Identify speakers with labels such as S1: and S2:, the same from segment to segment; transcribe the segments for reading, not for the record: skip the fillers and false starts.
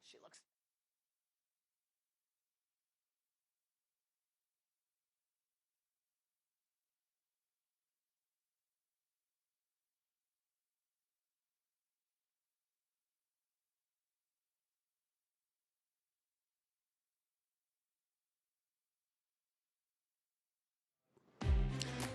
S1: She looks...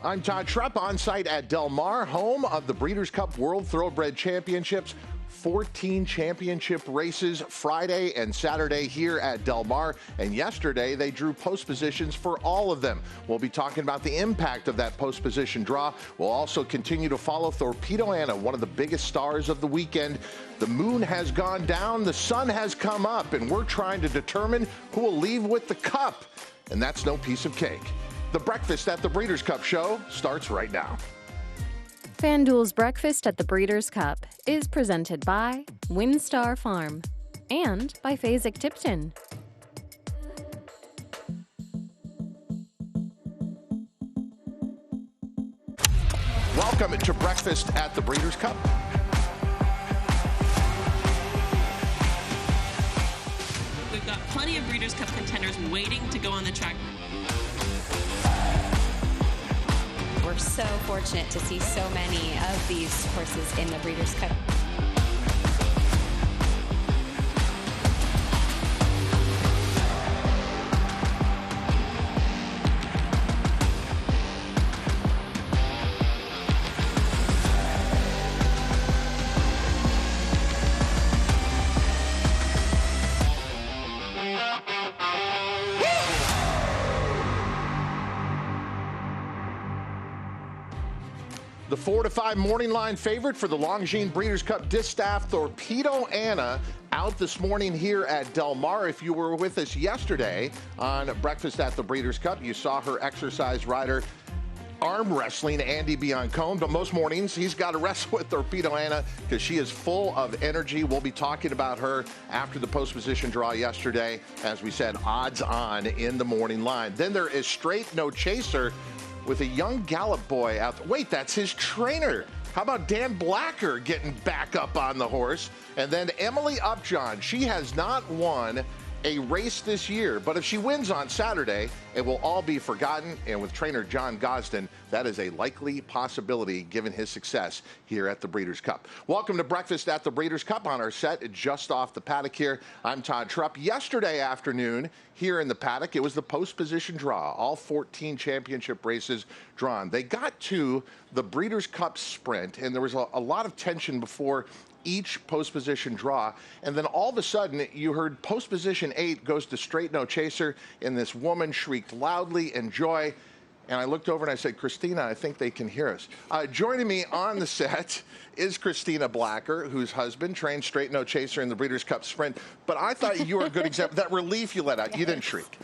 S2: I'm Todd Trupp, on site at Del Mar, home of the Breeders' Cup World Thoroughbred Championships. 14 championship races Friday and Saturday here at Del Mar, and yesterday they drew post positions for all of them. We'll be talking about the impact of that post position draw. We'll also continue to follow Thorpedo Anna, one of the biggest stars of the weekend. The moon has gone down, the sun has come up, and we're trying to determine who will leave with the cup, and that's no piece of cake. The Breakfast at the Breeders' Cup show starts right now.
S3: FanDuel's Breakfast at the Breeders' Cup is presented by WinStar Farm and by Phasic Tipton.
S2: Welcome to Breakfast at the Breeders' Cup.
S4: We've got plenty of Breeders' Cup contenders waiting to go on the track.
S5: We're so fortunate to see so many of these horses in the Breeders' Cup.
S2: The 4 to 5 morning line favorite for the Longines Breeders' Cup Distaff, Thorpedo Anna, out this morning here at Del Mar. If you were with us yesterday on Breakfast at the Breeders' Cup, you saw her exercise rider arm wrestling Andy Biancone, but most mornings he's got to wrestle with Thorpedo Anna because she is full of energy. We'll be talking about her after the post position draw yesterday. As we said, odds on in the morning line. Then there is Straight No Chaser with a young Gallop boy out there. Wait, that's his trainer. How about Dan Blacker getting back up on the horse? And then Emily Upjohn, she has not won a race this year, but if she wins on Saturday, it will all be forgotten. And with trainer John Gosden, that is a likely possibility given his success here at the Breeders' Cup. Welcome to Breakfast at the Breeders' Cup on our set just off the paddock here. I'm Todd Trupp. Yesterday afternoon here in the paddock, it was the post position draw. All 14 championship races drawn. They got to the Breeders' Cup Sprint, and there was a lot of tension before each post position draw, and then all of a sudden you heard post position 8 goes to Straight No Chaser, and this woman shrieked loudly in joy, and I looked over and I said, Christina, I think they can hear us. Joining me on the set is Christina Blacker, whose husband trained Straight No Chaser in the Breeders' Cup Sprint, but I thought you were a good example. That relief you let out, you didn't shriek,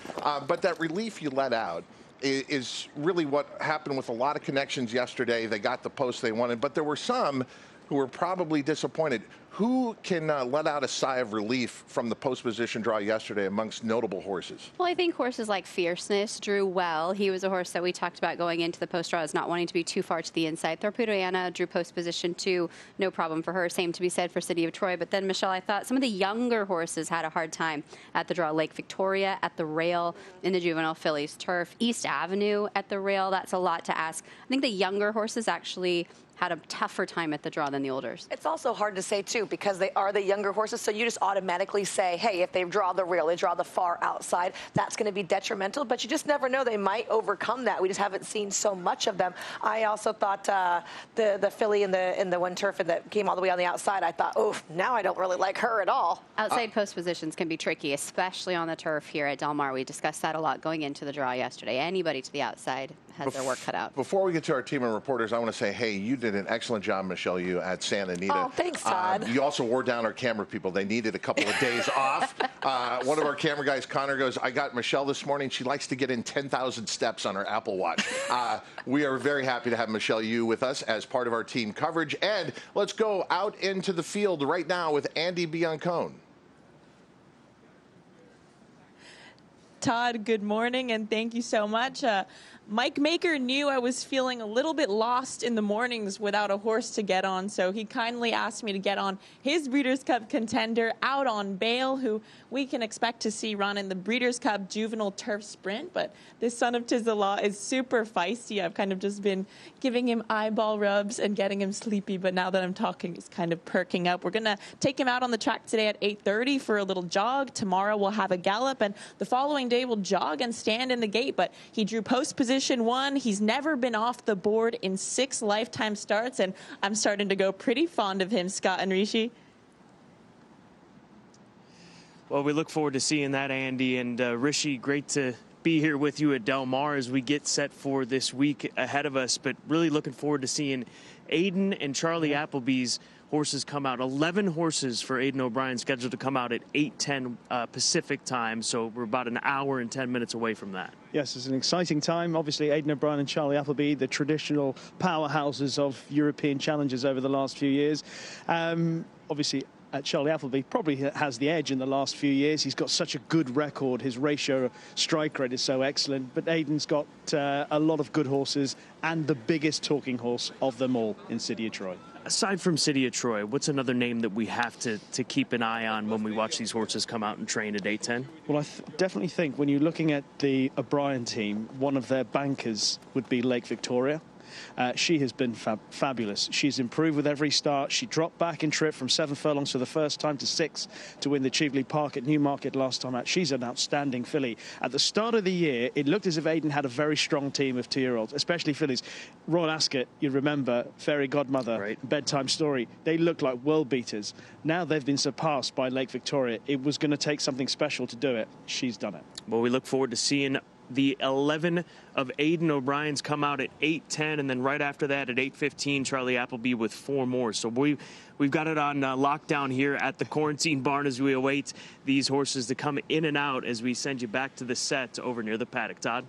S2: but that relief you let out is really what happened with a lot of connections yesterday. They got the post they wanted, but there were some who were probably disappointed. Who can let out a sigh of relief from the post position draw yesterday amongst notable horses?
S5: Well, I think horses like Fierceness drew well. He was a horse that we talked about going into the post draw as not wanting to be too far to the inside. Thorpedo Anna drew post position 2, no problem for her. Same to be said for City of Troy. But then, Michelle, I thought some of the younger horses had a hard time at the draw. Lake Victoria at the rail in the Juvenile Fillies Turf. East Avenue at the rail. That's a lot to ask. I think the younger horses actually had a tougher time at the draw than the olders.
S1: It's also hard to say, too, because they are the younger horses, so you just automatically say, hey, if they draw the rail, they draw the far outside, that's going to be detrimental, but you just never know. They might overcome that. We just haven't seen so much of them. I also thought the filly in the one turf that came all the way on the outside, I thought, oh, now I don't really like her at all.
S5: Outside post positions can be tricky, especially on the turf here at Del Mar. We discussed that a lot going into the draw yesterday. Anybody to the outside has their work cut out.
S2: Before we get to our team of reporters, I want to say, hey, you did an excellent job, Michelle, you at Santa Anita.
S1: Oh, thanks, Todd.
S2: You also wore down our camera people. They needed a couple of days off. One of our camera guys, Connor, goes, I got Michelle this morning. She likes to get in 10,000 steps on her Apple Watch. We are very happy to have Michelle Yu with us as part of our team coverage. And let's go out into the field right now with Andy Biancone.
S6: Todd, good morning, and thank you so much. Mike Maker knew I was feeling a little bit lost in the mornings without a horse to get on, so he kindly asked me to get on his Breeders' Cup Contender out on bail, who we can expect to see run in the Breeders' Cup Juvenile Turf Sprint. But this son of Tizalaw is super feisty. I've kind of just been giving him eyeball rubs and getting him sleepy, but now that I'm talking, he's kind of perking up. We're going to take him out on the track today at 8:30 for a little jog. Tomorrow we'll have a gallop, and the following day we'll jog and stand in the gate. But he drew post position 1. He's never been off the board in 6 lifetime starts, and I'm starting to go pretty fond of him, Scott and Rishi.
S7: Well, we look forward to seeing that, Andy. And Rishi, great to be here with you at Del Mar as we get set for this week ahead of us. But really looking forward to seeing Aiden and Charlie Appleby's horses come out. 11 horses for Aiden O'Brien scheduled to come out at 8:10 Pacific time. So we're about an hour and 10 minutes away from that.
S8: Yes, it's an exciting time. Obviously, Aiden O'Brien and Charlie Appleby, the traditional powerhouses of European challenges over the last few years. Obviously, Charlie Appleby probably has the edge in the last few years. He's got such a good record. His ratio strike rate is so excellent. But Aiden's got a lot of good horses and the biggest talking horse of them all in City of Troy.
S7: Aside from City of Troy, what's another name that we have to keep an eye on when we watch these horses come out and train at 8:10?
S8: Well, I definitely think when you're looking at the O'Brien team, one of their bankers would be Lake Victoria. She has been fabulous. She's improved with every start. She dropped back in trip from 7 furlongs for the first time to 6 to win the Cheveley Park at Newmarket last time out. She's an outstanding filly. At the start of the year, it looked as if Aiden had a very strong team of 2-year-olds, especially fillies. Royal Ascot, you remember, Fairy Godmother, right. Bedtime Story. They looked like world beaters. Now they've been surpassed by Lake Victoria. It was going to take something special to do it. She's done it.
S7: Well, we look forward to seeing the 11 of Aiden O'Brien's come out at 8:10, and then right after that at 8:15, Charlie Appleby with 4 more. So we've got it on lockdown here at the quarantine barn as we await these horses to come in and out as we send you back to the set over near the paddock. Todd?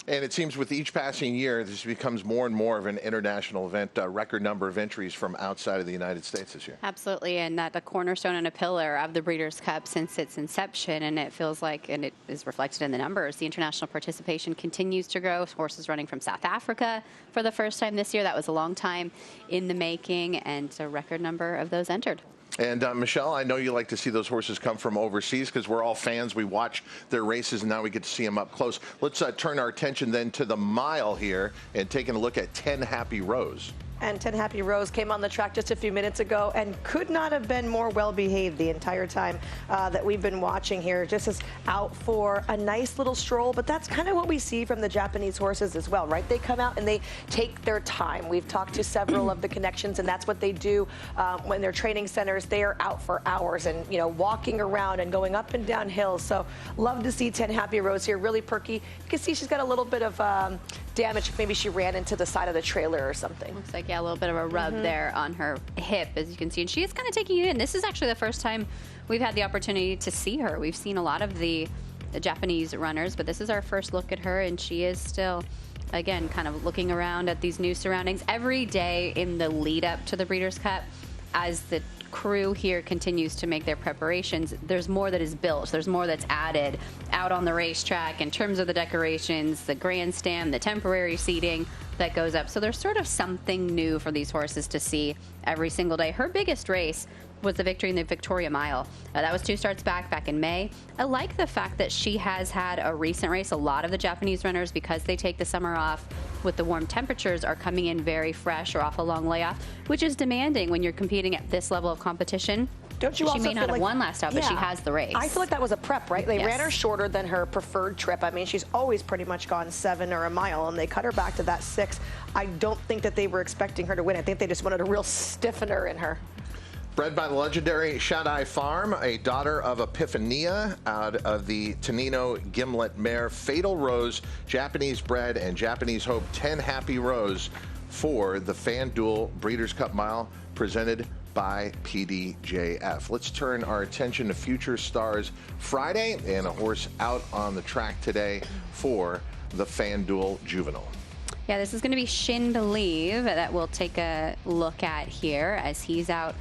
S2: And it seems with each passing year, this becomes more and more of an international event, a record number of entries from outside of the United States this year.
S5: Absolutely, and that the cornerstone and a pillar of the Breeders' Cup since its inception, and it feels like, and it is reflected in the numbers, the international participation continues to grow. Horses running from South Africa for the first time this year. That was a long time in the making, and a record number of those entered.
S2: And Michelle, I know you like to see those horses come from overseas because we're all fans. We watch their races, and now we get to see them up close. Let's turn our attention then to the mile here and taking a look at 10 Happy Rose.
S1: And 10 Happy Rose came on the track just a few minutes ago and could not have been more well-behaved the entire time that we've been watching here. Just as out for a nice little stroll, but that's kind of what we see from the Japanese horses as well, right? They come out and they take their time. We've talked to several of the connections, and that's what they do when they're training centers. They are out for hours and, you know, walking around and going up and down hills. So love to see 10 Happy Rose here, really perky. You can see she's got a little bit of damage. Maybe she ran into the side of the trailer or something.
S5: Looks like, yeah, a little bit of a rub there on her hip, as you can see. And she is kind of taking it in. This is actually the first time we've had the opportunity to see her. We've seen a lot of the Japanese runners, but this is our first look at her, and she is still, again, kind of looking around at these new surroundings. Every day in the lead up to the Breeders' Cup, as the crew here continues to make their preparations, there's more that is built. There's more that's added out on the racetrack in terms of the decorations, the grandstand, the temporary seating that goes up. So there's sort of something new for these horses to see every single day. Her biggest race was the victory in the Victoria Mile. That was 2 starts back in May. I like the fact that she has had a recent race. A lot of the Japanese runners, because they take the summer off with the warm temperatures, are coming in very fresh or off a long layoff, which is demanding when you're competing at this level of competition.
S1: Don't you
S5: she
S1: also
S5: may not
S1: feel
S5: have
S1: like,
S5: won last out, but she has the race.
S1: I feel like that was a prep, right? They ran her shorter than her preferred trip. I mean, she's always pretty much gone 7 or a mile, and they cut her back to that 6. I don't think that they were expecting her to win. I think they just wanted a real stiffener in her.
S2: Bred by the legendary Shaddai Farm, a daughter of Epiphania out of the Tonino Gimlet mare, Fatal Rose, Japanese bred and Japanese Hope, 10 Happy Rose for the FanDuel Breeders' Cup Mile presented by PDJF. Let's turn our attention to Future Stars Friday and a horse out on the track today for the FanDuel Juvenile.
S5: Yeah, this is going to be Shin Believe that we'll take a look at here as he's out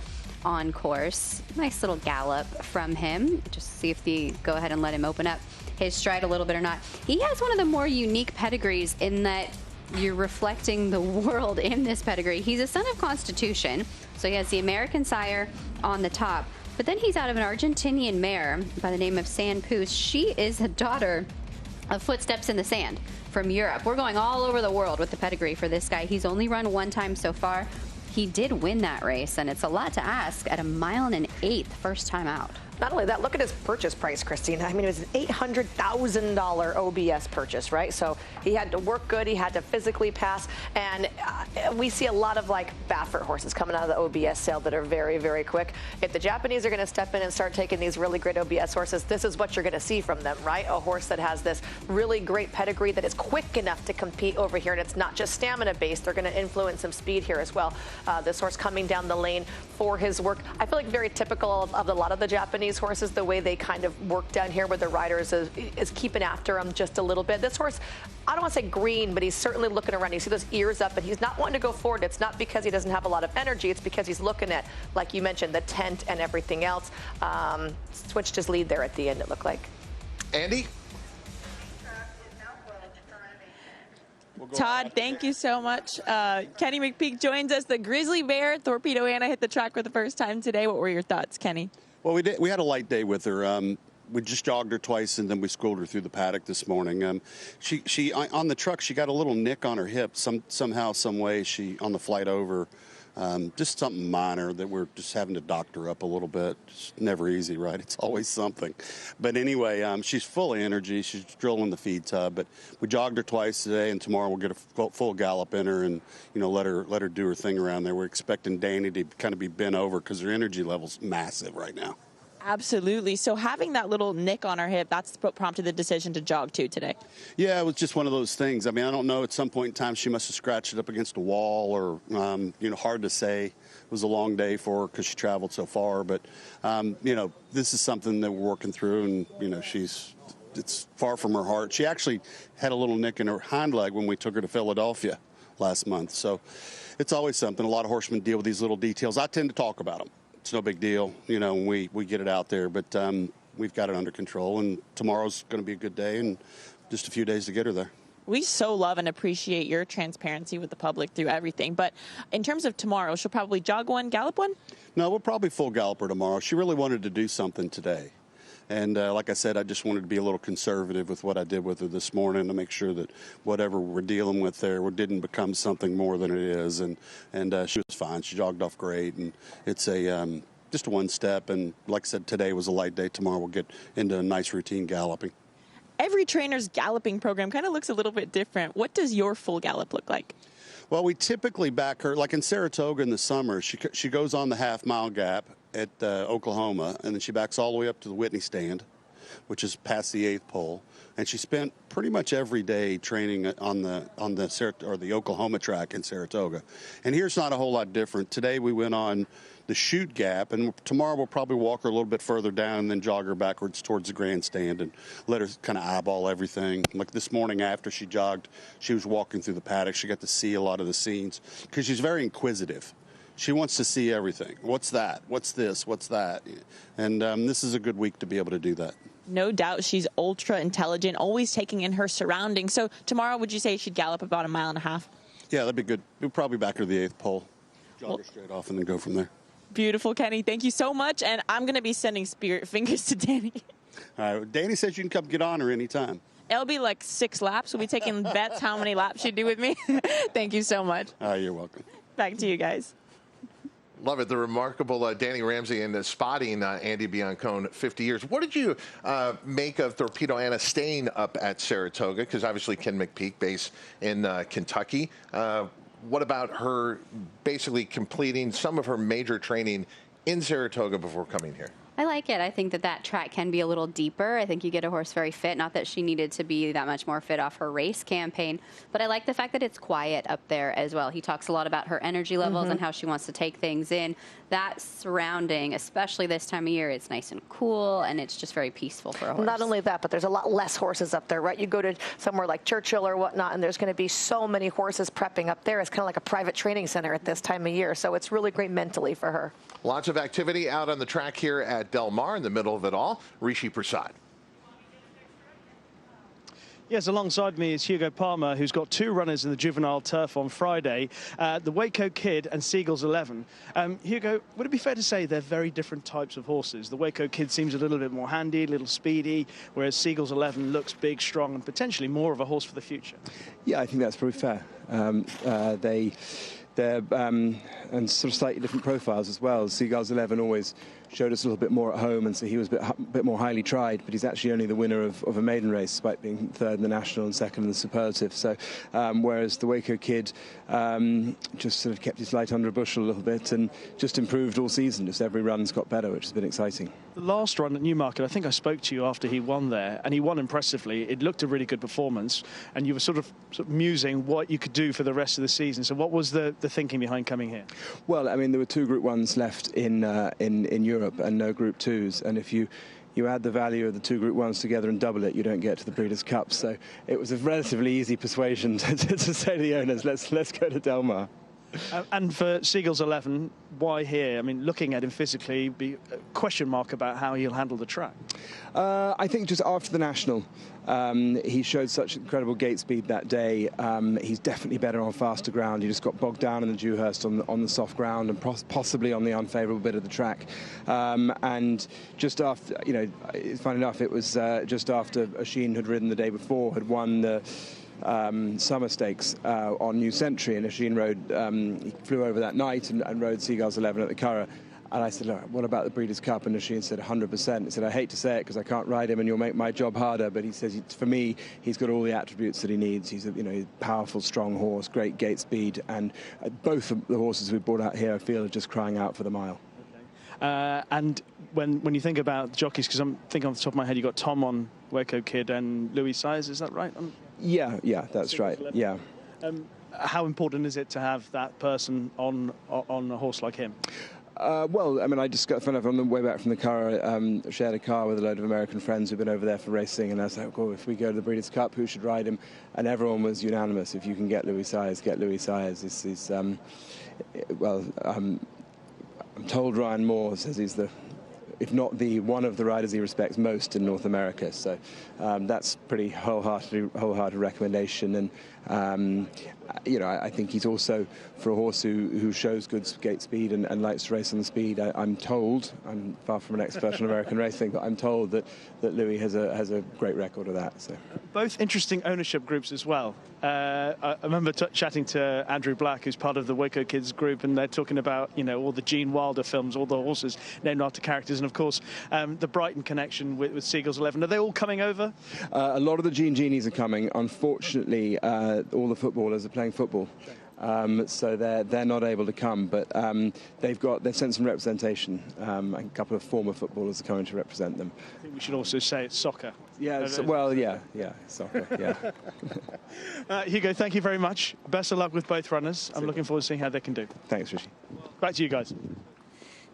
S5: on course. Nice little gallop from him. Just see if the go ahead and let him open up his stride a little bit or not. He has one of the more unique pedigrees in that you're reflecting the world in this pedigree. He's a son of Constitution, so he has the American sire on the top. But then he's out of an Argentinian mare by the name of San Pus. She is a daughter of Footsteps in the Sand from Europe. We're going all over the world with the pedigree for this guy. He's only run one time so far. He did win that race, and it's a lot to ask at 1 1/8 first time out.
S1: Not only that, look at his purchase price, Christine. I mean, it was an $800,000 OBS purchase, right? So he had to work good, he had to physically pass, and we see a lot of like Baffert horses coming out of the OBS sale that are very, very quick. If the Japanese are going to step in and start taking these really great OBS horses, this is what you're going to see from them, right? A horse that has this really great pedigree that is quick enough to compete over here, and it's not just stamina based. They're going to influence some speed here as well. This horse coming down the lane for his work, I feel like very typical of a lot of the Japanese horses, the way they kind of work down here with the riders is keeping after him just a little bit. This horse, I don't want to say green, but he's certainly looking around. You see those ears up, and he's not wanting to go forward. It's not because he doesn't have a lot of energy. It's because he's looking at, like you mentioned, the tent and everything else. Switched his lead there at the end, it looked like.
S2: Andy?
S6: Todd, thank you so much. Kenny McPeak joins us. The Grizzly Bear, Thorpedo Anna, hit the track for the first time today. What were your thoughts, Kenny?
S9: Well, we had a light day with her. We just jogged her twice, and then we schooled her through the paddock this morning. She on the truck, she got a little nick on her hip. Somehow, some way, she on the flight over. Just something minor that we're just having to doctor up a little bit. It's never easy, right? It's always something. But anyway, she's full of energy. She's drilling the feed tub. But we jogged her twice today, and tomorrow we'll get a full gallop in her and, you know, let her do her thing around there. We're expecting Deni to kind of be bent over because her energy level's massive right now.
S6: Absolutely. So having that little nick on her hip, that's what prompted the decision to jog too today.
S9: Yeah, it was just one of those things. I mean, I don't know. At some point in time, she must have scratched it up against a wall or, you know, hard to say. It was a long day for her because she traveled so far. But, you know, this is something that we're working through, and, you know, it's far from her heart. She actually had a little nick in her hind leg when we took her to Philadelphia last month. So it's always something. A lot of horsemen deal with these little details. I tend to talk about them. It's no big deal, you know, when we get it out there, but we've got it under control, and tomorrow's going to be a good day and just a few days to get her there.
S6: We so love and appreciate your transparency with the public through everything. But in terms of tomorrow, she'll probably jog one, gallop one?
S9: No, we'll probably full gallop her tomorrow. She really wanted to do something today. And like I said, I just wanted to be a little conservative with what I did with her this morning to make sure that whatever we're dealing with there didn't become something more than it is. And she was fine. She jogged off great. And it's just one step. And like I said, today was a light day. Tomorrow we'll get into a nice routine galloping.
S6: Every trainer's galloping program kind of looks a little bit different. What does your full gallop look like?
S9: Well, we typically back her, like in Saratoga in the summer, she goes on the half-mile gap at Oklahoma, and then she backs all the way up to the Whitney stand, which is past the 8th pole. And she spent pretty much every day training on the Oklahoma track in Saratoga. And here's not a whole lot different. Today we went on the chute gap, and tomorrow we'll probably walk her a little bit further down and then jog her backwards towards the grandstand and let her kind of eyeball everything. Like this morning after she jogged, she was walking through the paddock. She got to see a lot of the scenes because she's very inquisitive. She wants to see everything. What's that? What's this? What's that? And this is a good week to be able to do that.
S6: No doubt she's ultra intelligent, always taking in her surroundings. So tomorrow, would you say she'd gallop about 1.5 miles? Yeah,
S9: that'd be good. We'll probably back her to the 8th pole, jog her straight off, and then go from there.
S6: Beautiful, Kenny. Thank you so much. And I'm going to be sending spirit fingers to Deni.
S9: All right. Deni says you can come get on her anytime.
S6: It'll be like 6 laps. We'll be taking bets how many laps you do with me. Thank you so much.
S9: You're welcome.
S6: Back to you guys.
S2: Love it. The remarkable Danny Ramsey and spotting Andy Biancone 50 years. What did you make of Thorpedo Anna staying up at Saratoga? Because obviously Ken McPeak based in Kentucky. What about her basically completing some of her major training in Saratoga before coming here?
S5: I like it. I think that track can be a little deeper. I think you get a horse very fit. Not that she needed to be that much more fit off her race campaign, but I like the fact that it's quiet up there as well. He talks a lot about her energy levels and how she wants to take things in. That surrounding, especially this time of year, it's nice and cool, and it's just very peaceful for a horse.
S1: Not only that, but there's a lot less horses up there, right? You go to somewhere like Churchill or whatnot, and there's going to be so many horses prepping up there. It's kind of like a private training center at this time of year, so it's really great mentally for her.
S2: Lots of activity out on the track here at Del Mar in the middle of it all. Rishi Prasad.
S8: Yes, alongside me is Hugo Palmer, who's got 2 runners in the Juvenile Turf on Friday, the Waco Kid and Seagulls 11. Hugo, would it be fair to say they're very different types of horses? The Waco Kid seems a little bit more handy, a little speedy, whereas Seagulls 11 looks big, strong, and potentially more of a horse for the future.
S10: Yeah, I think that's probably fair. They're and sort of slightly different profiles as well. Seagulls 11 always showed us a little bit more at home, and so he was a bit more highly tried, but he's actually only the winner of a maiden race, despite being 3rd in the national and 2nd in the superlative. So whereas the Waco Kid just sort of kept his light under a bushel a little bit and just improved all season. Just every run's got better, which has been exciting.
S8: The last run at Newmarket, I think I spoke to you after he won there, and he won impressively. It looked a really good performance, and you were sort of musing what you could do for the rest of the season. So what was the thinking behind coming here?
S10: Well, I mean, there were 2 Group 1s left in Europe and no Group 2s, and if you add the value of the 2 Group 1s together and double it, you don't get to the Breeders' Cup. So it was a relatively easy persuasion to say to the owners, let's go to Del Mar.
S8: And for Seagulls 11, why here? I mean, looking at him physically, be a question mark about how he'll handle the track.
S10: I think just after the National, he showed such incredible gate speed that day. He's definitely better on faster ground. He just got bogged down in the Dewhurst on the soft ground and possibly on the unfavourable bit of the track. And just after, you know, funny enough, it was just after Oisin had ridden the day before, had won the Summer Stakes on New Century, and Oisin rode, he flew over that night and rode Seagulls 11 at the Curragh. And I said, look, what about the Breeders' Cup? And Oisin said 100%. He said, I hate to say it because I can't ride him and you'll make my job harder, but he says, for me, he's got all the attributes that he needs. He's a powerful, strong horse, great gate speed, and both of the horses we brought out here, I feel, are just crying out for the mile.
S8: And when you think about jockeys, because I'm thinking off the top of my head, you got Tom on Waco Kid and Louis Sires, is that right?
S10: Yeah, that's right. Yeah.
S8: How important is it to have that person on a horse like him?
S10: Well, I mean, I just got on the way back from the car, shared a car with a load of American friends who've been over there for racing, and I was like, oh, if we go to the Breeders' Cup, who should ride him? And everyone was unanimous. If you can get Louis Sires, get Louis Sires. This is, I'm told Ryan Moore says he's if not one of the riders he respects most in North America. So that's pretty wholehearted recommendation. And I think he's also, for a horse who shows good gate speed and likes to race on the speed, I'm told, I'm far from an expert on American racing, but I'm told that Louis has a great record of that. So
S8: both interesting ownership groups as well. I remember chatting to Andrew Black, who's part of the Waco Kids group, and they're talking about all the Gene Wilder films, all the horses named after characters, and of course the Brighton connection with Seagulls 11. Are they all coming over?
S10: A lot of the Genies are coming. Unfortunately, all the footballers are playing football. So they're not able to come, but they've sent some representation. A couple of former footballers are coming to represent them.
S8: I think we should also say it's soccer.
S10: Yeah, soccer, yeah.
S8: Hugo, thank you very much. Best of luck with both runners. I'm looking forward to seeing how they can do.
S10: Thanks, Rishi.
S8: Back to you guys.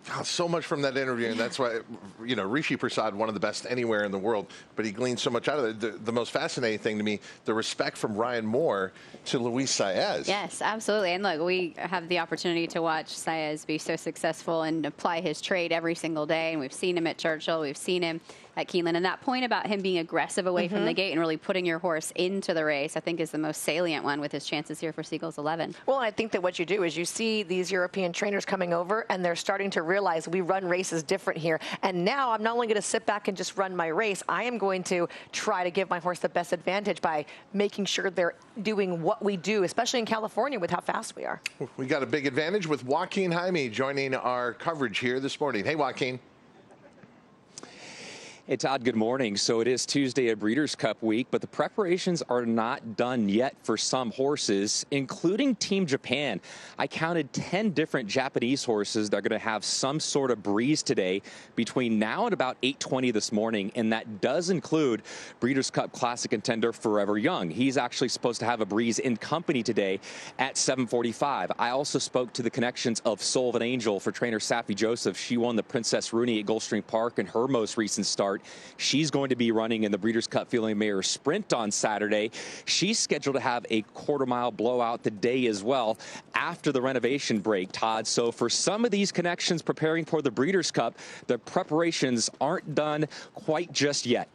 S2: God, so much from that interview, and that's why, Rishi Prasad, one of the best anywhere in the world, but he gleaned so much out of it. The most fascinating thing to me, the respect from Ryan Moore to Luis Saez.
S5: Yes, absolutely. And look, we have the opportunity to watch Saez be so successful and apply his trade every single day, and we've seen him at Churchill, we've seen him at Keeneland. And that point about him being aggressive away from the gate and really putting your horse into the race, I think is the most salient one with his chances here for Seagulls 11.
S1: Well, I think that what you do is you see these European trainers coming over and they're starting to realize we run races different here. And now I'm not only going to sit back and just run my race, I am going to try to give my horse the best advantage by making sure they're doing what we do, especially in California with how fast we are.
S2: We got a big advantage with Joaquin Jaime joining our coverage here this morning. Hey, Joaquin.
S11: Hey, Todd, good morning. So it is Tuesday at Breeders' Cup week, but the preparations are not done yet for some horses, including Team Japan. I counted 10 different Japanese horses that are going to have some sort of breeze today between now and about 8:20 this morning, and that does include Breeders' Cup Classic contender Forever Young. He's actually supposed to have a breeze in company today at 7:45. I also spoke to the connections of Soul of an Angel for trainer Safi Joseph. She won the Princess Rooney at Gulfstream Park in her most recent start. She's going to be running in the Breeders' Cup Fielding Mayor Sprint on Saturday. She's scheduled to have a quarter-mile blowout today as well after the renovation break, Todd. So for some of these connections preparing for the Breeders' Cup, the preparations aren't done quite just yet.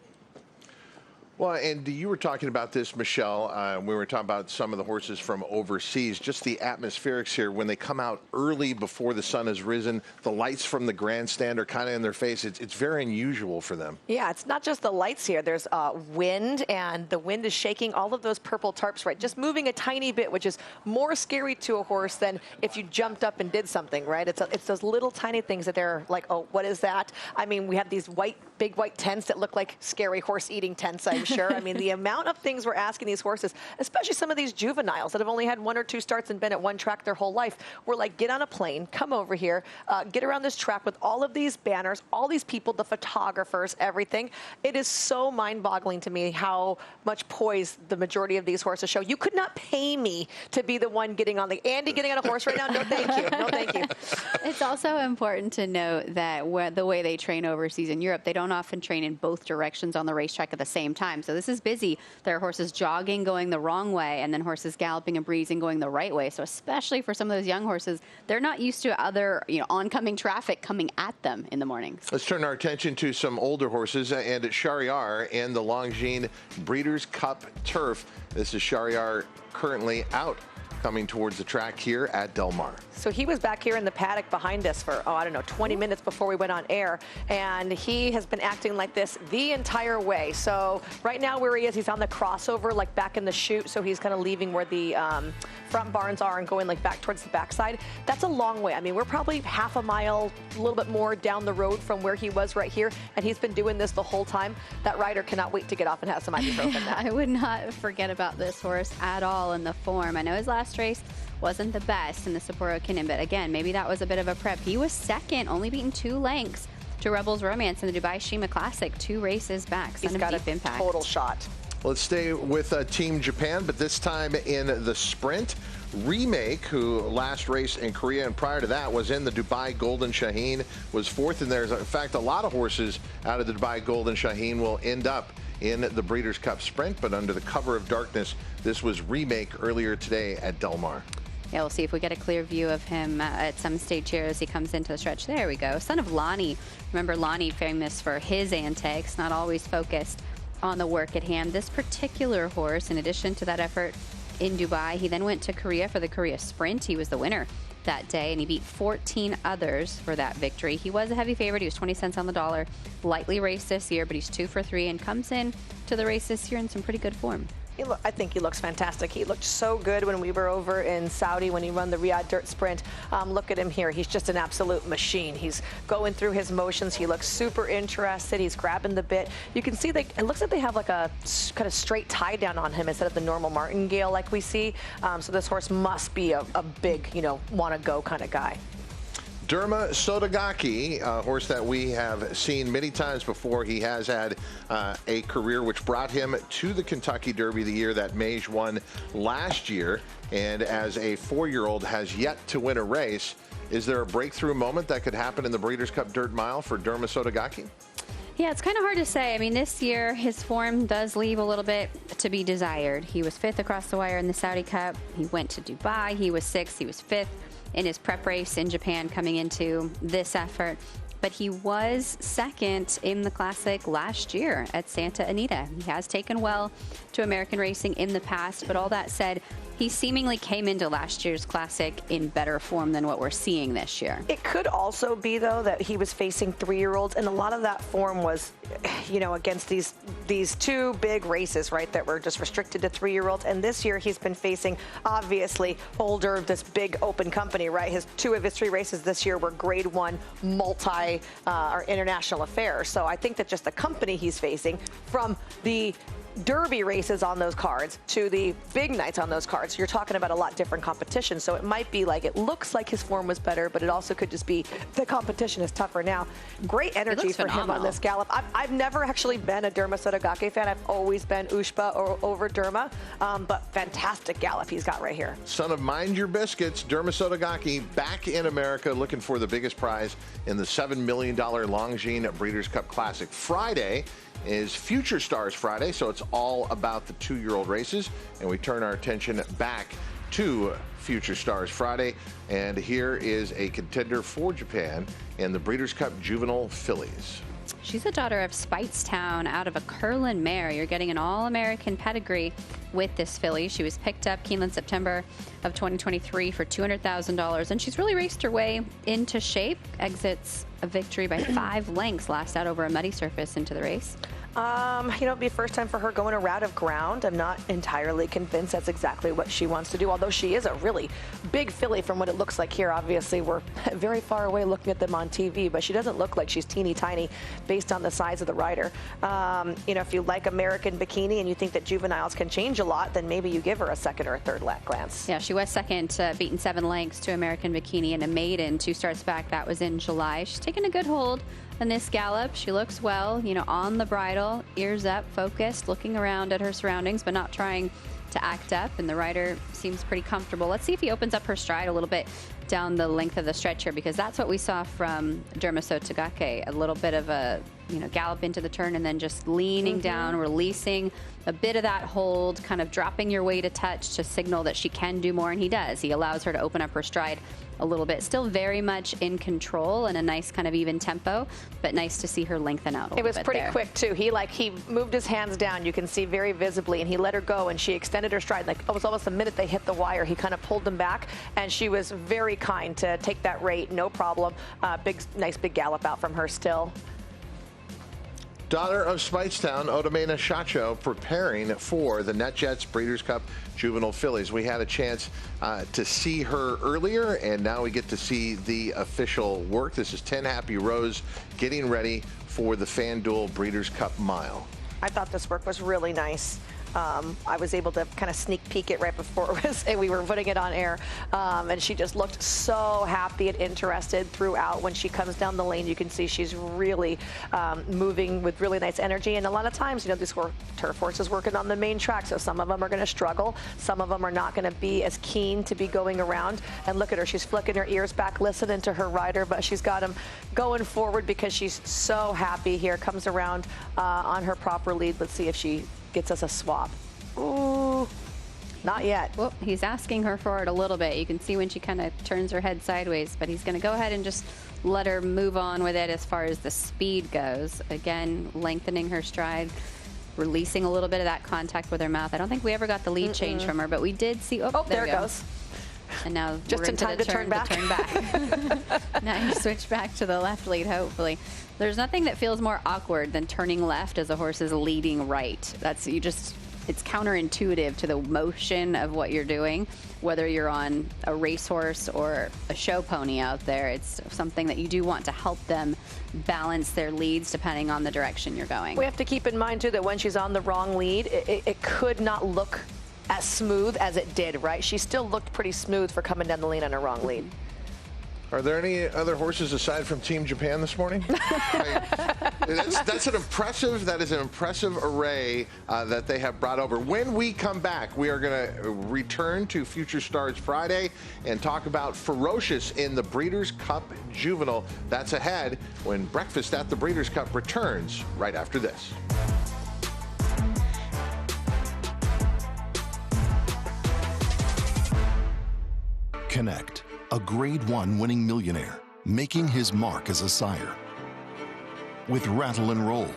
S2: Well, and you were talking about this, Michelle. We were talking about some of the horses from overseas, just the atmospherics here when they come out early before the sun has risen. The lights from the grandstand are kind of in their face. It's very unusual for them.
S1: Yeah, it's not just the lights here. There's wind, and the wind is shaking all of those purple tarps, right? Just moving a tiny bit, which is more scary to a horse than if you jumped up and did something, right? It's those little tiny things that they're like, oh, what is that? I mean, we have these big white tents that look like scary horse-eating tents, I'm sure. I mean, the amount of things we're asking these horses, especially some of these juveniles that have only had 1 or 2 starts and been at one track their whole life, we're like, get on a plane, come over here, get around this track with all of these banners, all these people, the photographers, everything. It is so mind-boggling to me how much poise the majority of these horses show. You could not pay me to be the one getting on Andy getting on a horse right now? No, thank you. No, thank you.
S5: It's also important to note that the way they train overseas in Europe, they don't often train in both directions on the racetrack at the same time. So this is busy. There are horses jogging going the wrong way, and then horses galloping and breezing going the right way. So especially for some of those young horses, they're not used to other oncoming traffic coming at them in the mornings.
S2: Let's turn our attention to some older horses and Shahryar in the Longines Breeders' Cup Turf. This is Shahryar currently out coming towards the track here at Del Mar.
S1: So he was back here in the paddock behind us for, 20 minutes before we went on air, and he has been acting like this the entire way. So right now where he is, he's on the crossover, like back in the chute, so he's kind of leaving where the front barns are and going like back towards the backside. That's a long way. I mean, we're probably half a mile, a little bit more down the road from where he was right here, and he's been doing this the whole time. That rider cannot wait to get off and have some ibuprofen now.
S5: I would not forget about this horse at all in the form. I know his last race wasn't the best in the Sapporo Kinen, but again, maybe that was a bit of a prep. He was second, only beaten 2 lengths to Rebels Romance in the Dubai Shima Classic, 2 races back.
S1: He's got a
S5: impact.
S1: Total shot.
S2: Let's stay with Team Japan, but this time in the sprint. Remake, who last raced in Korea and prior to that was in the Dubai Golden Shaheen, was 4th in there. In fact, a lot of horses out of the Dubai Golden Shaheen will end up in the Breeders' Cup Sprint, but under the cover of darkness, this was Remake earlier today at Del Mar.
S5: Yeah, we'll see if we get a clear view of him at some stage here as he comes into the stretch. There we go. Son of Lonnie. Remember, Lonnie famous for his antics, not always focused on the work at hand. This particular horse, in addition to that effort in Dubai, he then went to Korea for the Korea Sprint. He was the winner that day, and he beat 14 others for that victory. He was a heavy favorite. He was 20 cents on the dollar. Lightly raced this year, but he's 2 for 3 and comes in to the race this year in some pretty good form.
S1: I think he looks fantastic. He looked so good when we were over in Saudi when he won the Riyadh Dirt Sprint. Look at him here. He's just an absolute machine. He's going through his motions. He looks super interested. He's grabbing the bit. You can see it looks like they have like a kind of straight tie down on him instead of the normal martingale like we see. So this horse must be a big, want to go kind of guy.
S2: Derma Sotogake, a horse that we have seen many times before. He has had a career which brought him to the Kentucky Derby the year that Mage won last year, and as a 4-year-old has yet to win a race. Is there a breakthrough moment that could happen in the Breeders' Cup Dirt Mile for Derma Sotogake?
S5: Yeah, it's kind of hard to say. I mean, this year his form does leave a little bit to be desired. He was 5th across the wire in the Saudi Cup. He went to Dubai. He was 6th. He was 5th in his prep race in Japan coming into this effort. But he was 2nd in the Classic last year at Santa Anita. He has taken well to American racing in the past, but all that said, he seemingly came into last year's Classic in better form than what we're seeing this year.
S1: It could also be, though, that he was facing 3-year-olds, and a lot of that form was, against these 2 big races, right, that were just restricted to 3-year-olds. And this year he's been facing, obviously, older, this big open company, right? 2 of his 3 races this year were Grade 1 multi or international affairs. So I think that just the company he's facing, from the Derby races on those cards to the big nights on those cards, you're talking about a lot different competition. So it might be like, it looks like his form was better, but it also could just be the competition is tougher now. Great energy for him on this gallop. I've never actually been a Derma Sotogake fan. I've always been Ushba or over Derma, but fantastic gallop he's got right here.
S2: Son of Mind Your Biscuits, Derma Sotogake back in America looking for the biggest prize in the $7 million Longines Breeders' Cup Classic. Friday is Future Stars Friday, so it's all about the 2-year-old races, and we turn our attention back to Future Stars Friday, and here is a contender for Japan in the Breeders' Cup Juvenile Fillies.
S5: She's a daughter of Speightstown out of a Curlin mare. You're getting an all-American pedigree with this filly. She was picked up Keeneland September of 2023 for $200,000, and she's really raced her way into shape. Exits a victory by 5 lengths, last out over a muddy surface into the race.
S1: It'd be first time for her going a route of ground. I'm not entirely convinced that's exactly what she wants to do, although she is a really big filly from what it looks like here. Obviously, we're very far away looking at them on TV, but she doesn't look like she's teeny tiny based on the size of the rider. If you like American Bikini and you think that juveniles can change a lot, then maybe you give her a second or a third glance.
S5: Yeah, she was second, beaten 7 lengths to American Bikini in a maiden 2 starts back. That was in July. She's taken a good hold in this gallop. She looks well, on the bridle, ears up, focused, looking around at her surroundings, but not trying to act up, and the rider seems pretty comfortable. Let's see if he opens up her stride a little bit down the length of the stretch here, because that's what we saw from Dermaso Tagake, a little bit of a gallop into the turn and then just leaning down, releasing a bit of that hold, kind of dropping your weight a touch to signal that she can do more, and he does. He allows her to open up her stride a little bit. Still very much in control and a nice kind of even tempo, but nice to see her lengthen out a little bit.
S1: It was pretty
S5: there.
S1: quick too. He moved his hands down, you can see very visibly, and he let her go, and she extended her stride. Like it was almost the minute they hit the wire, he kind of pulled them back, and she was very kind to take that rate, no problem. Nice big gallop out from her still.
S2: Daughter of Speightstown, Odamena Shacho, preparing for the NetJets Breeders' Cup Juvenile Fillies. We had a chance to see her earlier, and now we get to see the official work. This is 10 Happy Rose getting ready for the FanDuel Breeders' Cup Mile.
S1: I thought this work was really nice. I was able to kind of sneak peek it right before we were putting it on air, and she just looked so happy and interested throughout. When she comes down the lane, you can see she's really moving with really nice energy, and a lot of times, these turf horses working on the main track, so some of them are going to struggle, some of them are not going to be as keen to be going around. And look at her, she's flicking her ears back, listening to her rider, but she's got him going forward because she's so happy. Here comes around on her proper lead. Let's see if she gets us a swap. Ooh, not yet.
S5: Well, he's asking her for it a little bit. You can see when she kind of turns her head sideways, but he's going to go ahead and just let her move on with it as far as the speed goes. Again, lengthening her stride, releasing a little bit of that contact with her mouth. I don't think we ever got the lead change from her, but we did see. Oh,
S1: there it goes.
S5: And now
S1: just
S5: we're
S1: in time to turn back.
S5: Now you switch back to the left lead, hopefully. There's nothing that feels more awkward than turning left as a horse is leading right. It's counterintuitive to the motion of what you're doing, whether you're on a racehorse or a show pony out there. It's something that you do want to help them balance their leads depending on the direction you're going.
S1: We have to keep in mind, too, that when she's on the wrong lead, it could not look as smooth as it did, right? She still looked pretty smooth for coming down the lane on her wrong lead.
S2: Are there any other horses aside from Team Japan this morning? That is an impressive array that they have brought over. When we come back, we are going to return to Future Stars Friday and talk about Ferocious in the Breeders' Cup Juvenile. That's ahead when Breakfast at the Breeders' Cup returns right after this.
S12: Connect, a Grade 1 winning millionaire, making his mark as a sire. With Rattle and Roll,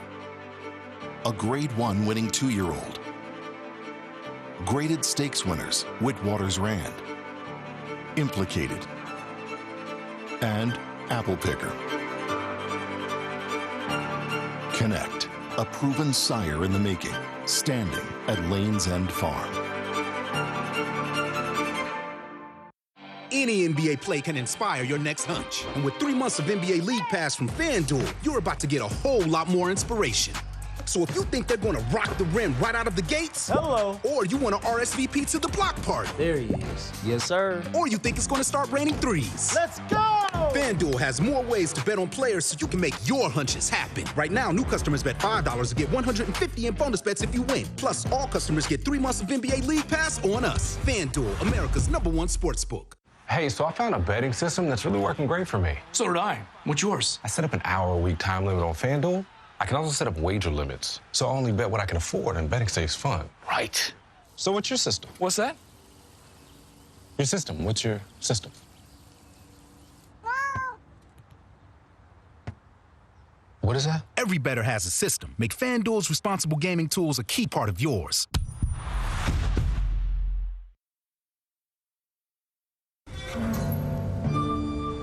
S12: a Grade 1 winning 2-year-old. Graded stakes winners, Whitwater's Rand. Implicated. And Apple Picker. Connect, a proven sire in the making, standing at Lane's End Farm.
S13: Any NBA play can inspire your next hunch. And with 3 months of NBA League Pass from FanDuel, you're about to get a whole lot more inspiration. So if you think they're going to rock the rim right out of the gates, hello, or you want to RSVP to the block party, there he is. Yes, sir. Or you think it's going to start raining threes. Let's go! FanDuel has more ways to bet on players so you can make your hunches happen. Right now, new customers bet $5 to get $150 in bonus bets if you win. Plus, all customers get 3 months of NBA League Pass on us. FanDuel, America's #1 sportsbook.
S14: Hey, so I found a betting system that's really working great for me. So did I. What's yours? I set up an hour-a-week time limit on FanDuel. I can also set up wager limits, so I only bet what I can afford, and betting stays fun. Right. So what's your system? What's that? Your system. What's your system? What is that?
S13: Every bettor has a system. Make FanDuel's responsible gaming tools a key part of yours.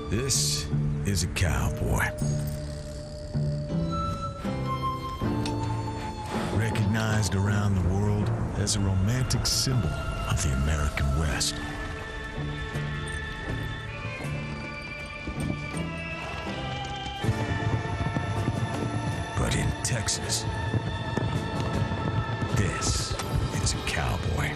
S15: This is a cowboy. Recognized around the world as a romantic symbol of the American West. But in Texas, this is a cowboy.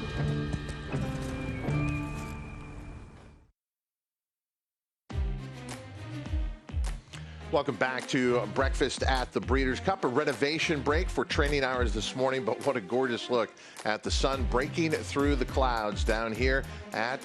S2: Welcome back to Breakfast at the Breeders' Cup. A renovation break for training hours this morning, but what a gorgeous look at the sun breaking through the clouds down here at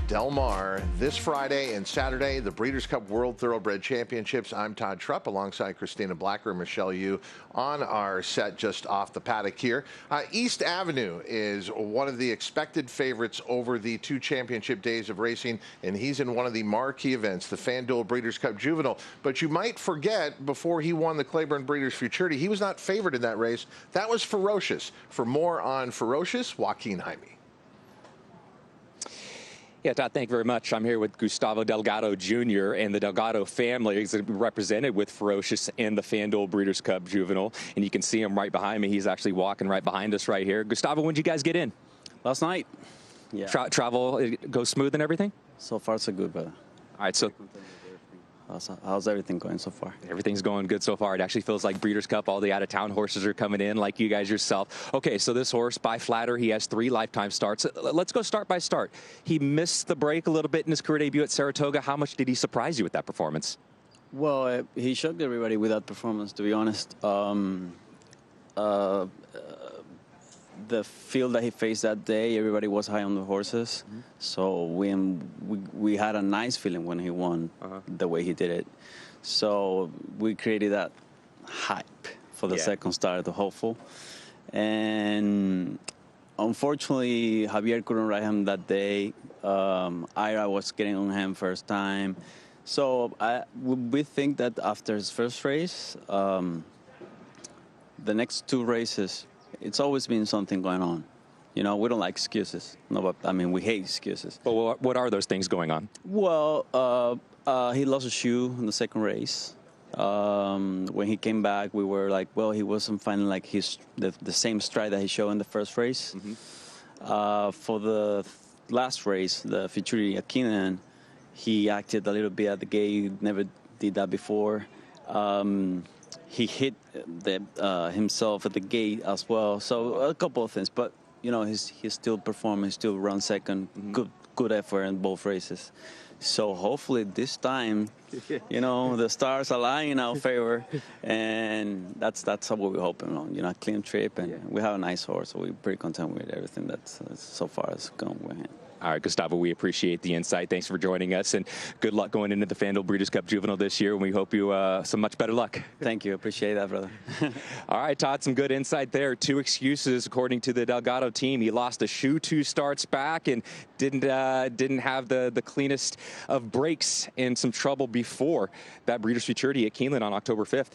S2: Del Mar this Friday and Saturday, the Breeders' Cup World Thoroughbred Championships. I'm Todd Trupp alongside Christina Blacker and Michelle Yu on our set just off the paddock here. East Avenue is one of the expected favorites over the 2 championship days of racing, and he's in one of the marquee events, the FanDuel Breeders' Cup Juvenile. But you might forget, before he won the Claiborne Breeders' Futurity, he was not favored in that race. That was Ferocious. For more on Ferocious, Joaquin Jaime.
S11: Yeah, Todd, thank you very much. I'm here with Gustavo Delgado Jr. and the Delgado family is represented with Ferocious in the FanDuel Breeders' Cup Juvenile. And you can see him right behind me. He's actually walking right behind us right here. Gustavo, when did you guys get in?
S16: Last night. Yeah.
S11: Travel go smooth and everything?
S16: So far, so good, brother.
S11: All right, so
S16: how's everything going so far?
S11: Everything's going good so far. It actually feels like Breeders' Cup. All the out-of-town horses are coming in, like you guys yourself. Okay, so this horse, by Flatter, he has 3 lifetime starts. Let's go start by start. He missed the break a little bit in his career debut at Saratoga. How much did he surprise you with that performance?
S16: Well, he shocked everybody with that performance, to be honest. The field that he faced that day, everybody was high on the horses. Mm-hmm. So we had a nice feeling when he won the way he did it. So we created that hype for the second start, the hopeful. And unfortunately, Javier couldn't ride him that day. Ira was getting on him first time. So we think that after his first race, the next 2 races, it's always been something going on. You know, we don't like excuses. No, but I mean, we hate excuses.
S11: But what are those things going on?
S16: Well, he lost a shoe in the second race. When he came back, we were like, well, he wasn't finding like the same stride that he showed in the first race. Mm-hmm. For the last race, the Futurity at Keenan, he acted a little bit at the gate. Never did that before. He hit himself at the gate as well. So a couple of things, but you know, he's still performing, still run second. Mm-hmm. Good effort in both races. So hopefully this time, you know, the stars align in our favor, and that's what we're hoping on. You know, a clean trip, and we have a nice horse, so we're pretty content with everything that's so far has gone with him.
S11: All right, Gustavo, we appreciate the insight. Thanks for joining us, and good luck going into the FanDuel Breeders' Cup Juvenile this year, and we hope you some much better luck.
S16: Thank you. Appreciate that, brother.
S11: All right, Todd, some good insight there. 2 excuses, according to the Delgado team. He lost a shoe 2 starts back and didn't have the cleanest of breaks and some trouble before that Breeders' Futurity at Keeneland on October 5th.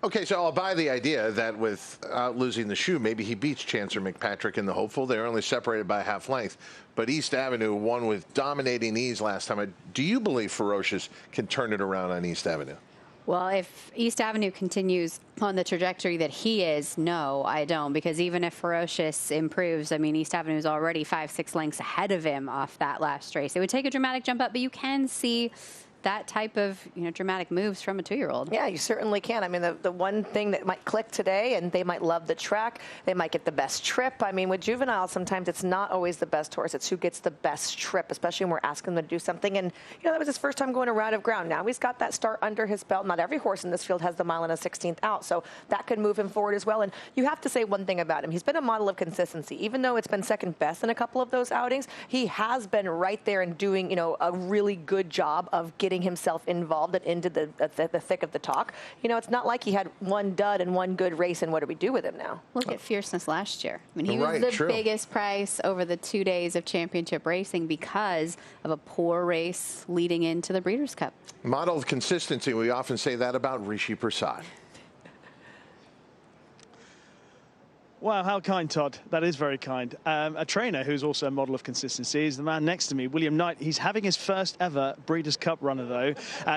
S2: Okay, so I'll buy the idea that without losing the shoe, maybe he beats Chancer McPatrick in the hopeful. They're only separated by half length. But East Avenue won with dominating ease last time. Do you believe Ferocious can turn it around on East Avenue?
S5: Well, if East Avenue continues on the trajectory that he is, no, I don't. Because even if Ferocious improves, I mean, East Avenue is already 5-6 lengths ahead of him off that last race. It would take a dramatic jump up, but you can see that type of, you know, dramatic moves from a 2-year-old.
S1: Yeah, you certainly can. I mean, the one thing that might click today, and they might love the track, they might get the best trip. I mean, with Juvenile, sometimes it's not always the best horse. It's who gets the best trip, especially when we're asking them to do something. And, you know, that was his first time going a round of ground. Now he's got that start under his belt. Not every horse in this field has the mile and a 16th out, so that could move him forward as well. And you have to say one thing about him. He's been a model of consistency. Even though it's been second best in a couple of those outings, he has been right there and doing, you know, a really good job of getting getting himself involved and into the thick of the talk. You know, it's not like he had one dud and one good race, and what do we do with him now?
S5: Look at Fierceness last year. I mean, he was
S2: Right,
S5: the
S2: true.
S5: biggest price over the 2 days of championship racing because of a poor race leading into the Breeders' Cup.
S2: Model of consistency. We often say that about Rishi Prasad.
S8: Wow, how kind, Todd. That is very kind. A trainer who's also a model of consistency is the man next to me, William Knight. He's having his first ever Breeders' Cup runner, though.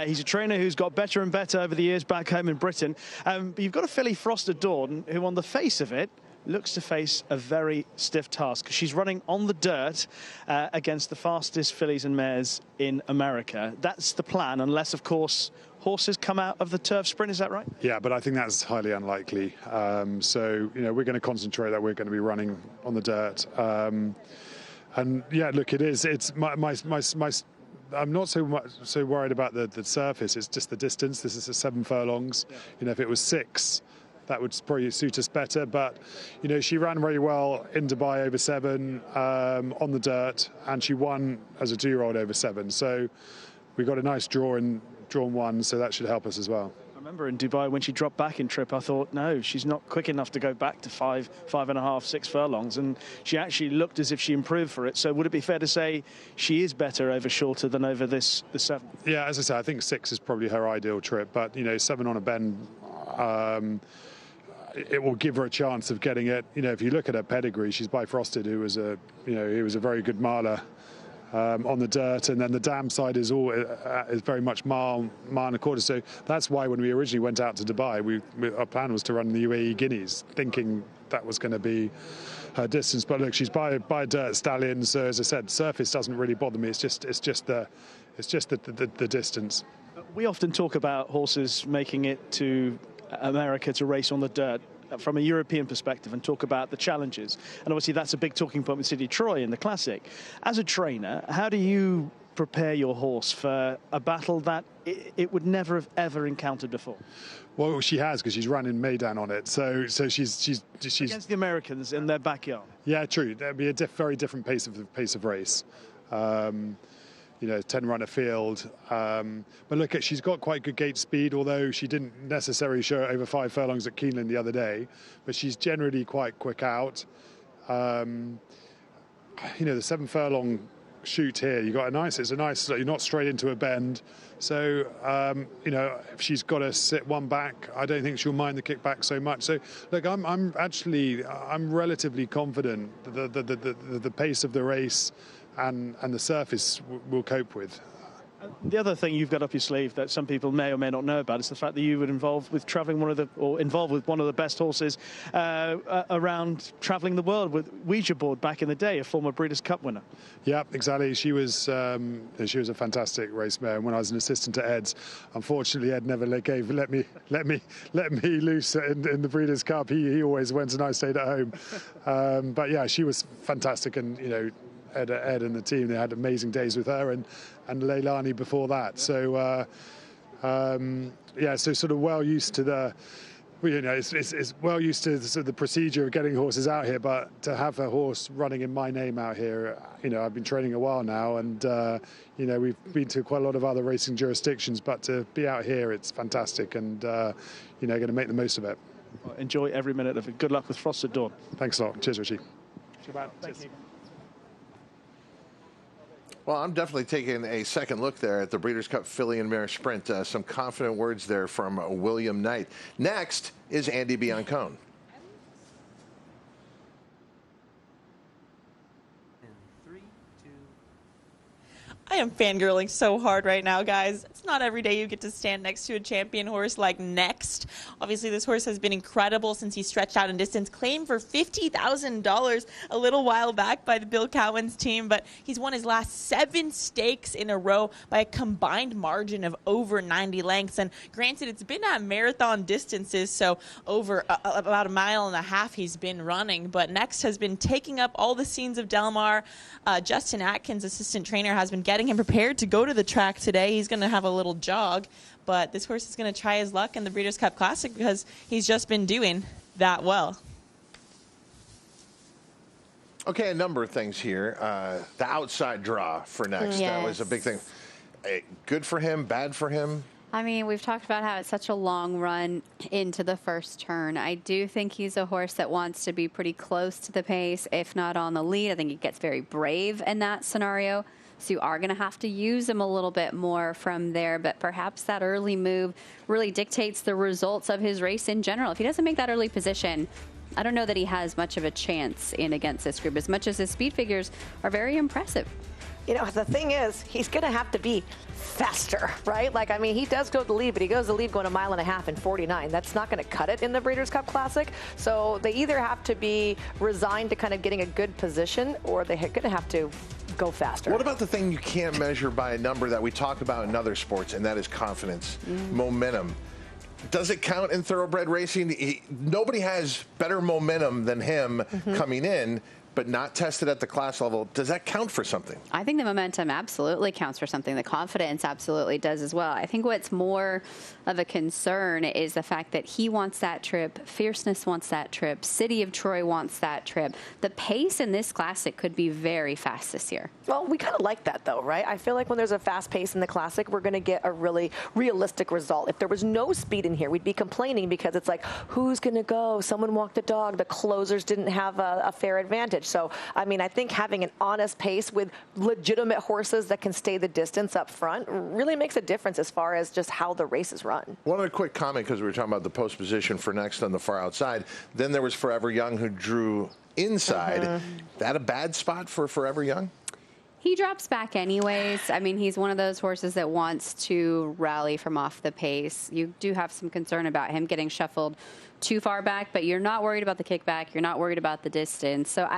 S8: He's a trainer who's got better and better over the years back home in Britain. But you've got a filly, Frosted Dawn, who on the face of it looks to face a very stiff task. She's running on the dirt against the fastest fillies and mares in America. That's the plan, unless, of course, horses come out of the turf sprint. Is that right?
S17: Yeah, but I think that's highly unlikely. So, you know, we're going to concentrate that we're going to be running on the dirt. And yeah, look, it is. It's I'm not so worried about the surface. It's just the distance. This is 7 furlongs. Yeah. You know, if it was 6, that would probably suit us better. But, you know, she ran very well in Dubai over 7 on the dirt, and she won as a 2-year-old over 7. So we got a nice drawn 1, so that should help us as well.
S8: I remember in Dubai when she dropped back in trip, I thought, no, she's not quick enough to go back to 5.5, 6 furlongs, and she actually looked as if she improved for it. So would it be fair to say she is better over shorter than over the 7?
S17: Yeah, as I say, I think 6 is probably her ideal trip, but, you know, 7 on a bend, it will give her a chance of getting it. You know, if you look at her pedigree, she's by Frosted, who was a very good miler on the dirt, and then the dam side is very much mile and a quarter. So that's why when we originally went out to Dubai, our plan was to run the UAE Guineas, thinking that was going to be her distance. But look, she's by a dirt stallion, so as I said, surface doesn't really bother me. It's just the distance.
S8: We often talk about horses making it to America to race on the dirt from a European perspective and talk about the challenges. And obviously that's a big talking point with City Troy in the Classic. As a trainer, how do you prepare your horse for a battle that it would never have ever encountered before?
S17: Well, she has, because she's run in Maidan on it. So she's
S8: against the Americans in their backyard.
S17: Yeah, true. That'd be a very different pace of race. You know, 10-runner field. But look, she's got quite good gate speed, although she didn't necessarily show it over 5 furlongs at Keeneland the other day. But she's generally quite quick out. You know, the 7 furlong shoot here, it's a nice, you're not straight into a bend. So, you know, if she's got to sit one back, I don't think she'll mind the kickback so much. So, look, I'm relatively confident that the pace of the race and the surface will cope with.
S8: The other thing you've got up your sleeve that some people may or may not know about is the fact that you were involved with one of the best horses around travelling the world with Ouija board back in the day, a former Breeders' Cup winner.
S17: Yeah, exactly. She was a fantastic race mare. And when I was an assistant to Ed's, unfortunately Ed never let me loose in the Breeders' Cup. He always went and I stayed at home. But yeah, she was fantastic, and you know, Ed and the team, they had amazing days with her and Leilani before that. So yeah, so sort of well used to it's well used to sort of the procedure of getting horses out here, but to have a horse running in my name out here, you know, I've been training a while now, and you know, we've been to quite a lot of other racing jurisdictions, but to be out here, it's fantastic, and you know, going to make the most of it.
S8: Well, enjoy every minute of it. Good luck with Frosted Dawn.
S17: Thanks a lot. Cheers, Richie.
S8: Thank you.
S2: Well, I'm definitely taking a second look there at the Breeders' Cup Filly and Mare Sprint. Some confident words there from William Knight. Next is Andy Biancone.
S6: I am fangirling so hard right now, guys. It's not every day you get to stand next to a champion horse like Next. Obviously, this horse has been incredible since he stretched out in distance. Claimed for $50,000 a little while back by the Bill Cowan's team, but he's won his last 7 stakes in a row by a combined margin of over 90 lengths. And granted, it's been at marathon distances, so over about 1.5 miles he's been running. But Next has been taking up all the scenes of Del Mar. Justin Atkins, assistant trainer, has been getting him prepared to go to the track today. He's going to have a little jog, but this horse is going to try his luck in the Breeders' Cup Classic because he's just been doing that well.
S2: Okay, a number of things here. The outside draw for Next, that was a big thing. Good for him, bad for him?
S5: I mean, we've talked about how it's such a long run into the first turn. I do think he's a horse that wants to be pretty close to the pace, if not on the lead. I think he gets very brave in that scenario. So you are going to have to use him a little bit more from there. But perhaps that early move really dictates the results of his race in general. If he doesn't make that early position, I don't know that he has much of a chance in against this group, as much as his speed figures are very impressive.
S1: You know, the thing is, he's going to have to be faster, right? Like, I mean, he does go to the lead, but he goes to the lead going 1.5 miles in 49. That's not going to cut it in the Breeders' Cup Classic. So they either have to be resigned to kind of getting a good position, or they're going to have to go faster.
S2: What about the thing you can't measure by a number that we talk about in other sports, and that is confidence, momentum? Does it count in thoroughbred racing? Nobody has better momentum than him coming in, but not tested at the class level. Does that count for something?
S5: I think the momentum absolutely counts for something. The confidence absolutely does as well. I think what's more of a concern is the fact that he wants that trip, Fierceness wants that trip, City of Troy wants that trip. The pace in this Classic could be very fast this year.
S1: Well, we kind of like that, though, right? I feel like when there's a fast pace in the Classic, we're going to get a really realistic result. If there was no speed in here, we'd be complaining because it's like, who's going to go? Someone walked the dog. The closers didn't have a fair advantage. So, I mean, I think having an honest pace with legitimate horses that can stay the distance up front really makes a difference as far as just how the race is run.
S2: One other quick comment, because we were talking about the post position for next on the far outside. Then there was Forever Young, who drew inside. That a bad spot for Forever Young?
S5: He drops back anyways. I mean, he's one of those horses that wants to rally from off the pace. You do have some concern about him getting shuffled too far back, but you're not worried about the kickback. You're not worried about the distance. So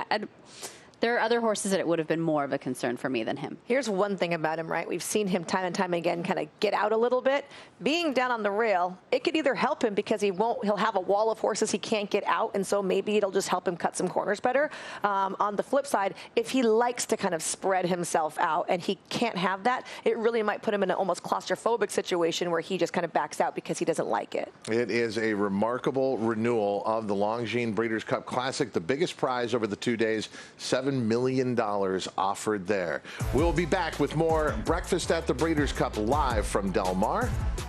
S5: there are other horses that it would have been more of a concern for me than him.
S1: Here's one thing about him, right? We've seen him time and time again kind of get out a little bit. Being down on the rail, it could either help him because he'll have a wall of horses he can't get out, and so maybe it'll just help him cut some corners better. On the flip side, if he likes to kind of spread himself out and he can't have that, it really might put him in an almost claustrophobic situation where he just kind of backs out because he doesn't like it.
S2: It is a remarkable renewal of the Longines Breeders' Cup Classic. The biggest prize over the 2 days, $7 million offered there. We'll be back with more Breakfast at the Breeders' Cup live from Del Mar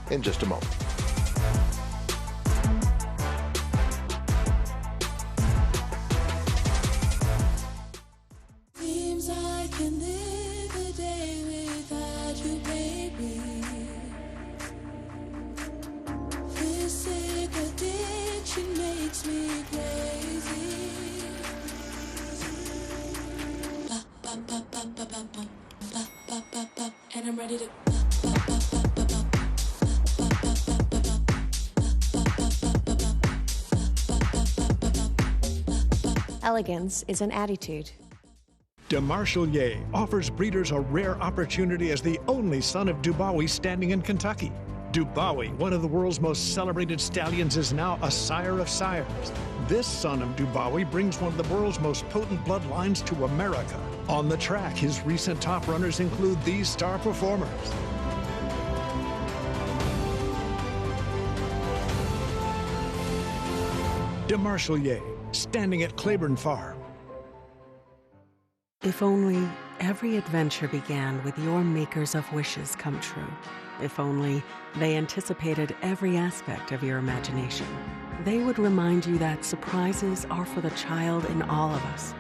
S2: in just a moment.
S18: Seems I can live a day without you, baby. This sick addiction makes me crazy. And I'm ready to
S19: Elegance is an attitude.
S20: DeMarchelier offers breeders a rare opportunity as the only son of Dubawi standing in Kentucky. Dubawi, one of the world's most celebrated stallions, is now a sire of sires. This son of Dubawi brings one of the world's most potent bloodlines to America. On the track, his recent top runners include these star performers. DeMarchelier, standing at Claiborne Farm.
S21: If only every adventure began with your makers of wishes come true. If only they anticipated every aspect of your imagination. They would remind you that surprises are for the child in all of us.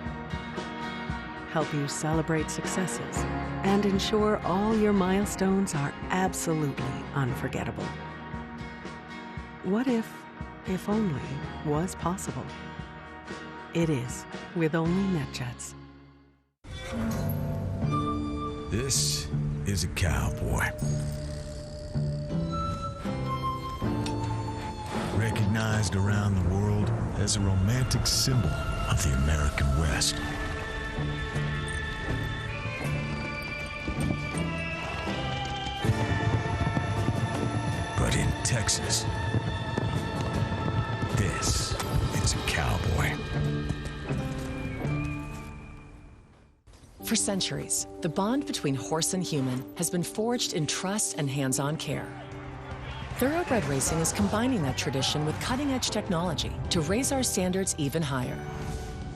S21: Help you celebrate successes and ensure all your milestones are absolutely unforgettable. What if only was possible? It is with only NetJets.
S15: This is a cowboy. Recognized around the world as a romantic symbol of the American West. But in Texas, this is a cowboy.
S22: For centuries, the bond between horse and human has been forged in trust and hands-on care. Thoroughbred racing is combining that tradition with cutting-edge technology to raise our standards even higher.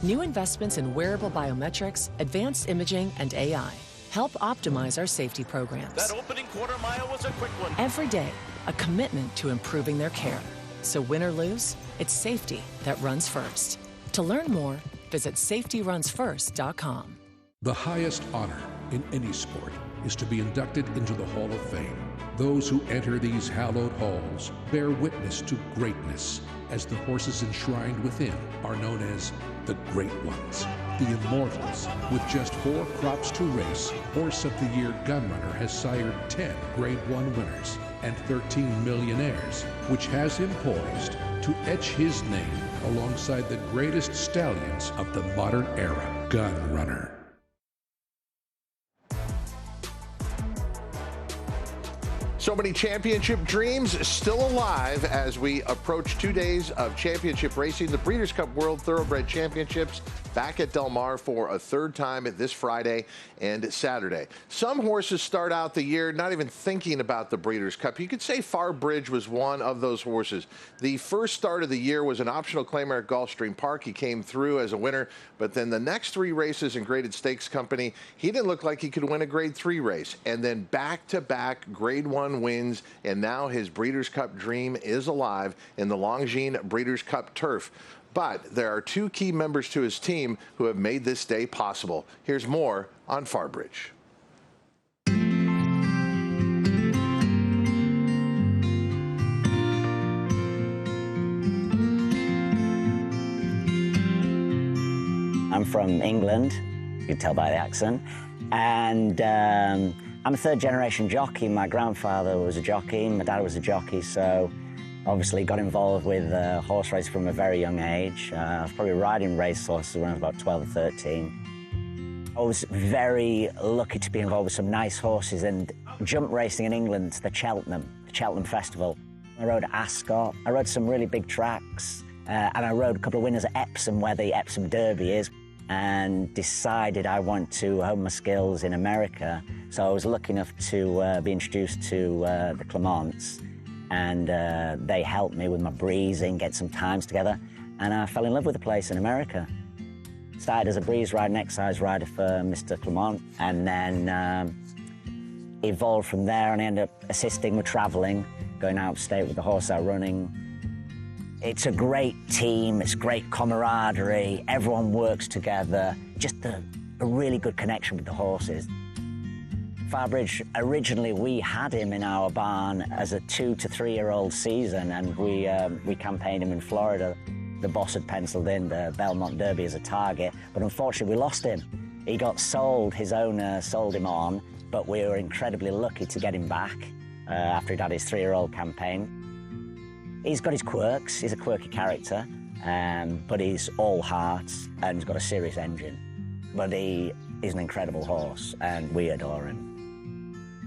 S22: New investments in wearable biometrics, advanced imaging, and AI help optimize our safety programs.
S3: That opening quarter mile was a quick one.
S22: Every day, a commitment to improving their care. So win or lose, it's safety that runs first. To learn more, visit safetyrunsfirst.com.
S4: The highest honor in any sport is to be inducted into the Hall of Fame. Those who enter these hallowed halls bear witness to greatness, as the horses enshrined within are known as the Great Ones, the Immortals. With just 4 crops to race, Horse of the Year Gunrunner has sired 10 Grade 1 winners and 13 millionaires, which has him poised to etch his name alongside the greatest stallions of the modern era. Gunrunner.
S2: So many championship dreams still alive as we approach 2 days of championship racing. The Breeders' Cup World Thoroughbred Championships back at Del Mar for a 3rd time this Friday and Saturday. Some horses start out the year not even thinking about the Breeders' Cup. You could say Farbridge was one of those horses. The first start of the year was an optional claimer at Gulfstream Park. He came through as a winner, but then the next 3 races in Graded Stakes Company, he didn't look like he could win a Grade 3 race. And then back-to-back Grade 1 wins, and now his Breeders' Cup dream is alive in the Longines Breeders' Cup Turf. But there are 2 key members to his team who have made this day possible. Here's more on Farbridge.
S23: I'm from England, you can tell by the accent, and I'm a 3rd-generation jockey. My grandfather was a jockey, my dad was a jockey, so obviously got involved with horse racing from a very young age. I was probably riding race horses when I was about 12 or 13. I was very lucky to be involved with some nice horses and jump racing in England, the Cheltenham Festival. I rode at Ascot, I rode some really big tracks, and I rode a couple of winners at Epsom, where the Epsom Derby is, and decided I want to hone my skills in America. So I was lucky enough to be introduced to the Clemonts, and they helped me with my breezing, get some times together, and I fell in love with the place in America. Started as a breeze rider and exercise rider for Mr. Clement, and then evolved from there, and I ended up assisting with traveling, going out of state with the horse out running. It's a great team, it's great camaraderie, everyone works together, just a really good connection with the horses. Farbridge, originally we had him in our barn as a 2 to 3 year old season, and we campaigned him in Florida. The boss had penciled in the Belmont Derby as a target, but unfortunately we lost him. He got sold, his owner sold him on, but we were incredibly lucky to get him back after he'd had his 3-year-old campaign. He's got his quirks, he's a quirky character, but he's all heart and he's got a serious engine. But he is an incredible horse and we adore him.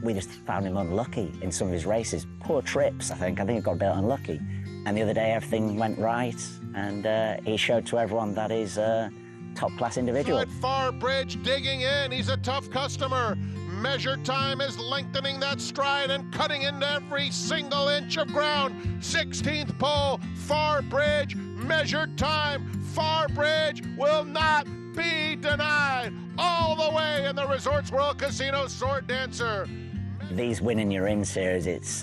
S23: We just found him unlucky in some of his races. Poor trips, I think he got a bit unlucky. And the other day everything went right and he showed to everyone that he's a top-class individual.
S24: Farbridge digging in, he's a tough customer. Measured time is lengthening that stride and cutting into every single inch of ground. 16th pole, Farbridge, measured time. Farbridge will not be denied. All the way in the Resorts World Casino Sword Dancer.
S23: These winning your in series, it's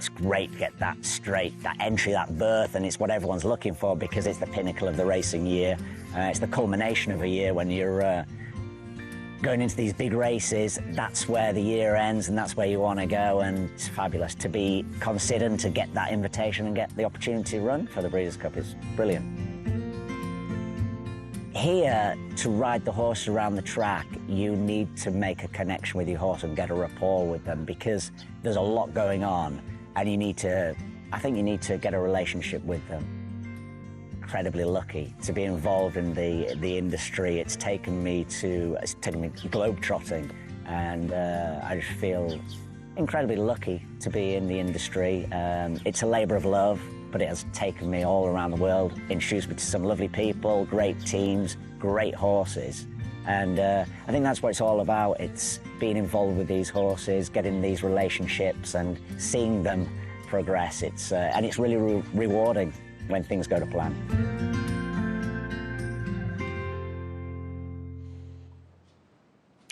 S23: great to get that straight, that entry, that berth, and it's what everyone's looking for because it's the pinnacle of the racing year. It's the culmination of a year when you're going into these big races. That's where the year ends and that's where you want to go, and it's fabulous to be considered to get that invitation and get the opportunity to run for the Breeders' Cup. Is brilliant. Here, to ride the horse around the track, you need to make a connection with your horse and get a rapport with them because there's a lot going on and I think you need to get a relationship with them. Incredibly lucky to be involved in the industry. It's taken me globe-trotting, and I just feel incredibly lucky to be in the industry. It's a labour of love, but it has taken me all around the world, introduced me to some lovely people, great teams, great horses, and I think that's what it's all about. It's being involved with these horses, getting these relationships and seeing them progress. And it's really rewarding when things go to plan.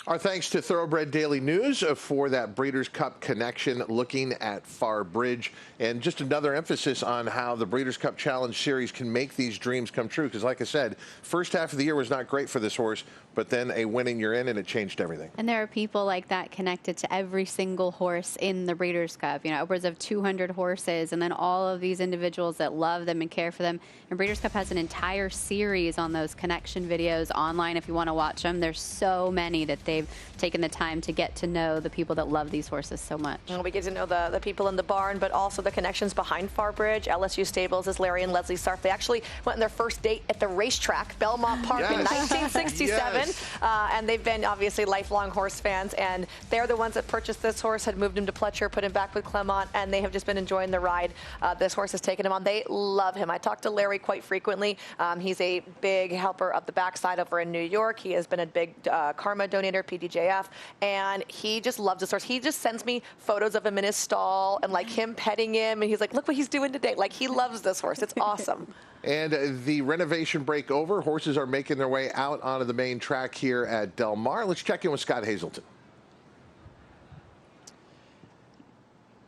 S2: Our thanks to Thoroughbred Daily News for that Breeders' Cup connection, looking at Farbridge, and just another emphasis on how the Breeders' Cup Challenge Series can make these dreams come true. Because, like I said, first half of the year was not great for this horse, but then a winning year in, and it changed everything.
S5: And there are people like that connected to every single horse in the Breeders' Cup. You know, upwards of 200 horses, and then all of these individuals that love them and care for them. And Breeders' Cup has an entire series on those connection videos online if you want to watch them. There's so many that they've taken the time to get to know the people that love these horses so much.
S1: Well, we get to know the people in the barn, but also the connections behind Farbridge. LSU Stables is Larry and Leslie Sarf. They actually went on their first date at the racetrack, Belmont Park, in 1967. Yes. And they've been obviously lifelong horse fans, and they're the ones that purchased this horse, had moved him to Pletcher, put him back with Clermont, and they have just been enjoying the ride this horse has taken him on. They love him. I talk to Larry quite frequently. He's a big helper of the backside over in New York. He has been a big karma donator, PDJF, and he just loves this horse. He just sends me photos of him in his stall and like him petting him, and he's like, look what he's doing today. Like, he loves this horse. It's awesome.
S2: And the renovation break over. Horses are making their way out onto the main track here at Del Mar. Let's check in with Scott Hazelton.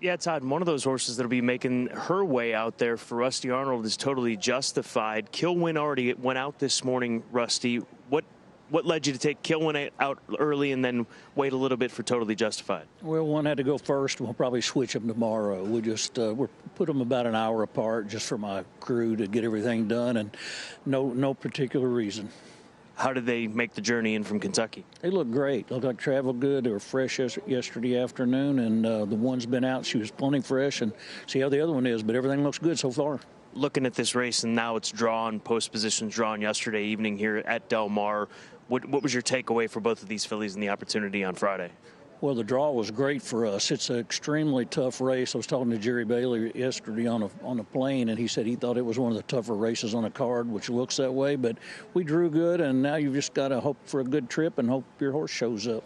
S7: Yeah, Todd, one of those horses that'll be making her way out there for Rusty Arnold is Totally Justified. Kilwin already went out this morning, Rusty. What led you to take Kilwin out early and then wait a little bit for Totally Justified?
S9: Well, one had to go first. We'll probably switch them tomorrow. We just we'll put them about an hour apart just for my crew to get everything done, and no particular reason.
S7: How did they make the journey in from Kentucky?
S9: They look great. Look like traveled good. They were fresh yesterday afternoon, and the one's been out. She was plenty fresh, and see how the other one is, but everything looks good so far.
S7: Looking at this race, and now it's drawn, post positions drawn yesterday evening here at Del Mar. What was your takeaway for both of these fillies and the opportunity on Friday?
S9: Well, the draw was great for us. It's an extremely tough race. I was talking to Jerry Bailey yesterday on a plane, and he said he thought it was one of the tougher races on the card, which looks that way. But we drew good, and now you've just got to hope for a good trip and hope your horse shows up.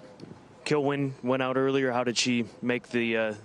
S7: Kilwin went out earlier. How did she make the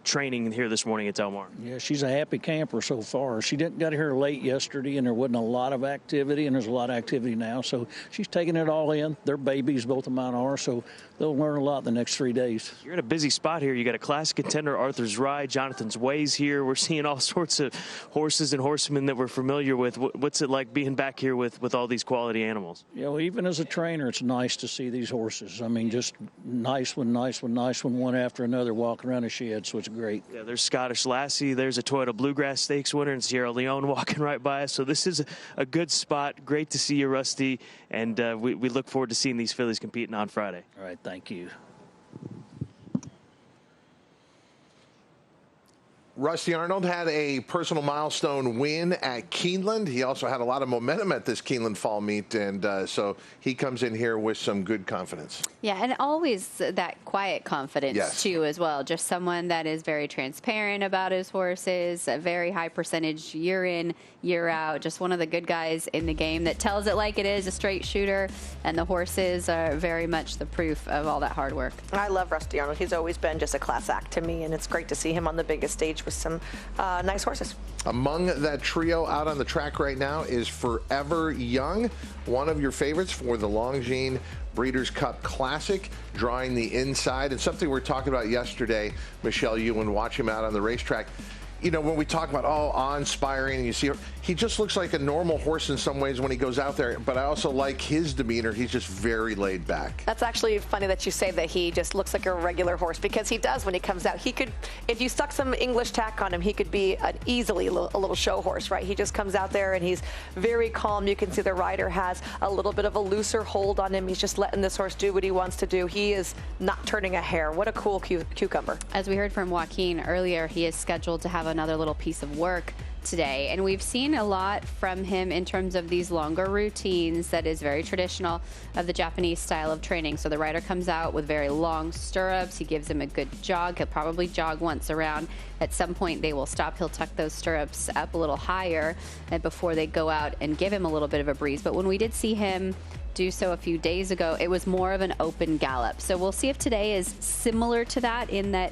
S7: training here this morning at Del Mar?
S9: Yeah, she's a happy camper so far. She got here late yesterday, and there wasn't a lot of activity, and there's a lot of activity now. So she's taking it all in. They're babies, both of mine are, so they'll learn a lot the next 3 days.
S7: You're in a busy spot here. You got a classic contender, Arthur's Ride, Jonathan's Ways here. We're seeing all sorts of horses and horsemen that we're familiar with. What's it like being back here with all these quality animals?
S9: Yeah, well, even as a trainer, it's nice to see these horses. I mean, just nice one, one after another, walking around the shed, so it's great.
S7: Yeah, there's Scottish Lassie. There's a Toyota Bluegrass Stakes winner in Sierra Leone walking right by us. So this is a good spot. Great to see you, Rusty. And we look forward to seeing these fillies competing on Friday.
S9: All right, thank you.
S2: Rusty Arnold had a personal milestone win at Keeneland. He also had a lot of momentum at this Keeneland fall meet, and so he comes in here with some good confidence.
S5: Yeah, and always that quiet confidence, too, as well. Just someone that is very transparent about his horses, a very high percentage year in, year out. Just one of the good guys in the game that tells it like it is, a straight shooter, and the horses are very much the proof of all that hard work.
S1: I love Rusty Arnold. He's always been just a class act to me, and it's great to see him on the biggest stage with some nice horses.
S2: Among that trio out on the track right now is Forever Young, one of your favorites for the Longines Breeders' Cup Classic, drawing the inside. And something we were talking about yesterday, Michelle, you when watch him out on the racetrack. You know, when we talk about, awe-inspiring, and you see, he just looks like a normal horse in some ways when he goes out there, but I also like his demeanor. He's just very laid back.
S1: That's actually funny that you say that he just looks like a regular horse, because he does when he comes out. He could, if you stuck some English tack on him, he could be easily a little show horse, right? He just comes out there and he's very calm. You can see the rider has a little bit of a looser hold on him. He's just letting this horse do what he wants to do. He is not turning a hair. What a cool cucumber.
S5: As we heard from Joaquin earlier, he is scheduled to have another little piece of work today, and we've seen a lot from him in terms of these longer routines that is very traditional of the Japanese style of training. So the rider comes out with very long stirrups. He gives him a good jog. He'll probably jog once around. At some point they will stop. He'll tuck those stirrups up a little higher before they go out and give him a little bit of a breeze. But when we did see him do so a few days ago, it was more of an open gallop. So we'll see if today is similar to that, in that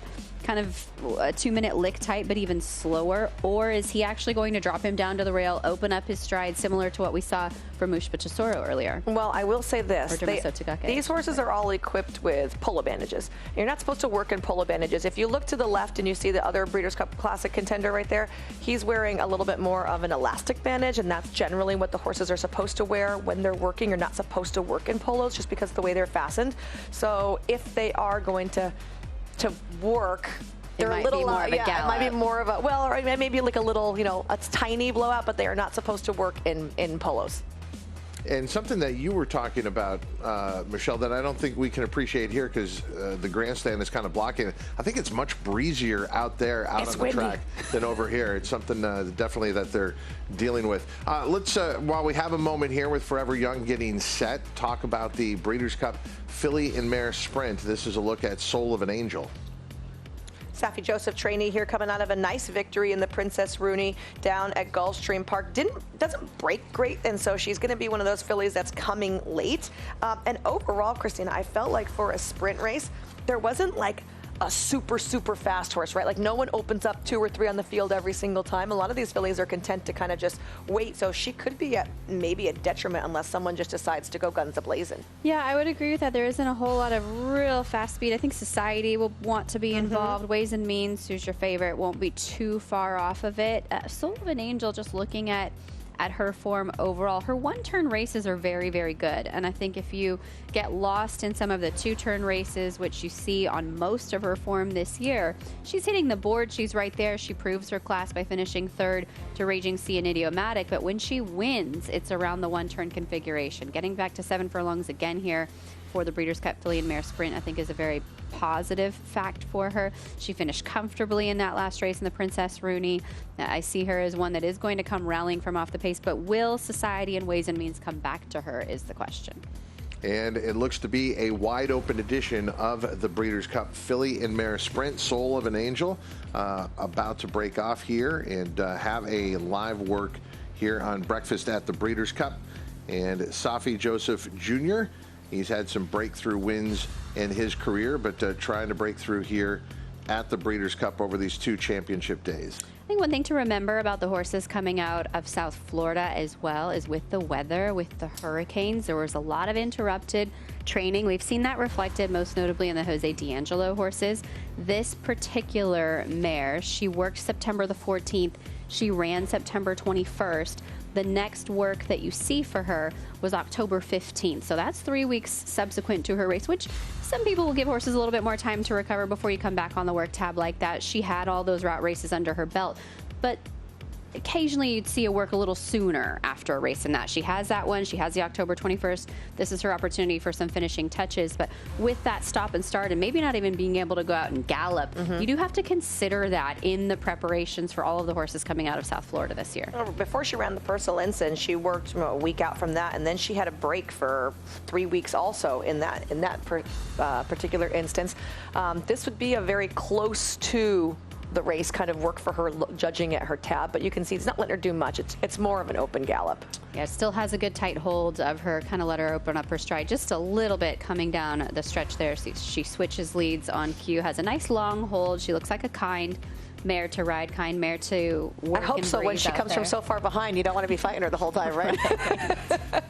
S5: kind of a 2-minute lick type, but even slower? Or is he actually going to drop him down to the rail, open up his stride, similar to what we saw from Mushbachasoro earlier?
S1: Well, I will say this. These horses are all equipped with polo bandages. You're not supposed to work in polo bandages. If you look to the left and you see the other Breeders' Cup Classic Contender right there, he's wearing a little bit more of an elastic bandage, and that's generally what the horses are supposed to wear when they're working. You're not supposed to work in polos just because of the way they're fastened. So if they are going to work, they're a little more of a gallop. It might be more of a, well, or maybe like a little, you know, a tiny blowout, but they are not supposed to work in polos.
S2: And something that you were talking about, Michelle, that I don't think we can appreciate here because the grandstand is kind of blocking it. I think it's much breezier out there, out on the track, than over here. It's something definitely that they're dealing with. Let's, while we have a moment here with Forever Young getting set, talk about the Breeders' Cup Filly and Mare Sprint. This is a look at Soul of an Angel.
S1: Safi Joseph trainee here, coming out of a nice victory in the Princess Rooney down at Gulfstream Park. Doesn't break great, and so she's going to be one of those fillies that's coming late. And overall, Christina, I felt like for a sprint race, there wasn't like a super fast horse, right? Like no one opens up 2 or 3 on the field every single time. A lot of these fillies are content to kind of just wait. So she could be at maybe a detriment unless someone just decides to go guns a-blazing.
S5: Yeah, I would agree with that. There isn't a whole lot of real fast speed. I think Society will want to be involved. Ways and Means, who's your favorite, won't be too far off of it. Soul of an Angel, just looking at her form overall, her 1-turn races are very good, and I think if you get lost in some of the 2-turn races, which you see on most of her form this year, she's hitting the board, she's right there, she proves her class by finishing 3rd to Raging Sea and Idiomatic, but when she wins, it's around the 1-turn configuration. Getting back to 7 furlongs again here for the Breeders' Cup Filly and Mare Sprint, I think is a very positive fact for her. She finished comfortably in that last race in the Princess Rooney. I see her as one that is going to come rallying from off the pace, but will Society and Ways and Means come back to her is the question.
S2: And it looks to be a wide open edition of the Breeders' Cup Filly and Mare Sprint. Soul of an Angel about to break off here and have a live work here on Breakfast at the Breeders' Cup. And Safi Joseph Jr., he's had some breakthrough wins in his career, but trying to break through here at the Breeders' Cup over these 2 championship days.
S5: I think one thing to remember about the horses coming out of South Florida as well is with the weather, with the hurricanes, there was a lot of interrupted training. We've seen that reflected most notably in the Jose D'Angelo horses. This particular mare, she worked September the 14th. She ran September 21st. The next work that you see for her was October 15th. So that's 3 weeks subsequent to her race, which some people will give horses a little bit more time to recover before you come back on the work tab like that. She had all those route races under her belt, but occasionally you'd see a work a little sooner after a race in that. She has that one. She has the October 21st. This is her opportunity for some finishing touches. But with that stop and start and maybe not even being able to go out and gallop, you do have to consider that in the preparations for all of the horses coming out of South Florida this year.
S1: Before she ran the Purcell Ensign, she worked a week out from that, and then she had a break for 3 weeks also in that particular instance. This would be a very close to the race kind of work for her, judging at her tab, but you can see it's not letting her do much. It's more of an open gallop.
S5: Yeah, it still has a good tight hold of her, kind of let her open up her stride just a little bit coming down the stretch there. She switches leads on cue, has a nice long hold. She looks like a kind mare to ride, kind mare to work.
S1: I hope so. When she comes from so far behind, you don't want to be fighting her the whole time, right?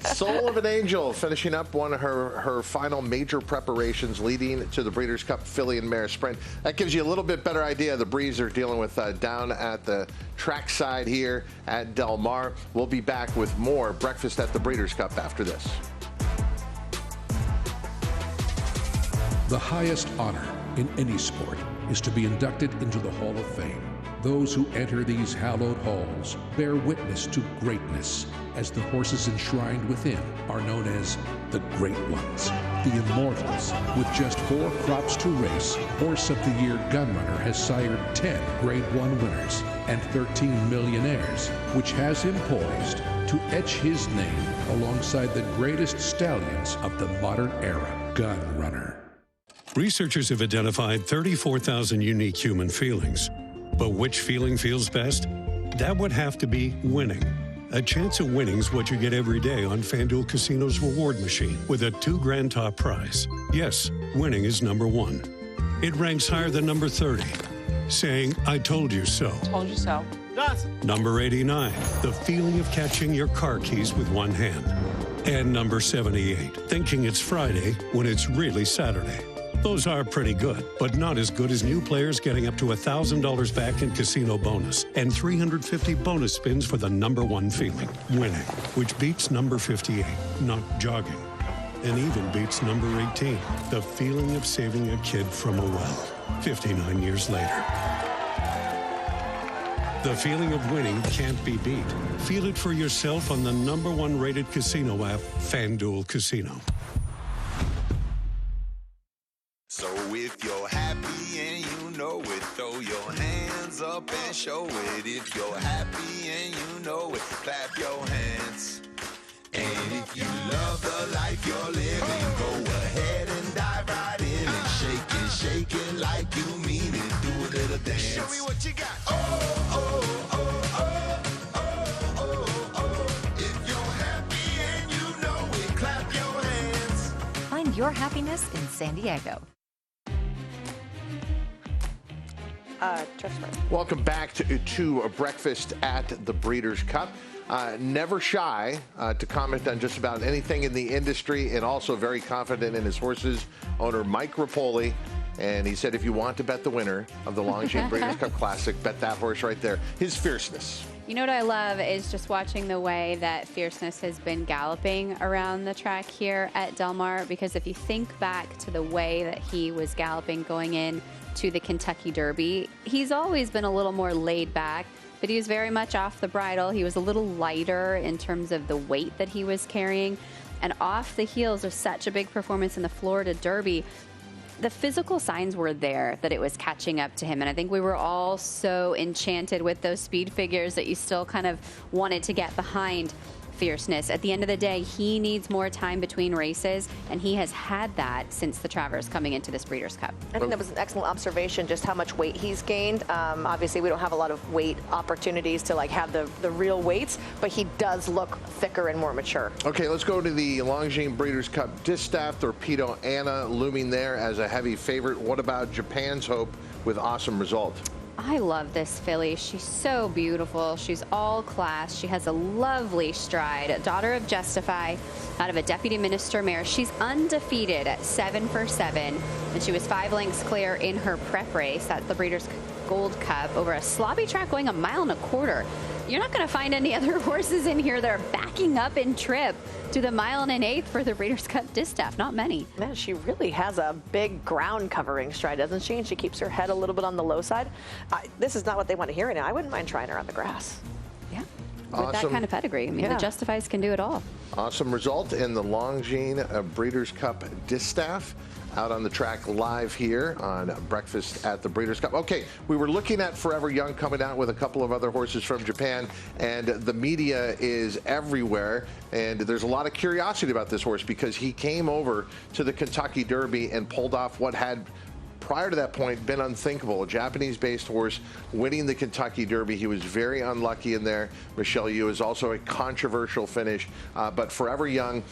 S2: Soul of an Angel finishing up one of her final major preparations leading to the Breeders' Cup Filly and Mare Sprint. That gives you a little bit better idea of the breeze they're dealing with down at the trackside here at Del Mar. We'll be back with more Breakfast at the Breeders' Cup after this.
S4: The highest honor in any sport is to be inducted into the Hall of Fame. Those who enter these hallowed halls bear witness to greatness, as the horses enshrined within are known as the Great Ones, the Immortals. With just 4 crops to race, Horse of the Year Gunrunner has sired 10 Grade 1 winners and 13 millionaires, which has him poised to etch his name alongside the greatest stallions of the modern era. Gunrunner.
S10: Researchers have identified 34,000 unique human feelings. But which feeling feels best? That would have to be winning. A chance of winning's what you get every day on FanDuel Casino's reward machine with a $2 grand top prize. Yes, winning is number 1. It ranks higher than number 30, saying, I told you so.
S6: Told you so.
S10: Number 89, the feeling of catching your car keys with one hand. And number 78, thinking it's Friday when it's really Saturday. Those are pretty good, but not as good as new players getting up to $1,000 back in casino bonus and 350 bonus spins for the number one feeling, winning, which beats number 58, not jogging, and even beats number 18, the feeling of saving a kid from a well, 59 years later. The feeling of winning can't be beat. Feel it for yourself on the number one rated casino app, FanDuel Casino.
S12: So if you're happy and you know it, throw your hands up and show it. If you're happy and you know it, clap your hands. And if you love the life you're living, go ahead and dive right in and shake it like you mean it. Do a little dance. Show me what you got. Oh, oh, oh, oh, oh, oh, oh. If you're happy and you know it, clap your hands.
S13: Find your happiness in San Diego.
S2: Welcome back to a breakfast at the Breeders' Cup. Never shy to comment on just about anything in the industry, and also very confident in his horses. Owner Mike Rapoli, and he said if you want to bet the winner of the Longines Breeders' Cup Classic, bet that horse right there. His Fierceness.
S5: You know what I love is just watching the way that Fierceness has been galloping around the track here at Del Mar, because if you think back to the way that he was galloping going in to the Kentucky Derby, he's always been a little more laid back, but he was very much off the bridle. He was a little lighter in terms of the weight that he was carrying, and off the heels of such a big performance in the Florida Derby, the physical signs were there that it was catching up to him. And I think we were all so enchanted with those speed figures that you still kind of wanted to get behind Fierceness. At the end of the day, he needs more time between races, and he has had that since the Travers coming into this Breeders' Cup.
S1: I think that was an excellent observation, just how much weight he's gained. Obviously, we don't have a lot of weight opportunities to like have the real weights, but he does look thicker and more mature.
S2: Okay, let's go to the Longines Breeders' Cup Distaff. Thorpedo Anna looming there as a heavy favorite. What about Japan's Hope with awesome result?
S5: I love this filly. She's so beautiful. She's all class. She has a lovely stride. A daughter of Justify out of a deputy minister mare. She's undefeated at 7 for 7, and she was 5 lengths clear in her prep race. That's the Breeders' Gold Cup over a slobby track going 1.25 miles. You're not going to find any other horses in here that are backing up in trip to the 1 1/8 for the Breeders' Cup Distaff. Not many.
S1: Man, she really has a big ground covering stride, doesn't she? And she keeps her head a little bit on the low side. This is not what they want to hear now. I wouldn't mind trying her on the grass.
S5: Yeah. With that kind of pedigree. I mean, the Justifies can do it all.
S2: Awesome result in the Longines Breeders' Cup Distaff. Out on the track live here on Breakfast at the Breeders' Cup. Okay, we were looking at Forever Young coming out with a couple of other horses from Japan, and the media is everywhere, and there's a lot of curiosity about this horse because he came over to the Kentucky Derby and pulled off what had prior to that point been unthinkable. A Japanese-based horse winning the Kentucky Derby. He was very unlucky in there. Michelle Yu is also a controversial finish, but Forever Young,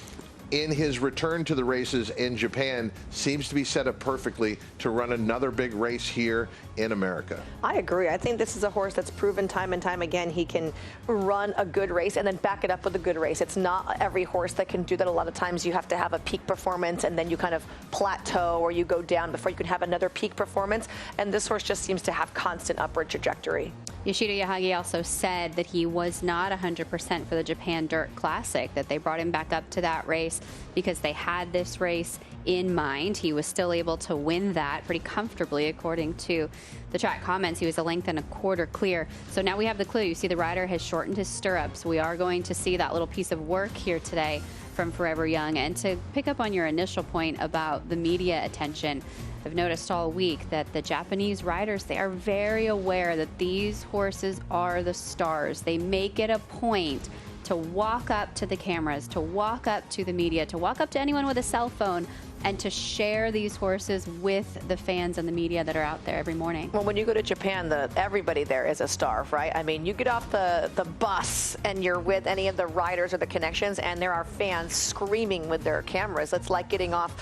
S2: in his return to the races in Japan, seems to be set up perfectly to run another big race here in America.
S1: I agree. I think this is a horse that's proven time and time again he can run a good race and then back it up with a good race. It's not every horse that can do that. A lot of times you have to have a peak performance and then you kind of plateau or you go down before you can have another peak performance. And this horse just seems to have constant upward trajectory.
S5: Yoshida Yahagi also said that he was not 100% for the Japan Dirt Classic, that they brought him back up to that race because they had this race in mind. He was still able to win that pretty comfortably, according to the track comments. He was 1.25 lengths clear. So now we have the clue. You see the rider has shortened his stirrups. We are going to see that little piece of work here today from Forever Young. And to pick up on your initial point about the media attention, I've noticed all week that the Japanese riders, they are very aware that these horses are the stars. They make it a point to walk up to the cameras, to walk up to the media, to walk up to anyone with a cell phone and to share these horses with the fans and the media that are out there every morning.
S1: Well, when you go to Japan, everybody there is a star, right? I mean, you get off the bus and you're with any of the riders or the connections, and there are fans screaming with their cameras. It's like getting off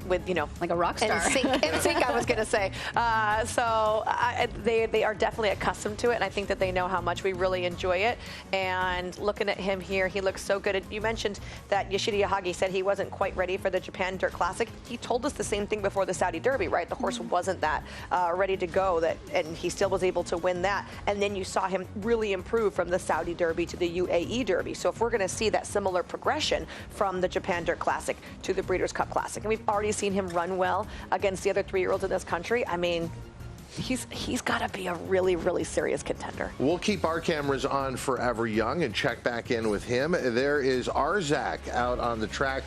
S1: with,
S5: like a rock star.
S1: NSYNC, I was going to say. They are definitely accustomed to it, and I think that they know how much we really enjoy it. And looking at him here, he looks so good. You mentioned that Yoshida Yahagi said he wasn't quite ready for the Japan Dirt Classic. He told us the same thing before the Saudi Derby, right? The horse wasn't that ready to go, and he still was able to win that. And then you saw him really improve from the Saudi Derby to the UAE Derby. So if we're going to see that similar progression from the Japan Dirt Classic to the Breeders' Cup Classic, and we've already seen him run well against the other 3-year-olds in this country, I mean, he's got to be a really, really serious contender.
S2: We'll keep our cameras on Forever Young and check back in with him. There is Arzak out on the track,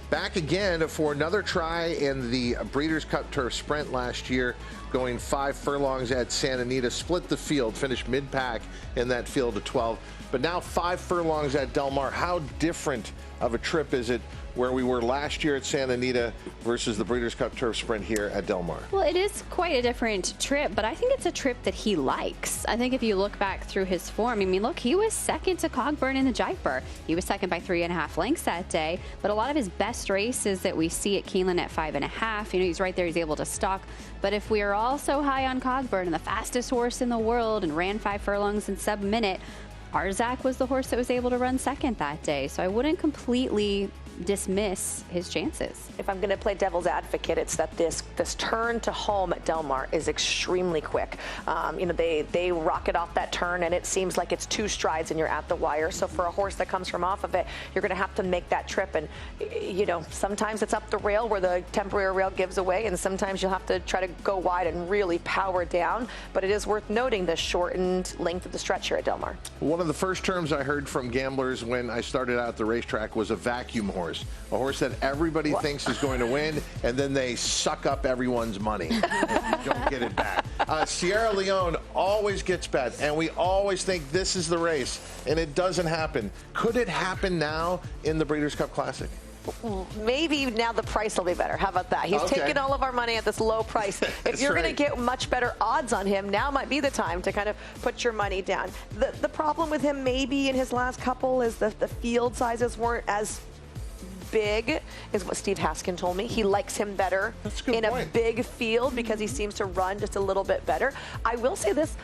S2: back again for another try in the Breeders' Cup Turf Sprint last year, going 5 furlongs at Santa Anita, split the field, finished mid-pack in that field of 12. But now 5 furlongs at Del Mar. How different of a trip is it where we were last year at Santa Anita versus the Breeders' Cup Turf Sprint here at Del Mar?
S5: Well, it is quite a different trip, but I think it's a trip that he likes. I think if you look back through his form, I mean, look, he was second to Cogburn in the Jaipur. He was second by 3.5 lengths that day, but a lot of his best races that we see at Keeneland at 5.5, he's right there, he's able to stalk. But if we are all so high on Cogburn and the fastest horse in the world and ran 5 furlongs in sub-minute, Arzak was the horse that was able to run second that day. So I wouldn't completely dismiss his chances.
S1: If I'm going to play devil's advocate, it's that this turn to home at Del Mar is extremely quick. They rocket off that turn, and it seems like it's 2 strides and you're at the wire. So for a horse that comes from off of it, you're going to have to make that trip. And sometimes it's up the rail where the temporary rail gives away, and sometimes you'll have to try to go wide and really power down. But it is worth noting the shortened length of the stretch here at Del Mar.
S2: One of the first terms I heard from gamblers when I started out at the racetrack was a vacuum horse. A horse that everybody thinks is going to win, and then they suck up everyone's money and don't get it back. Sierra Leone always gets bet, and we always think this is the race, and it doesn't happen. Could it happen now in the Breeders' Cup Classic?
S1: Maybe now the price will be better. How about that? He's taking all of our money at this low price. If you're going to get much better odds on him, now might be the time to kind of put your money down. The problem with him maybe in his last couple is that the field sizes weren't as big, is what Steve Haskin told me. He likes him better in a big field because he seems to run just a little bit better. I will say this,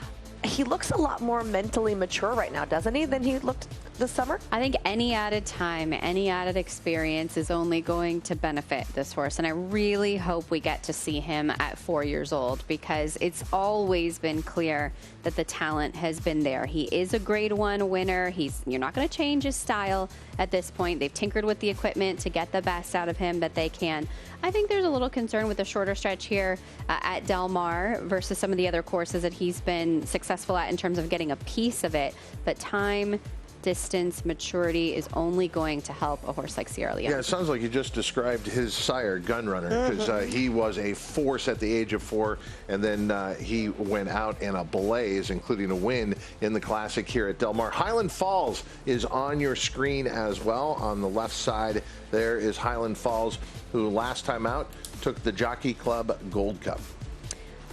S1: he looks a lot more mentally mature right now, doesn't he, than he looked this summer?
S5: I think any added time, any added experience is only going to benefit this horse. And I really hope we get to see him at 4 years old, because it's always been clear that the talent has been there. He is a Grade 1 winner. You're not going to change his style at this point. They've tinkered with the equipment to get the best out of him that they can. I think there's a little concern with the shorter stretch here at Del Mar versus some of the other courses that he's been successful at in terms of getting a piece of it. But time, distance, maturity is only going to help a horse like Sierra Leone.
S2: Yeah, it sounds like you just described his sire, Gunrunner, because he was a force at the age of 4, and then he went out in a blaze, including a win in the Classic here at Del Mar. Highland Falls is on your screen as well. On the left side, there is Highland Falls, who last time out took the Jockey Club Gold Cup.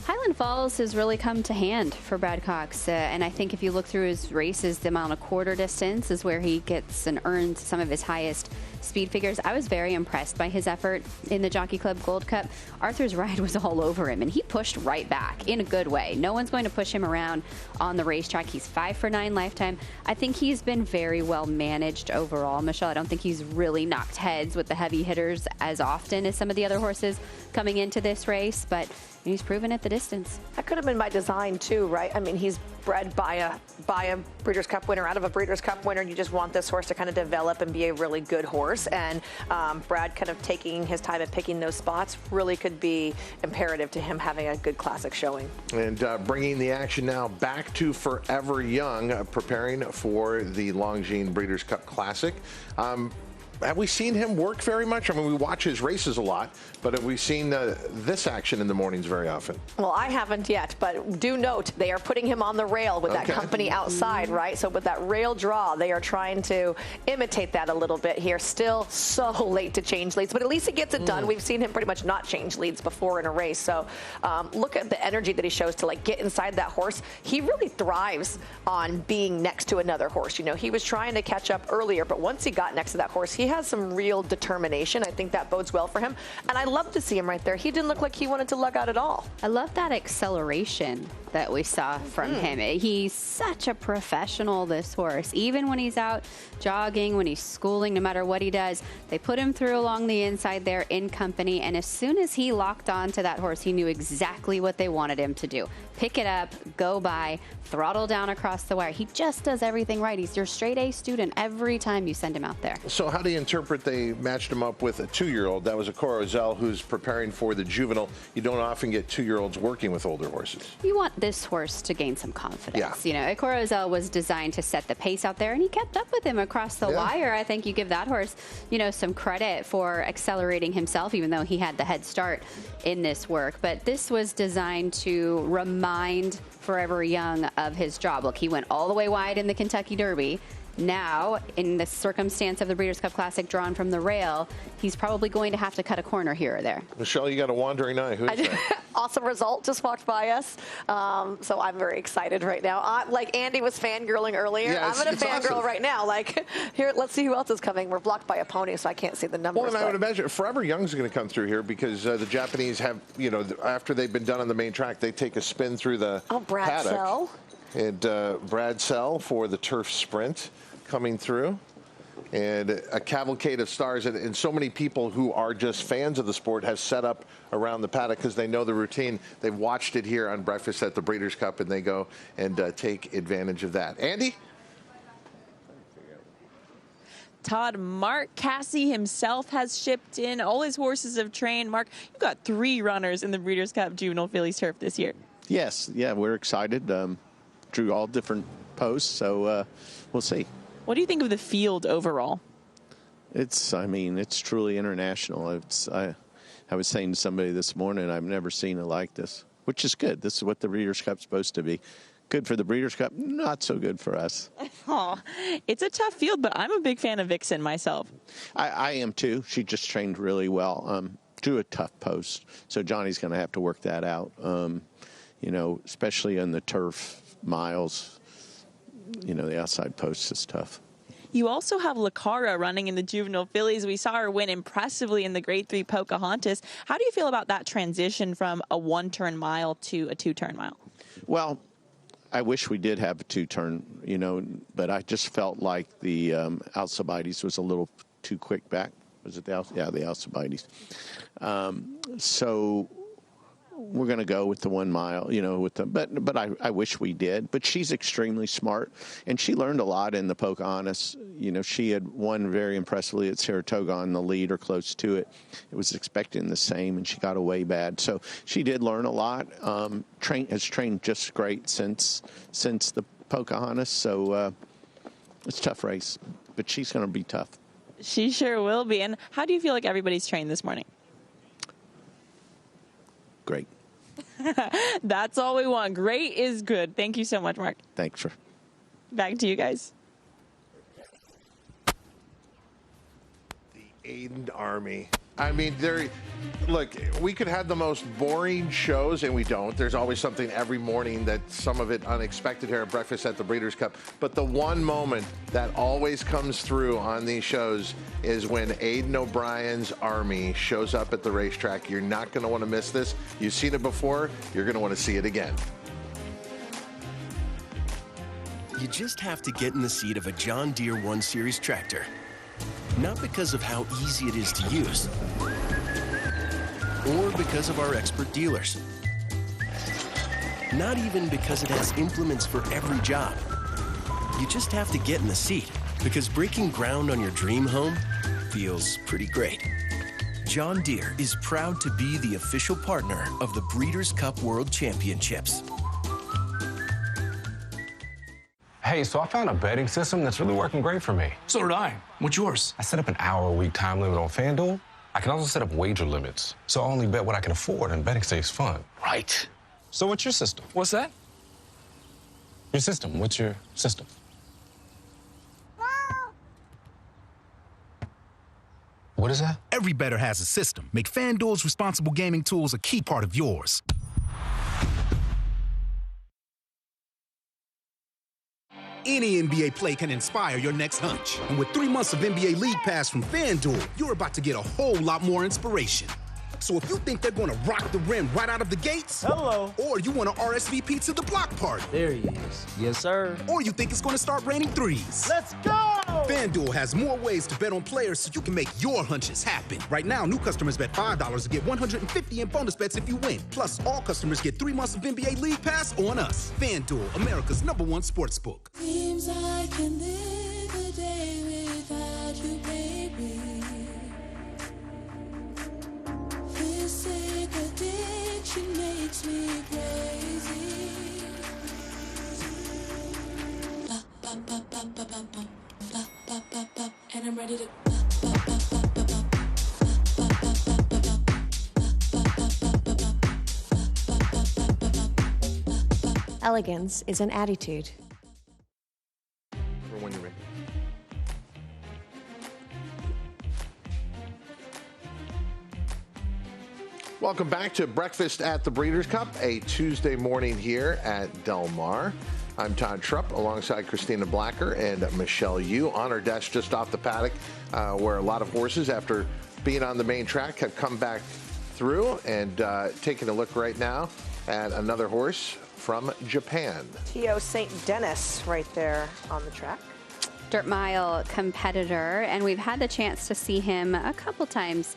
S5: Highland Falls has really come to hand for Brad Cox, and I think if you look through his races, the amount of quarter distance is where he gets and earns some of his highest speed figures. I was very impressed by his effort in the Jockey Club Gold Cup. Arthur's ride was all over him, and he pushed right back in a good way. No one's going to push him around on the racetrack. He's 5 for 9 lifetime. I think he's been very well managed overall, Michelle. I don't think he's really knocked heads with the heavy hitters as often as some of the other horses coming into this race, but he's proven at the distance.
S1: That could have been by design too, right? I mean, he's bred by a Breeders' Cup winner, out of a Breeders' Cup winner, and you just want this horse to kind of develop and be a really good horse. And Brad kind of taking his time and picking those spots really could be imperative to him having a good Classic showing.
S2: And bringing the action now back to Forever Young, preparing for the Longines Breeders' Cup Classic. have we seen him work very much? I mean, we watch his races a lot, but have we seen this action in the mornings very often?
S1: Well, I haven't yet, but do note they are putting him on the rail with that company outside, right? So with that rail draw, they are trying to imitate that a little bit here. Still so late to change leads, but at least he gets it done. We've seen him pretty much not change leads before in a race. So look at the energy that he shows to like get inside that horse. He really thrives on being next to another horse. You know, he was trying to catch up earlier, but once he got next to that horse, he has some real determination. I think that bodes well for him. And I love to see him right there. He didn't look like he wanted to lug out at all.
S5: I love that acceleration that we saw from him. He's such a professional, this horse. Even when he's out jogging, when he's schooling, no matter what he does, they put him through along the inside there in company. And as soon as he locked on to that horse, he knew exactly what they wanted him to do. Pick it up, go by, throttle down across the wire. He just does everything right. He's your straight A student every time you send him out there.
S2: So how do you interpret they matched him up with a 2-year-old? That was a Corozelle who's preparing for the juvenile. You don't often get 2-year-olds working with older horses.
S5: You want this horse to gain some confidence.
S2: Yeah.
S5: You know, a Corozelle was designed to set the pace out there, and he kept up with him across the wire. I think you give that horse, you know, some credit for accelerating himself, even though he had the head start in this work. But this was designed to remind Forever Young of his job. Look, he went all the way wide in the Kentucky Derby. Now, in the circumstance of the Breeders' Cup Classic drawn from the rail, he's probably going to have to cut a corner here or there.
S2: Michelle, you got a wandering eye. Who's that?
S1: Awesome result just walked by us. So I'm very excited right now. Like Andy was fangirling earlier.
S2: Yeah,
S1: I'm going to fangirl
S2: awesome
S1: right now. Like, here, let's see who else is coming. We're blocked by a pony, so I can't see the numbers.
S2: Well, and I would imagine Forever Young's going to come through here because the Japanese have, you know, after they've been done on the main track, they take a spin through the
S1: Brad
S2: paddock.
S1: Sell.
S2: And Brad Sell for the turf sprint coming through. And a cavalcade of stars, and so many people who are just fans of the sport have set up around the paddock because they know the routine. They've watched it here on Breakfast at the Breeders' Cup, and they go and take advantage of that. Andy?
S6: Todd, Mark Casse himself has shipped in. All his horses have trained. Mark, you've got 3 runners in the Breeders' Cup Juvenile Fillies Turf this year.
S11: Yes, yeah, we're excited. Drew all different posts, so we'll see.
S6: What do you think of the field overall?
S11: I mean, it's truly international. I was saying to somebody this morning, I've never seen it like this, which is good. This is what the Breeders' Cup's supposed to be. Good for the Breeders' Cup, not so good for us.
S6: Oh, it's a tough field, but I'm a big fan of Vixen myself.
S11: I am too. She just trained really well. Drew a tough post, so Johnny's going to have to work that out. You know, especially in the turf miles. You know, the outside post is tough.
S6: You also have Lacara running in the Juvenile Fillies. We saw her win impressively in the Grade 3 Pocahontas. How do you feel about that transition from a 1-turn mile to a 2-turn mile?
S11: Well, I wish we did have a 2-turn, you know, but I just felt like the Alcibiades was a little too quick back. Was it the Alcibiades? So we're going to go with the 1 mile, you know, but I wish we did. But she's extremely smart, and she learned a lot in the Pocahontas. You know, she had won very impressively at Saratoga on the lead or close to it. It was expecting the same, and she got away bad. So she did learn a lot. Has trained just great since the Pocahontas. So it's a tough race, but she's going to be tough.
S6: She sure will be. And how do you feel like everybody's trained this morning?
S11: Great.
S6: That's all we want. Great is good. Thank you so much, Mark.
S11: Thanks.
S6: Back to you guys.
S2: The Aiden Army. I mean, look, we could have the most boring shows, and we don't. There's always something every morning that some of it unexpected here at Breakfast at the Breeders' Cup. But the one moment that always comes through on these shows is when Aiden O'Brien's Army shows up at the racetrack. You're not going to want to miss this. You've seen it before. You're going to want to see it again.
S14: You just have to get in the seat of a John Deere 1 Series tractor. Not because of how easy it is to use, or because of our expert dealers. Not even because it has implements for every job. You just have to get in the seat, because breaking ground on your dream home feels pretty great. John Deere is proud to be the official partner of the Breeders' Cup World Championships.
S8: Hey, so I found a betting system that's really working great for me.
S16: So did I. What's yours?
S8: I set up an hour-a-week time limit on FanDuel. I can also set up wager limits, so I only bet what I can afford, and betting stays fun.
S16: Right.
S8: So what's your system?
S16: What's that?
S8: Your system. What's your system? What is that?
S17: Every bettor has a system. Make FanDuel's responsible gaming tools a key part of yours. Any NBA play can inspire your next hunch. And with 3 months of NBA League Pass from FanDuel, you're about to get a whole lot more inspiration. So if you think they're going to rock the rim right out of the gates, hello, or you want to RSVP to the block party,
S18: there he is. Yes, sir.
S17: Or you think it's going to start raining threes,
S18: let's go!
S17: FanDuel has more ways to bet on players so you can make your hunches happen. Right now, new customers bet $5 to get $150 in bonus bets if you win. Plus, all customers get 3 months of NBA League Pass on us. FanDuel, America's #1 sportsbook.
S25: Seems I can live a day without you, baby. This sick addiction makes me crazy. And I'm ready to.
S19: Elegance is an attitude.
S2: When you're ready. Welcome back to Breakfast at the Breeders' Cup, a Tuesday morning here at Del Mar. I'm Todd Trupp alongside Christina Blacker and Michelle Yu on our desk just off the paddock where a lot of horses, after being on the main track, have come back through, and taking a look right now at another horse from Japan.
S1: T.O. St. Denis right there on the track.
S5: Dirt mile competitor, and we've had the chance to see him a couple times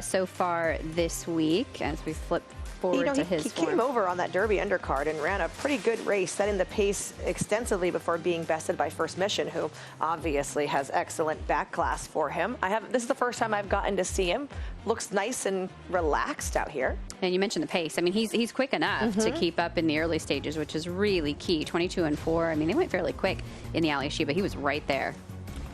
S5: so far this week as we flip forward to his
S1: form. He came over on that Derby undercard and ran a pretty good race, setting the pace extensively before being bested by First Mission, who obviously has excellent back class for him. This is the first time I've gotten to see him. Looks nice and relaxed out here.
S5: And you mentioned the pace. I mean, he's quick enough to keep up in the early stages, which is really key. 22 and 4. I mean, they went fairly quick in the Ali Sheba. He was right there.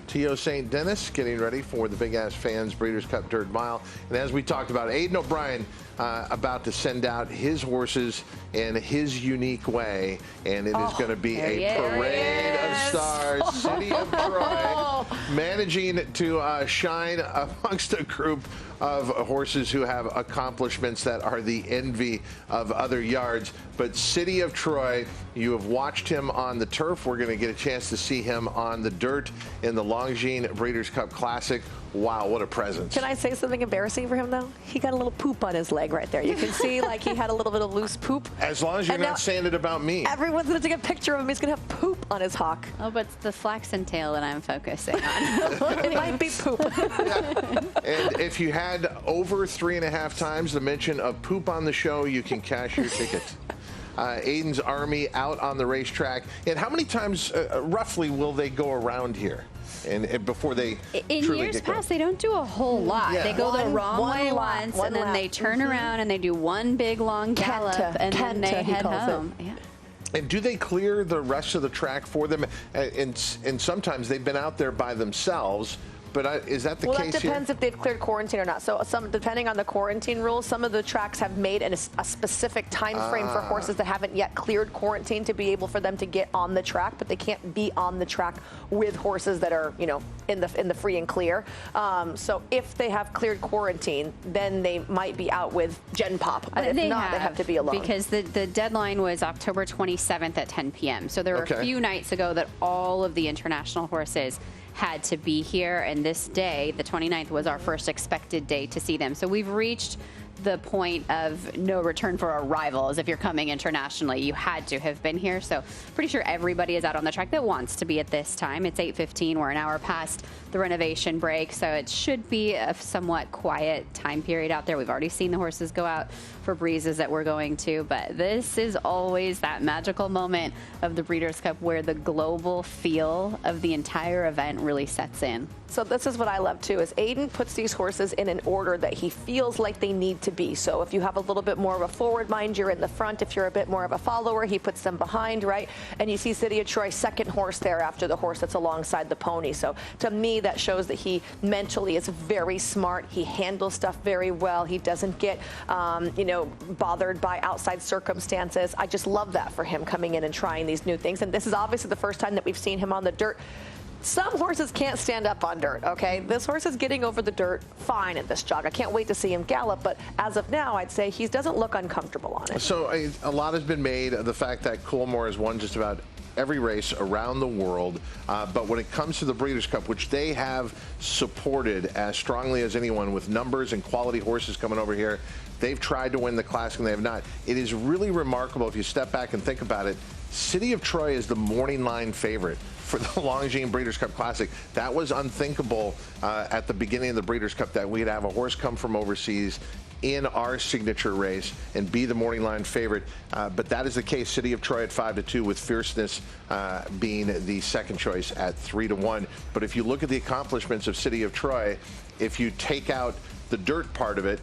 S2: T.O. St. Denis getting ready for the Big Ass Fans Breeders' Cup Dirt Mile. And as we talked about, Aiden O'Brien about to send out his horses in his unique way. And it is going to be a parade of stars. City of Troy managing to shine amongst a group of horses who have accomplishments that are the envy of other yards. But City of Troy, you have watched him on the turf. We're going to get a chance to see him on the dirt in the Longines Breeders' Cup Classic. Wow, what a presence.
S1: Can I say something embarrassing for him, though? He got a little poop on his leg right there. You can see, like, he had a little bit of loose poop.
S2: As long as you're not saying it about me.
S1: Everyone's going to take a picture of him. He's going to have poop on his hock.
S5: Oh, but it's the flaxen tail that I'm focusing on.
S1: It might be poop.
S2: And if you had over 3.5 times the mention of poop on the show, you can cash your ticket. Aiden's Army out on the racetrack. And how many times, roughly, will they go around here? And before they
S5: in years past, they don't do a whole lot. They go the wrong way once, and then they turn around and they do one big long gallop, and then they head home. Yeah.
S2: And do they clear the rest of the track for them? And sometimes they've been out there by themselves. But is that the case here?
S1: Well, that depends if they've cleared quarantine or not. So depending on the quarantine rules, some of the tracks have made a specific time frame for horses that haven't yet cleared quarantine to be able for them to get on the track, but they can't be on the track with horses that are, you know, in the free and clear. So if they have cleared quarantine, then they might be out with Gen Pop. But if not, they have to be alone.
S5: Because the deadline was October 27th at 10 p.m. So there were a few nights ago that all of the international horses had to be here, and this day, the 29th, was our first expected day to see them. So we've reached the point of no return for our rivals. If you're coming internationally, you had to have been here. So pretty sure everybody is out on the track that wants to be at this time. It's 8:15. We're an hour past the renovation break, so it should be a somewhat quiet time period out there. We've already seen the horses go out for breezes that we're going to, but this is always that magical moment of the Breeders' Cup where the global feel of the entire event really sets in.
S1: So this is what I love too, is Aiden puts these horses in an order that he feels like they need to be. So if you have a little bit more of a forward mind, you're in the front. If you're a bit more of a follower, he puts them behind, right? And you see City of Troy second horse there after the horse that's alongside the pony. So to me, that shows that he mentally is very smart. He handles stuff very well. He doesn't get, bothered by outside circumstances. I just love that for him coming in and trying these new things. And this is obviously the first time that we've seen him on the dirt. Some horses can't stand up on dirt, okay? This horse is getting over the dirt fine at this jog. I can't wait to see him gallop, but as of now, I'd say he doesn't look uncomfortable on it.
S2: So a lot has been made of the fact that Coolmore has won just about every race around the world, but when it comes to the Breeders' Cup, which they have supported as strongly as anyone with numbers and quality horses coming over here, they've tried to win the Classic and they have not. It is really remarkable if you step back and think about it. City of Troy is the morning line favorite for the Longines Breeders' Cup Classic. That was unthinkable at the beginning of the Breeders' Cup, that we'd have a horse come from overseas in our signature race and be the morning line favorite. But that is the case. City of Troy at 5-2, with Fierceness being the second choice at 3-1. But if you look at the accomplishments of City of Troy, if you take out the dirt part of it,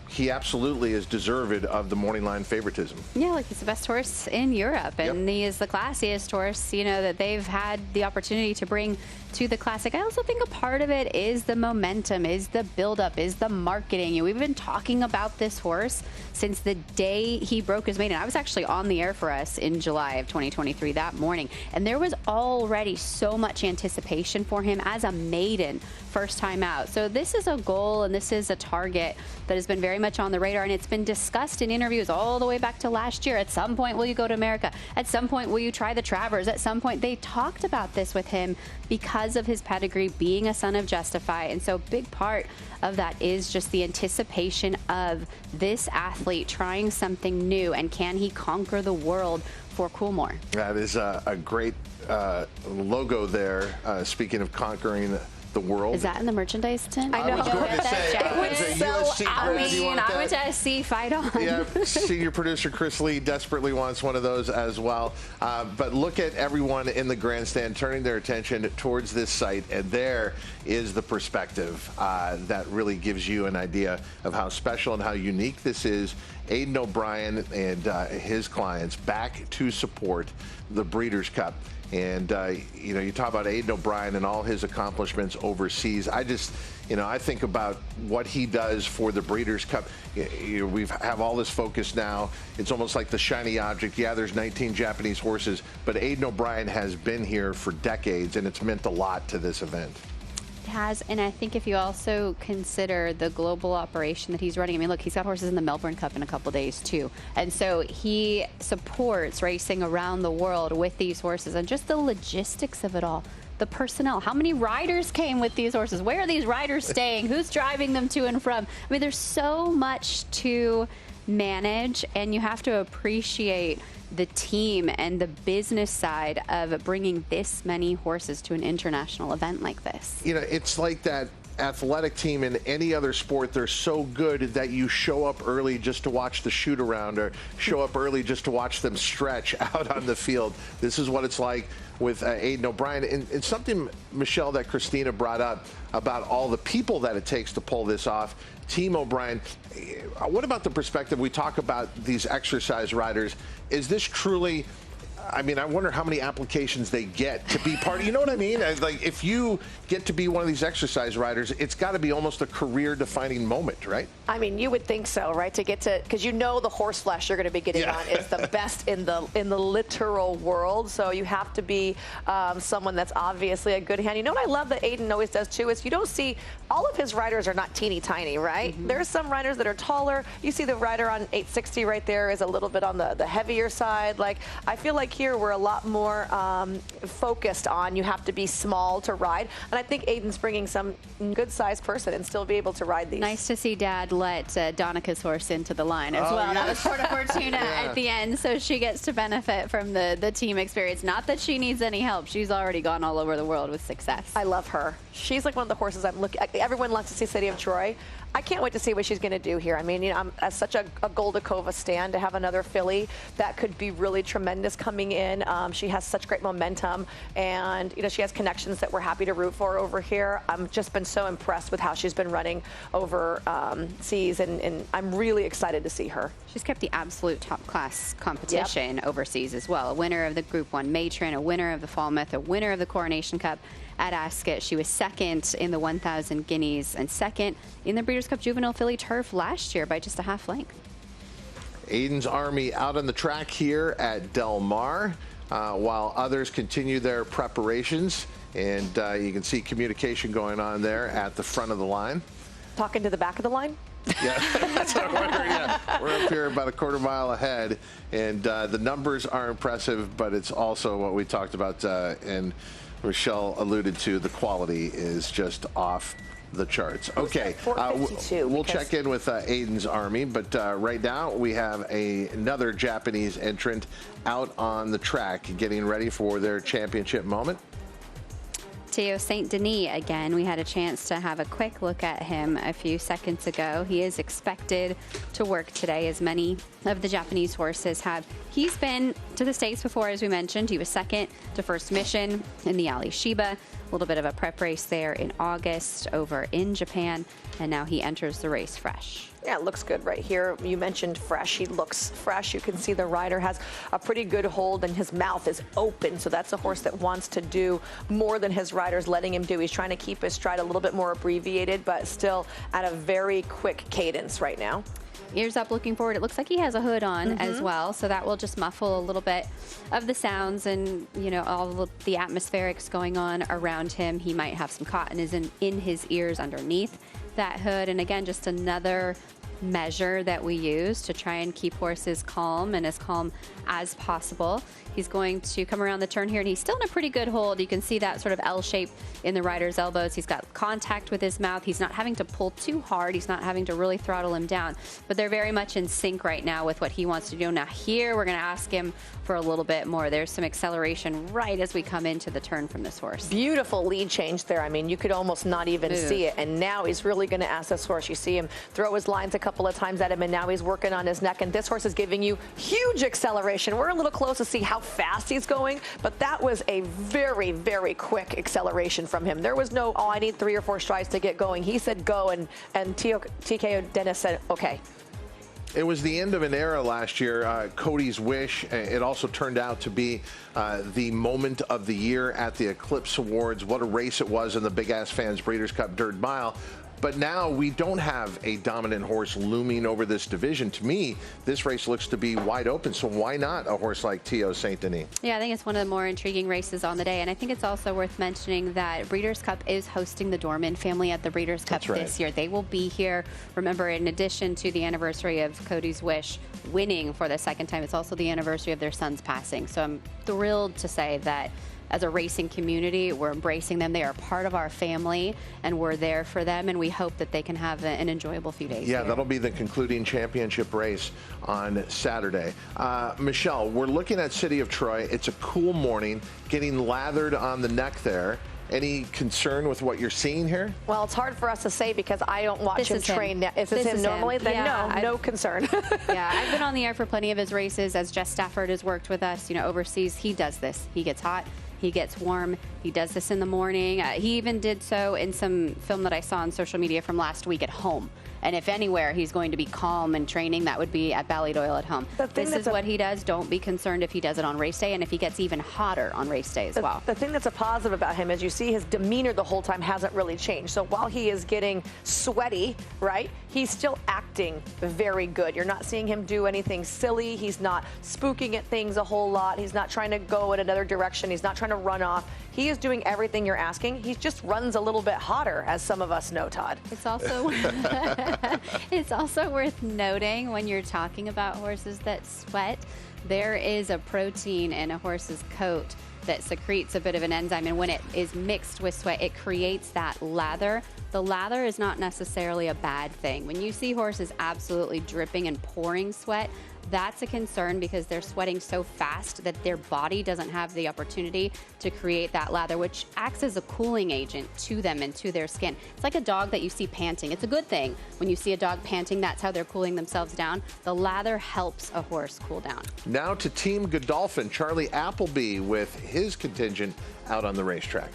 S2: he absolutely is deserved of the morning line favoritism.
S5: Yeah, like he's the best horse in Europe, and he is the classiest horse, that they've had the opportunity to bring to the Classic. I also think a part of it is the momentum, is the buildup, is the marketing. We've been talking about this horse since the day he broke his maiden. I was actually on the air for us in July of 2023 that morning, and there was already so much anticipation for him as a maiden first time out. So this is a goal and this is a target that has been very much on the radar, and it's been discussed in interviews all the way back to last year. At some point, will you go to America? At some point, will you try the Travers? At some point, they talked about this with him because of his pedigree, being a son of Justify. And so a big part of that is just the anticipation of this athlete trying something new, and can he conquer the world for Coolmore?
S2: That is a great logo there. Speaking of conquering the world.
S5: Is that in the merchandise tent?
S2: I know. I was going to say,
S5: it would
S2: sell
S5: out. I went to see Fight On.
S2: Yeah, senior producer Chris Lee desperately wants one of those as well. But look at everyone in the grandstand turning their attention towards this site, and there is the perspective that really gives you an idea of how special and how unique this is. Aiden O'Brien and his clients back to support the Breeders' Cup. And, you talk about Aiden O'Brien and all his accomplishments overseas. I think about what he does for the Breeders' Cup. We have all this focus now. It's almost like the shiny object. Yeah, there's 19 Japanese horses, but Aiden O'Brien has been here for decades, and it's meant a lot to this event.
S5: Has, and I think if you also consider the global operation that he's running, look, he's got horses in the Melbourne Cup in a couple days too, and so he supports racing around the world with these horses, and just the logistics of it all, the personnel, how many riders came with these horses, where are these riders staying, who's driving them to and from. There's so much to manage, and you have to appreciate the team and the business side of bringing this many horses to an international event like this.
S2: It's like that athletic team in any other sport. They're so good that you show up early just to watch the shoot around, or show up early just to watch them stretch out on the field. This is what it's like with Aiden O'Brien. And something, Michelle, that Christina brought up about all the people that it takes to pull this off. Team O'Brien, what about the perspective? We talk about these exercise riders. Is this truly, I wonder how many applications they get to be part of, you know what I mean? Like, if you get to be one of these exercise riders, it's got to be almost a career-defining moment, right?
S1: You would think so, right? To get to, because the horse flesh you're going to be getting on is the best in the literal world. So you have to be someone that's obviously a good hand. What I love that Aiden always does too is you don't see, all of his riders are not teeny tiny, right? Mm-hmm. There's some riders that are taller. You see the rider on 860 right there is a little bit on the heavier side. Like, I feel like here we're a lot more focused on you have to be small to ride, and I think Aiden's bringing some good-sized person and still be able to ride these.
S5: Nice to see Dad let Donica's horse into the line as well.
S2: Yeah.
S5: That was Fortuna at the end, so she gets to benefit from the team experience. Not that she needs any help. She's already gone all over the world with success.
S1: I love her. She's like one of the horses I'm looking at. Everyone loves to see City of Troy. I can't wait to see what she's going to do here. I'm at such a Goldacova stand to have another filly that could be really tremendous coming coming in. She has such great momentum, and she has connections that we're happy to root for over here. I've just been so impressed with how she's been running over seas, and I'm really excited to see her.
S5: She's kept the absolute top class competition overseas as well. A winner of the Group 1 Matron, a winner of the Falmouth, a winner of the Coronation Cup at Ascot. She was second in the 1,000 guineas and second in the Breeders' Cup Juvenile Filly Turf last year by just a half length.
S2: Aiden's Army out on the track here at Del Mar while others continue their preparations, and you can see communication going on there at the front of the line.
S1: Talking to the back of the line?
S2: Yeah, that's what we're up here about a quarter mile ahead, and the numbers are impressive, but it's also what we talked about, and Rochelle alluded to, the quality is just off the charts. Okay, we'll check in with Aiden's Army, but right now we have another Japanese entrant out on the track getting ready for their championship moment.
S5: Theo St. Denis again. We had a chance to have a quick look at him a few seconds ago. He is expected to work today, as many of the Japanese horses have. He's been to the States before, as we mentioned. He was second to First Mission in the Ali Shiba. A little bit of a prep race there in August over in Japan, and now he enters the race fresh.
S1: Yeah, it looks good right here. You mentioned fresh. He looks fresh. You can see the rider has a pretty good hold, and his mouth is open. So that's a horse that wants to do more than his rider's letting him do. He's trying to keep his stride a little bit more abbreviated, but still at a very quick cadence right now.
S5: Ears up, looking forward. It looks like he has a hood on as well, so that will just muffle a little bit of the sounds and, all of the atmospherics going on around him. He might have some cotton in his ears underneath that hood. And again, just another measure that we use to try and keep horses calm and as calm as possible. He's going to come around the turn here, and he's still in a pretty good hold. You can see that sort of L shape in the rider's elbows. He's got contact with his mouth. He's not having to pull too hard. He's not having to really throttle him down, but they're very much in sync right now with what he wants to do. Now here, we're going to ask him for a little bit more. There's some acceleration right as we come into the turn from this horse.
S1: Beautiful lead change there. I mean, you could almost not even see it. And now he's really going to ask this horse. You see him throw his lines a couple of times at him, and now he's working on his neck. And this horse is giving you huge acceleration. We're a little close to see how fast he's going, but that was a very, very quick acceleration from him. There was no, I need 3 or 4 strides to get going. He said go, and TKO Dennis said, okay.
S2: It was the end of an era last year, Cody's Wish. It also turned out to be the moment of the year at the Eclipse Awards. What a race it was in the Big Ass Fans Breeders' Cup Dirt Mile. But now we don't have a dominant horse looming over this division. To me, this race looks to be wide open, so why not a horse like Theo St. Denis?
S5: Yeah, I think it's one of the more intriguing races on the day, and I think it's also worth mentioning that Breeders' Cup is hosting the Dorman family at the Breeders' Cup this year. They will be here. Remember, in addition to the anniversary of Cody's Wish winning for the second time, it's also the anniversary of their son's passing. So I'm thrilled to say that as a racing community, we're embracing them. They are part of our family, and we're there for them, and we hope that they can have an enjoyable few days.
S2: Yeah,
S5: here.
S2: that'll be the concluding championship race on Saturday. Michelle, we're looking at City of Troy. It's a cool morning, getting lathered on the neck there. Any concern with what you're seeing here?
S1: Well, it's hard for us to say because I don't watch him train. Is this him normally? Then no concern.
S5: Yeah, I've been on the air for plenty of his races as Jess Stafford has worked with us, overseas. He does this. He gets hot. He gets warm. He does this in the morning. He even did so in some film that I saw on social media from last week at home. And if anywhere he's going to be calm and training, that would be at Ballydoyle at home. This is what he does. Don't be concerned if he does it on race day and if he gets even hotter on race day as well.
S1: The thing that's a positive about him is you see his demeanor the whole time hasn't really changed. So while he is getting sweaty, right, he's still acting very good. You're not seeing him do anything silly. He's not spooking at things a whole lot. He's not trying to go in another direction. He's not trying to run off. He is doing everything you're asking. He just runs a little bit hotter, as some of us know, Todd.
S5: It's also it's also worth noting when you're talking about horses that sweat, there is a protein in a horse's coat that secretes a bit of an enzyme, and when it is mixed with sweat, it creates that lather. The lather is not necessarily a bad thing. When you see horses absolutely dripping and pouring sweat, That's a concern because they're sweating so fast that their body doesn't have the opportunity to create that lather, which acts as a cooling agent to them and to their skin. It's like a dog that you see panting. It's a good thing. When you see a dog panting, that's how they're cooling themselves down. The lather helps a horse cool down.
S2: Now to Team Godolphin, Charlie Appleby with his contingent out on the racetrack.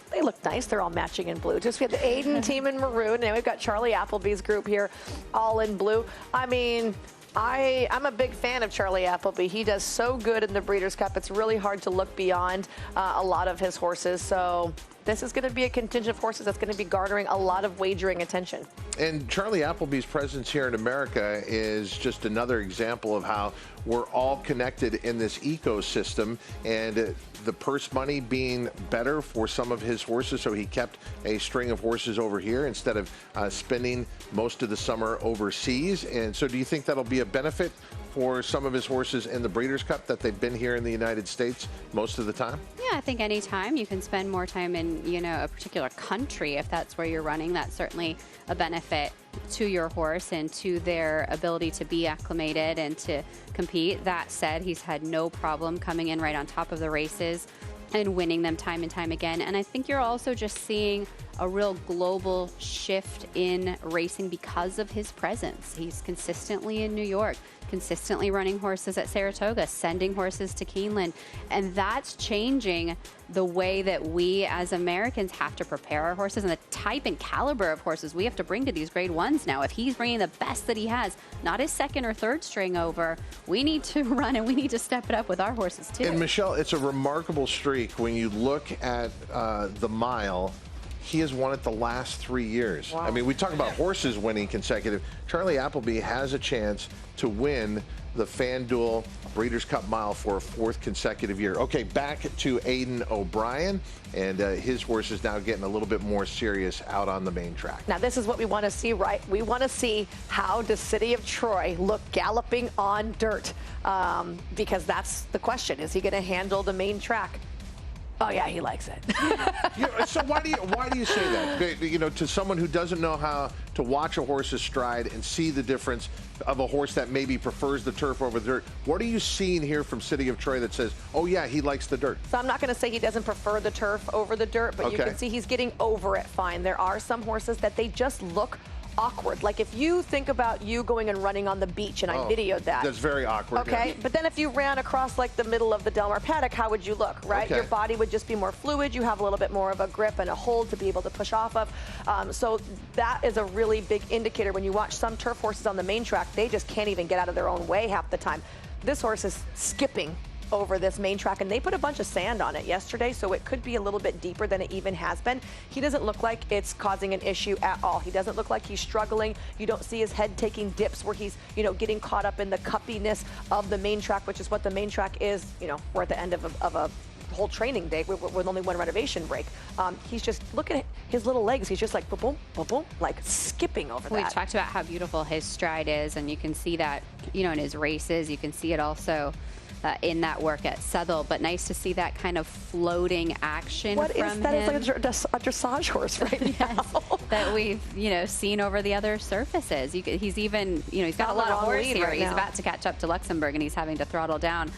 S1: They look nice. They're all matching in blue. Just we have the Aiden team in maroon, and we've got Charlie Appleby's group here all in blue. I mean, I'm a big fan of Charlie Appleby. He does so good in the Breeders' Cup. It's really hard to look beyond a lot of his horses. So this is going to be a contingent of horses that's going to be garnering a lot of wagering attention.
S2: And Charlie Appleby's presence here in America is just another example of how we're all connected in this ecosystem, and the purse money being better for some of his horses, so he kept a string of horses over here instead of spending most of the summer overseas. And so do you think that'll be a benefit for some of his horses in the Breeders' Cup that they've been here in the United States most of the time?
S5: Yeah, I think anytime you can spend more time in, a particular country, if that's where you're running, that's certainly a benefit to your horse and to their ability to be acclimated and to compete. That said, he's had no problem coming in right on top of the races and winning them time and time again. And I think you're also just seeing a real global shift in racing because of his presence. He's consistently in New York, consistently running horses at Saratoga, sending horses to Keeneland. And that's changing the way that we as Americans have to prepare our horses and the type and caliber of horses we have to bring to these grade ones now. If he's bringing the best that he has, not his second or third string over, we need to run and we need to step it up with our horses too.
S2: And Michelle, it's a remarkable streak when you look at the mile. He has won it the last 3 years. Wow. I mean, we talk about horses winning consecutive. Charlie Appleby has a chance to win the FanDuel Breeders' Cup Mile for a fourth consecutive year. Okay, back to Aiden O'Brien, and his horse is now getting a little bit more serious out on the main track.
S1: Now, this is what we want to see, right? We want to see how does City of Troy look galloping on dirt, because that's the question. Is he going to handle the main track? Oh yeah, he likes it.
S2: So why do you say that? To someone who doesn't know how to watch a horse's stride and see the difference of a horse that maybe prefers the turf over the dirt, what are you seeing here from City of Troy that says, oh yeah, he likes the dirt?
S1: So I'm not going to say he doesn't prefer the turf over the dirt, but you can see he's getting over it fine. There are some horses that they just look awkward. Like if you think about you going and running on the beach, and I videoed that.
S2: That's very awkward.
S1: Okay,
S2: yeah.
S1: But then if you ran across like the middle of the Del Mar paddock, how would you look, right?
S2: Okay.
S1: Your body would just be more fluid. You have a little bit more of a grip and a hold to be able to push off of. So that is a really big indicator. When you watch some turf horses on the main track, they just can't even get out of their own way half the time. This horse is skipping over this main track, and they put a bunch of sand on it yesterday, so it could be a little bit deeper than it even has been. He doesn't look like it's causing an issue at all. He doesn't look like he's struggling. You don't see his head taking dips where he's, getting caught up in the cuppiness of the main track, which is what the main track is. We're at the end of a whole training day with only one renovation break. He's just, look at his little legs. He's just like boom, boom, boom, boom, like skipping over that.
S5: We talked about how beautiful his stride is, and you can see that, in his races. You can see it also in that work at Southwell, but nice to see that kind of floating action from him.
S1: That is like a dressage horse right now.
S5: That we've, seen over the other surfaces. He's even, he's got a lot of horse here. He's about to catch up to Luxembourg, and he's having to throttle down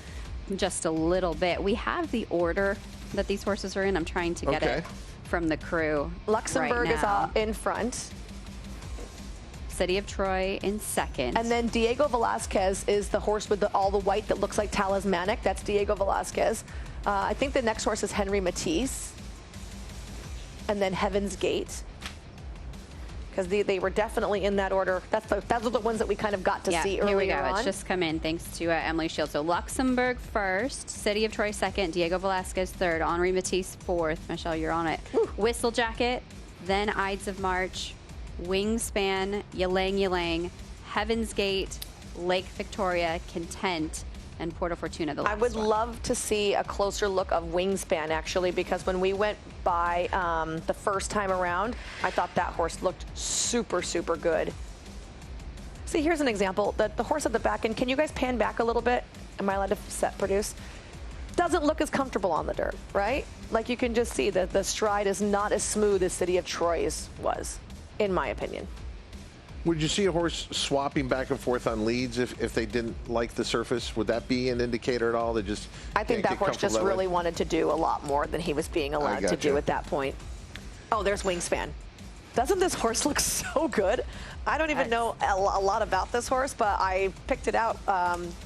S5: just a little bit. We have the order that these horses are in. I'm trying to get it from the crew.
S1: Luxembourg
S5: right now.
S1: is in front.
S5: City of Troy in second.
S1: And then Diego Velasquez is the horse with all the white that looks like talismanic. That's Diego Velasquez. I think the next horse is Henry Matisse. And then Heaven's Gate. Because they were definitely in that order. Those are the ones that we kind of got to see earlier on.
S5: Here we go. It's just come in thanks to Emily Shields. So Luxembourg first, City of Troy second, Diego Velasquez third, Henri Matisse fourth. Michelle, you're on it. Woo. Whistle Jacket, then Ides of March, Wingspan, Ylang, Heaven's Gate, Lake Victoria, Content, and Porto Fortuna, the last
S1: I would
S5: one.
S1: love to see a closer look of Wingspan, actually, because when we went by the first time around, I thought that horse looked super, super good. See, here's an example. The horse at the back end, can you guys pan back a little bit? Am I allowed to set produce? Doesn't look as comfortable on the dirt, right? Like you can just see that the stride is not as smooth as City of Troy's was, in my opinion.
S2: Would you see a horse swapping back and forth on leads if they didn't like the surface? Would that be an indicator at all? They just
S1: I think that horse just really wanted to do a lot more than he was being allowed to do at that point. Oh, there's Wingspan. Doesn't this horse look so good? I don't even know a lot about this horse, but I picked it out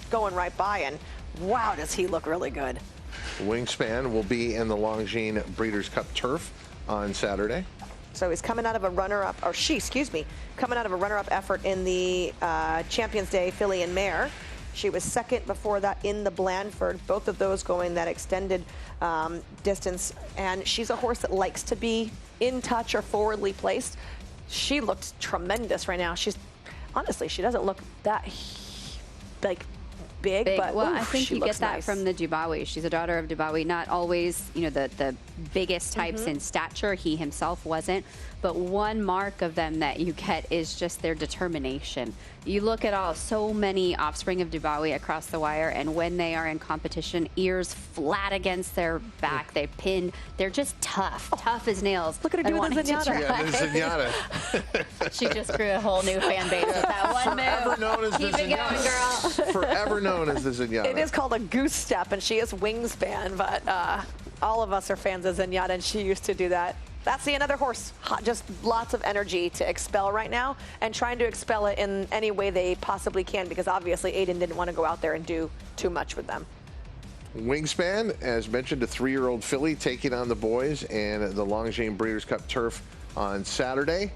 S1: going right by, and wow, does he look really good.
S2: Wingspan will be in the Longines Breeders' Cup Turf on Saturday.
S1: So he's coming out of a runner-up, or she, excuse me, coming out of a runner-up effort in the Champions Day Filly and Mare. She was second before that in the Blandford, both of those going that extended distance. And she's a horse that likes to be in touch or forwardly placed. She looks tremendous right now. She's, honestly, she doesn't look that, like, big, but
S5: well,
S1: oof,
S5: I think
S1: she
S5: you get
S1: looks
S5: that
S1: nice.
S5: from the Dubawi. She's a daughter of Dubawi, not always, you know, the biggest types in stature. He himself wasn't, but one mark of them that you get is just their determination. You look at so many offspring of Dubawi across the wire, and when they are in competition, ears flat against their back, they pinned. They're just tough, tough as nails.
S1: Look at her doing the zenyatta.
S2: Yeah, the zenyatta.
S5: She just grew a whole new fan base with that one
S2: Forever
S5: move.
S2: known as
S5: Keep
S2: the
S5: it going, girl.
S2: Forever known as the zenyatta.
S1: It is called a goose step, and she is Wingspan, but all of us are fans of zenyatta, and she used to do that. That's another horse, just lots of energy to expel right now, and trying to expel it in any way they possibly can, because obviously Aiden didn't want to go out there and do too much with them.
S2: Wingspan, as mentioned, a 3-year-old filly taking on the boys and the Longines Breeders' Cup Turf on Saturday.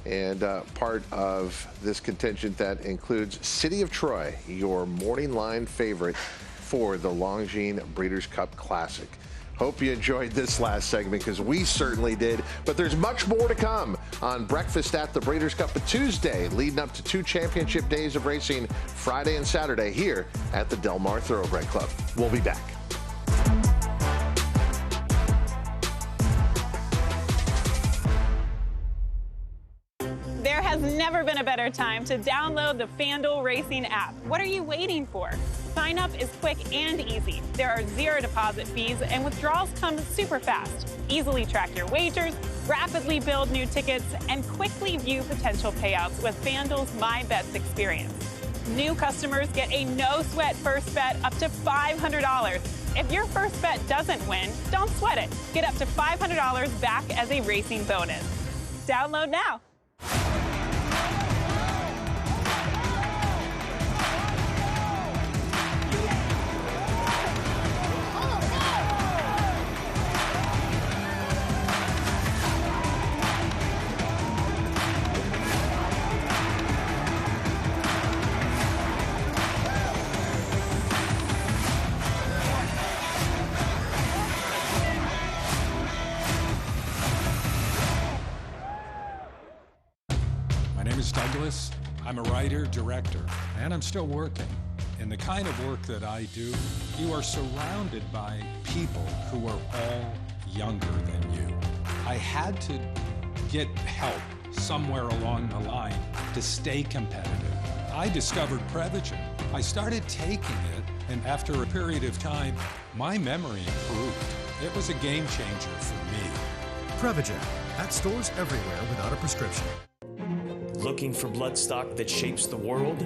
S2: And part of this contingent that includes City of Troy, your morning line favorite for the Longines Breeders' Cup Classic. Hope you enjoyed this last segment, because we certainly did. But there's much more to come on Breakfast at the Breeders' Cup on Tuesday, leading up to 2 championship days of racing, Friday and Saturday, here at the Del Mar Thoroughbred Club. We'll be back.
S3: There has never been a better time to download the FanDuel Racing app. What are you waiting for? Sign up is quick and easy. There are 0 deposit fees, and withdrawals come super fast. Easily track your wagers, rapidly build new tickets, and quickly view potential payouts with FanDuel's My Bets experience. New customers get a no-sweat first bet up to $500. If your first bet doesn't win, don't sweat it. Get up to $500 back as a racing bonus. Download now.
S15: I'm a writer, director, and I'm still working. In the kind of work that I do, you are surrounded by people who are all younger than you. I had to get help somewhere along the line to stay competitive. I discovered Prevagen. I started taking it, and after a period of time, my memory improved. It was a game changer for me.
S16: Prevagen, at stores everywhere without a prescription.
S7: Looking for bloodstock that shapes the world?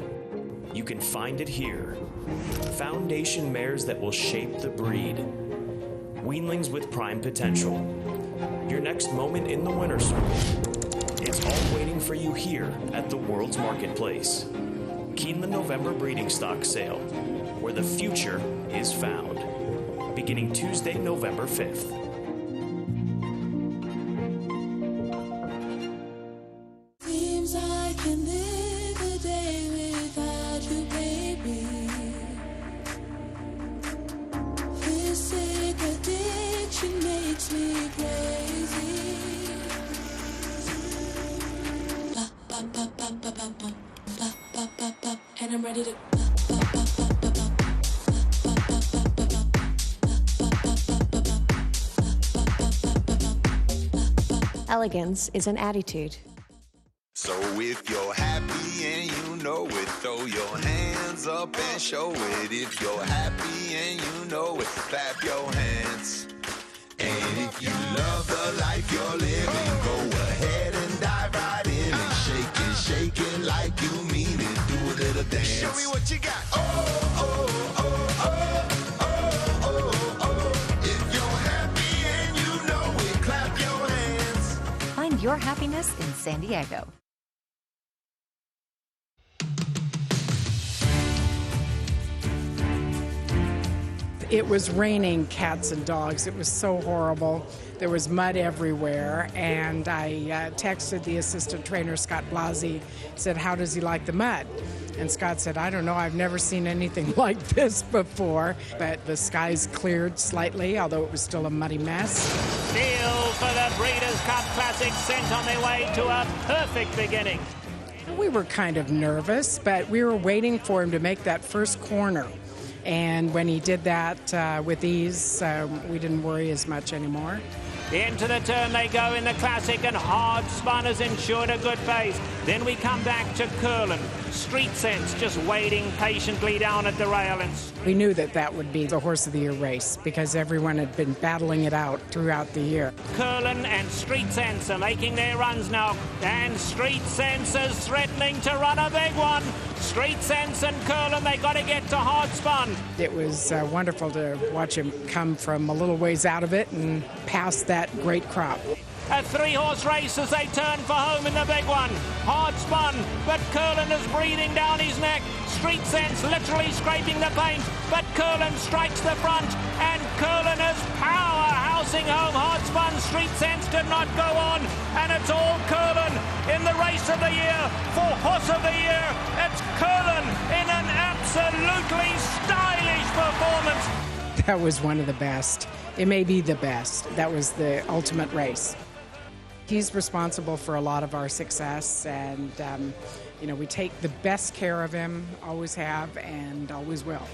S7: You can find it here. Foundation mares that will shape the breed. Weanlings with prime potential. Your next moment in the winner's circle. It's all waiting for you here at the world's marketplace. Keeneland November breeding stock sale, where the future is found. Beginning Tuesday, November 5th.
S20: Seems I can live a day without you, baby. This sick addiction makes me crazy. Ba, ba, ba, ba, ba, ba, ba, ba, ba, ba, ba, and I'm ready to.
S19: Elegance is an attitude.
S12: So if you're happy and you know it, throw your hands up and show it. If you're happy and you know it, clap your hands. And if you love the life you're living, go ahead and dive right in and shake it Show me what you got. If you're happy and you know it, clap your hands.
S13: Find your happiness in San Diego.
S9: It was raining cats and dogs. It was so horrible. There was mud everywhere, and I texted the assistant trainer, Scott Blasi, said, how does he like the mud? And Scott said, I don't know, I've never seen anything like this before. But the skies cleared slightly, although it was still a muddy mess.
S21: Deal for the Breeders' Cup Classic, sent on their way to a perfect beginning.
S9: We were kind of nervous, but we were waiting for him to make that first corner. And when he did that with ease, we didn't worry as much anymore.
S21: Into the turn they go in the Classic, and Hard Spun has ensured a good pace. Then we come back to Curlin. Street Sense just waiting patiently down at the rail. And
S9: we knew that that would be the Horse of the Year race because everyone had been battling it out throughout the year.
S21: Curlin and Street Sense are making their runs now, and Street Sense is threatening to run a big one. Street Sense and Curlin, they got to get to Hard Spun.
S9: It was wonderful to watch him come from a little ways out of it and past that great crop.
S21: A three-horse race as they turn for home in the big one. Hard Spun, but Curlin is breathing down his neck. Street Sense literally scraping the paint, but Curlin strikes the front, and Curlin is powerhousing home. Hard Spun, Street Sense did not go on, and it's all Curlin in the race of the year. For Horse of the Year, it's Curlin in an absolutely stylish performance.
S9: That was one of the best. It may be the best. That was the ultimate race. He's responsible for a lot of our success, and you know, we take the best care of him, always have, and always will.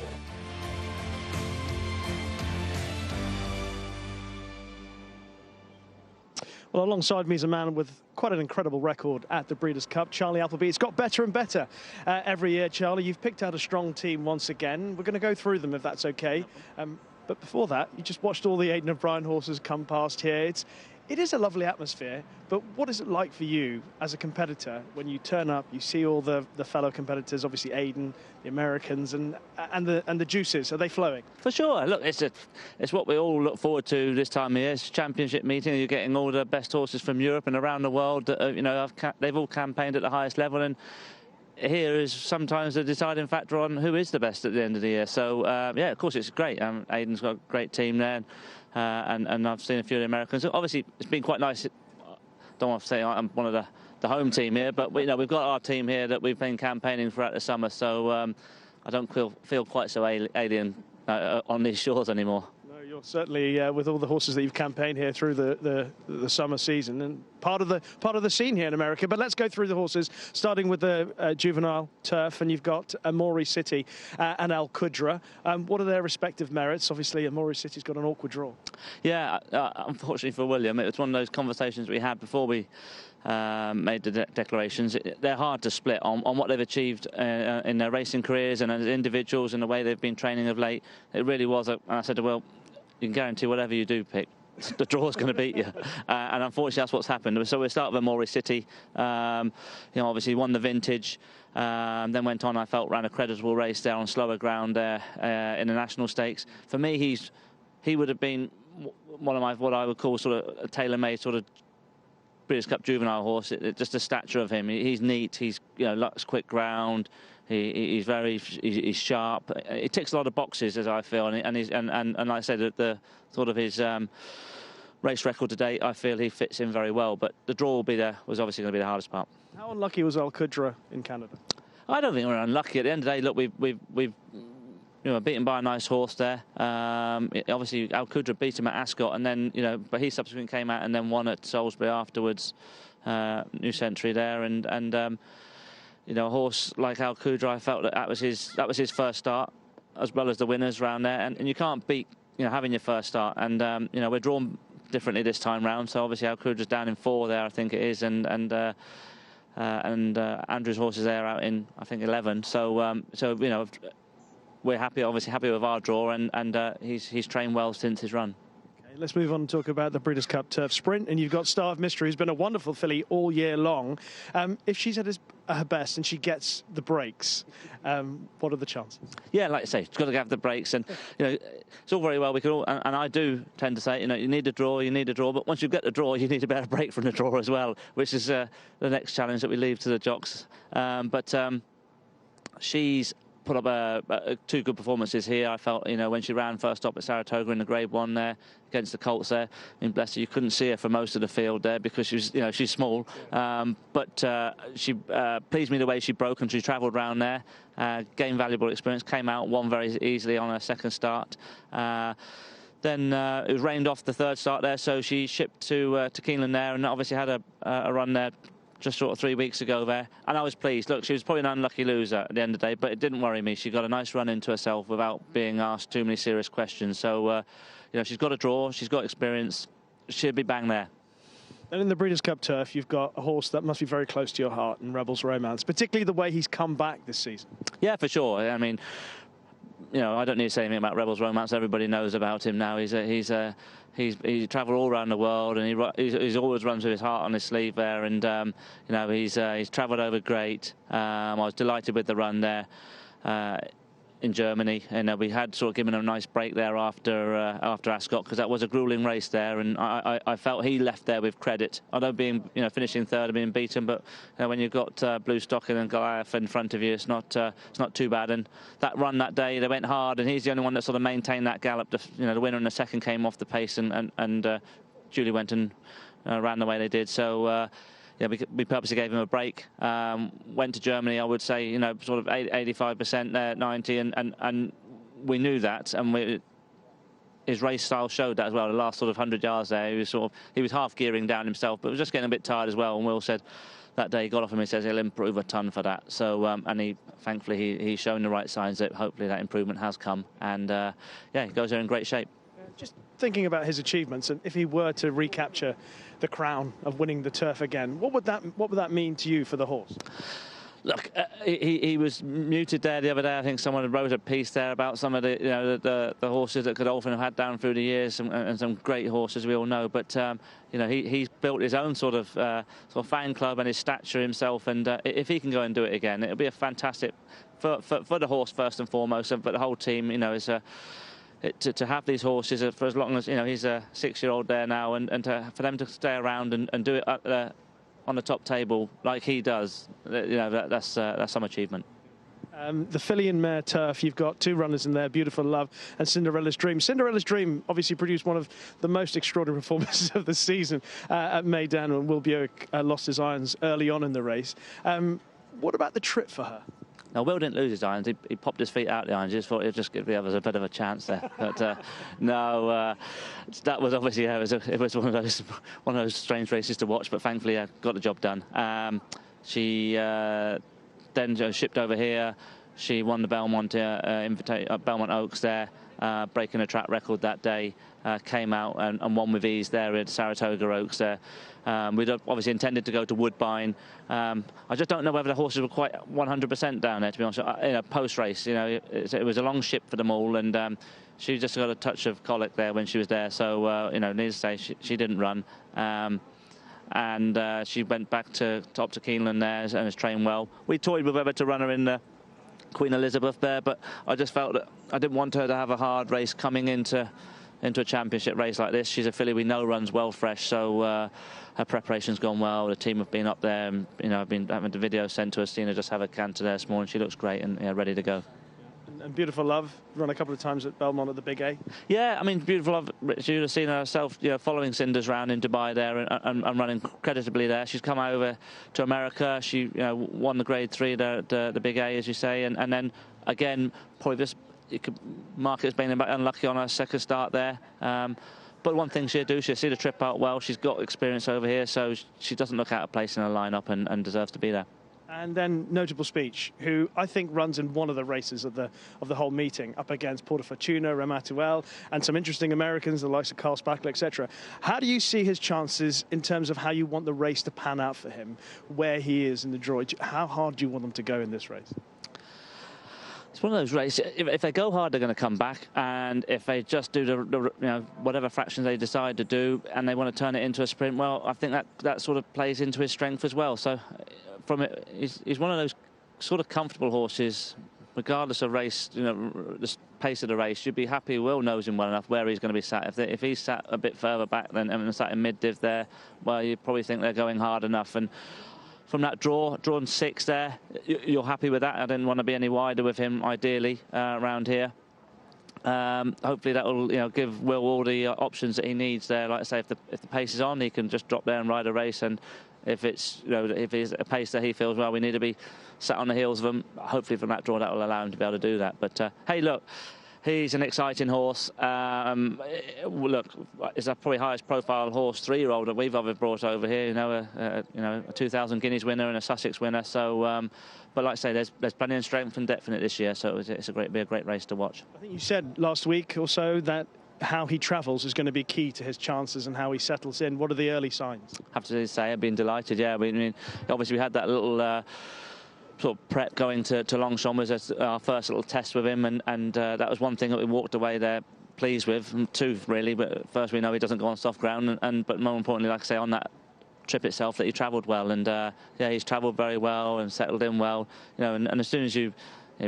S22: Well, alongside me is a man with quite an incredible record at the Breeders' Cup, Charlie Appleby. It's got better and better every year, Charlie. You've picked out a strong team once again. We're going to go through them, if that's okay. But before that, you just watched all the Aiden O'Brien horses come past here. It is a lovely atmosphere, but what is it like for you as a competitor when you turn up, you see all the fellow competitors, obviously Aiden, the Americans, and the juices? Are they flowing?
S23: For sure. Look, it's what we all look forward to this time of year. It's a championship meeting. You're getting all the best horses from Europe and around the world that you know, they've all campaigned at the highest level, and here is sometimes the deciding factor on who is the best at the end of the year. So yeah, of course it's great. Aiden's got a great team there, and I've seen a few of the Americans. Obviously it's been quite nice. Don't want to say I'm one of the home team here, but you know, we've got our team here that we've been campaigning throughout the summer, so I don't feel quite so alien on these shores anymore.
S22: You're certainly with all the horses that you've campaigned here through the summer season, and part of the scene here in America. But let's go through the horses, starting with the Juvenile Turf, and you've got Amori City and Al Qudra. What are their respective merits? Obviously, Amori City's got an awkward draw. Yeah,
S23: unfortunately for William, it was one of those conversations we had before we made the declarations. They're hard to split on what they've achieved in their racing careers and as individuals and the way they've been training of late. It really was. I said, well, you can guarantee whatever you do pick, the draw's going to beat you. And unfortunately, that's what's happened. So we'll start with Amori City. You know, obviously won the Vintage, then went on, I felt, ran a creditable race there on slower ground there in the National Stakes. For me, he would have been one of my, what I would call sort of a tailor-made sort of Breeders' Cup juvenile horse. Just the stature of him. He's neat. He's, you know, likes quick ground. He's sharp. He ticks a lot of boxes, as I feel, and like I said, the sort of his race record to date, I feel he fits in very well. But the draw was obviously going to be the hardest part.
S22: How unlucky was Al Qudra in Canada?
S23: I don't think we're unlucky. At the end of the day, look, we've you know, beaten by a nice horse there. Obviously, Al Qudra beat him at Ascot, and then, you know, but he subsequently came out and then won at Salisbury afterwards, New Century there, and you know, a horse like Al Qudra, I felt that was his first start, as well as the winners round there, and you can't beat, you know, having your first start. And you know, we're drawn differently this time round, so obviously Al Qudra's down in 4 there, I think it is, and Andrew's horse is there out in, I think, 11. So you know, we're obviously happy with our draw, and he's trained well since his run.
S22: Let's move on and talk about the Breeders' Cup Turf Sprint. And you've got Star of Mystery, who's been a wonderful filly all year long. If she's had at her best and she gets the breaks, what are the chances?
S23: Yeah, like I say, she's got to have the breaks, and it's all very well. We can all, and I do tend to say, you need a draw, but once you get the draw, you need a better break from the draw as well, which is the next challenge that we leave to the jocks. But she's put up two good performances here. I felt, when she ran first up at Saratoga in the Grade 1 there against the Colts there. I mean, bless her, you couldn't see her for most of the field there because she was, she's small. But she pleased me the way she broke and she travelled around there, gained valuable experience, came out, won very easily on her second start. Then it was rained off the third start there, so she shipped to Keeneland there and obviously had a run there just sort of 3 weeks ago there, and I was pleased. Look, she was probably an unlucky loser at the end of the day, but it didn't worry me. She got a nice run into herself without being asked too many serious questions. So, she's got a draw, she's got experience, she'll be bang there.
S22: And in the Breeders' Cup Turf, you've got a horse that must be very close to your heart in Rebels Romance, particularly the way he's come back this season.
S23: Yeah, for sure. I mean, I don't need to say anything about Rebels Romance. Everybody knows about him now. He's travelled all around the world, and he's always runs with his heart on his sleeve there. And he's travelled over great. I was delighted with the run there in Germany, and we had sort of given him a nice break there after Ascot, because that was a grueling race there, and I felt he left there with credit. Although being finishing third and being beaten, but when you've got Blue Stocking and Goliath in front of you, it's not too bad. And that run that day, they went hard, and he's the only one that sort of maintained that gallop. The winner and the second came off the pace, and Julie went and ran the way they did. So. We purposely gave him a break. Went to Germany, I would say, sort of 85% there, 90, and we knew that, and his race style showed that as well. The last sort of 100 yards there, he was half gearing down himself, but was just getting a bit tired as well. And Will said that day he got off him, he says he'll improve a ton for that. So, and thankfully he's shown the right signs that hopefully that improvement has come, and he goes there in great shape.
S22: Just thinking about his achievements, and if he were to recapture the crown of winning the turf again, what would that mean to you for the horse?
S23: Look, he was muted there the other day. I think someone wrote a piece there about some of the horses that Godolphin have had down through the years, and some great horses we all know. But he's built his own sort of fan club and his stature himself. And if he can go and do it again, it'll be a fantastic for the horse first and foremost, but the whole team. To have these horses for as long as he's a 6-year-old there now, and for them to stay around and do it on the top table like he does, that's some achievement.
S22: The filly and mare turf, you've got two runners in there, Beautiful Love and Cinderella's Dream. Cinderella's Dream obviously produced one of the most extraordinary performances of the season at Meydan, and Will Buick lost his irons early on in the race. What about the trip for her?
S23: Now, Will didn't lose his irons. He popped his feet out the irons. He just thought he'd just give the others a bit of a chance there. But no, that was obviously it was one of those strange races to watch. But thankfully, got the job done. She then shipped over here. She won the Belmont Belmont Oaks there, breaking a track record that day. Came out and won with ease there at Saratoga Oaks there. We'd obviously intended to go to Woodbine. I just don't know whether the horses were quite 100% down there, to be honest. In a post-race, it was a long ship for them all, and she just got a touch of colic there when she was there. So, needless to say, she didn't run. And she went back to Keeneland there and has trained well. We toyed with whether to run her in the Queen Elizabeth there, but I just felt that I didn't want her to have a hard race coming into a championship race like this. She's a filly we know runs well fresh, so her preparation's gone well. The team have been up there, and I've been having the video sent to us, seen her just have a canter there this morning. She looks great and ready to go.
S22: And Beautiful Love run a couple of times at Belmont at the Big A.
S23: Yeah, I mean, Beautiful Love, she would have seen herself following Cinder's round in Dubai there and running creditably there. She's come over to America. She won the Grade 3 there at the Big A, as you say, and then again probably this market's been a bit unlucky on her second start there. But one thing she'll do, she'll see the trip out well. She's got experience over here, so she doesn't look out of place in a lineup and deserves to be there.
S22: And then Notable Speech, who I think runs in one of the races of the whole meeting, up against Porta Fortuna, Ramatuelle, and some interesting Americans, the likes of Carl Spackler, etc. How do you see his chances in terms of how you want the race to pan out for him, where he is in the draw? How hard do you want them to go in this race?
S23: It's one of those races. If they go hard, they're going to come back, and if they just do the whatever fractions they decide to do, and they want to turn it into a sprint, well, I think that sort of plays into his strength as well. So from it, he's one of those sort of comfortable horses, regardless of race, you know, the pace of the race. You'd be happy. Will knows him well enough where he's going to be sat. If he's sat a bit further back than and sat in mid-div there, well, you probably think they're going hard enough. And from that drawn 6 there, you're happy with that. I didn't want to be any wider with him, ideally, around here. Hopefully that will give Will all the options that he needs there. Like I say, if the pace is on, he can just drop there and ride a race. And if it's if it's a pace that he feels, well, we need to be sat on the heels of him, hopefully from that draw that will allow him to be able to do that. But hey, look, he's an exciting horse. Look, it's our probably highest profile horse, 3-year-old that we've ever brought over here. A 2,000 guineas winner and a Sussex winner. So, but like I say, there's plenty of strength and depth in it this year. So it's be a great race to watch. I think
S22: you said last week or so that how he travels is going to be key to his chances and how he settles in. What are the early signs?
S23: I have to say, I've been delighted. Yeah, I mean, obviously we had that little. Sort of prep going to Longchamp was our first little test with him, and that was one thing that we walked away there pleased with. 2 really, but first we know he doesn't go on soft ground, but more importantly, like I say, on that trip itself, that he travelled well, and yeah, he's travelled very well and settled in well. And as soon as you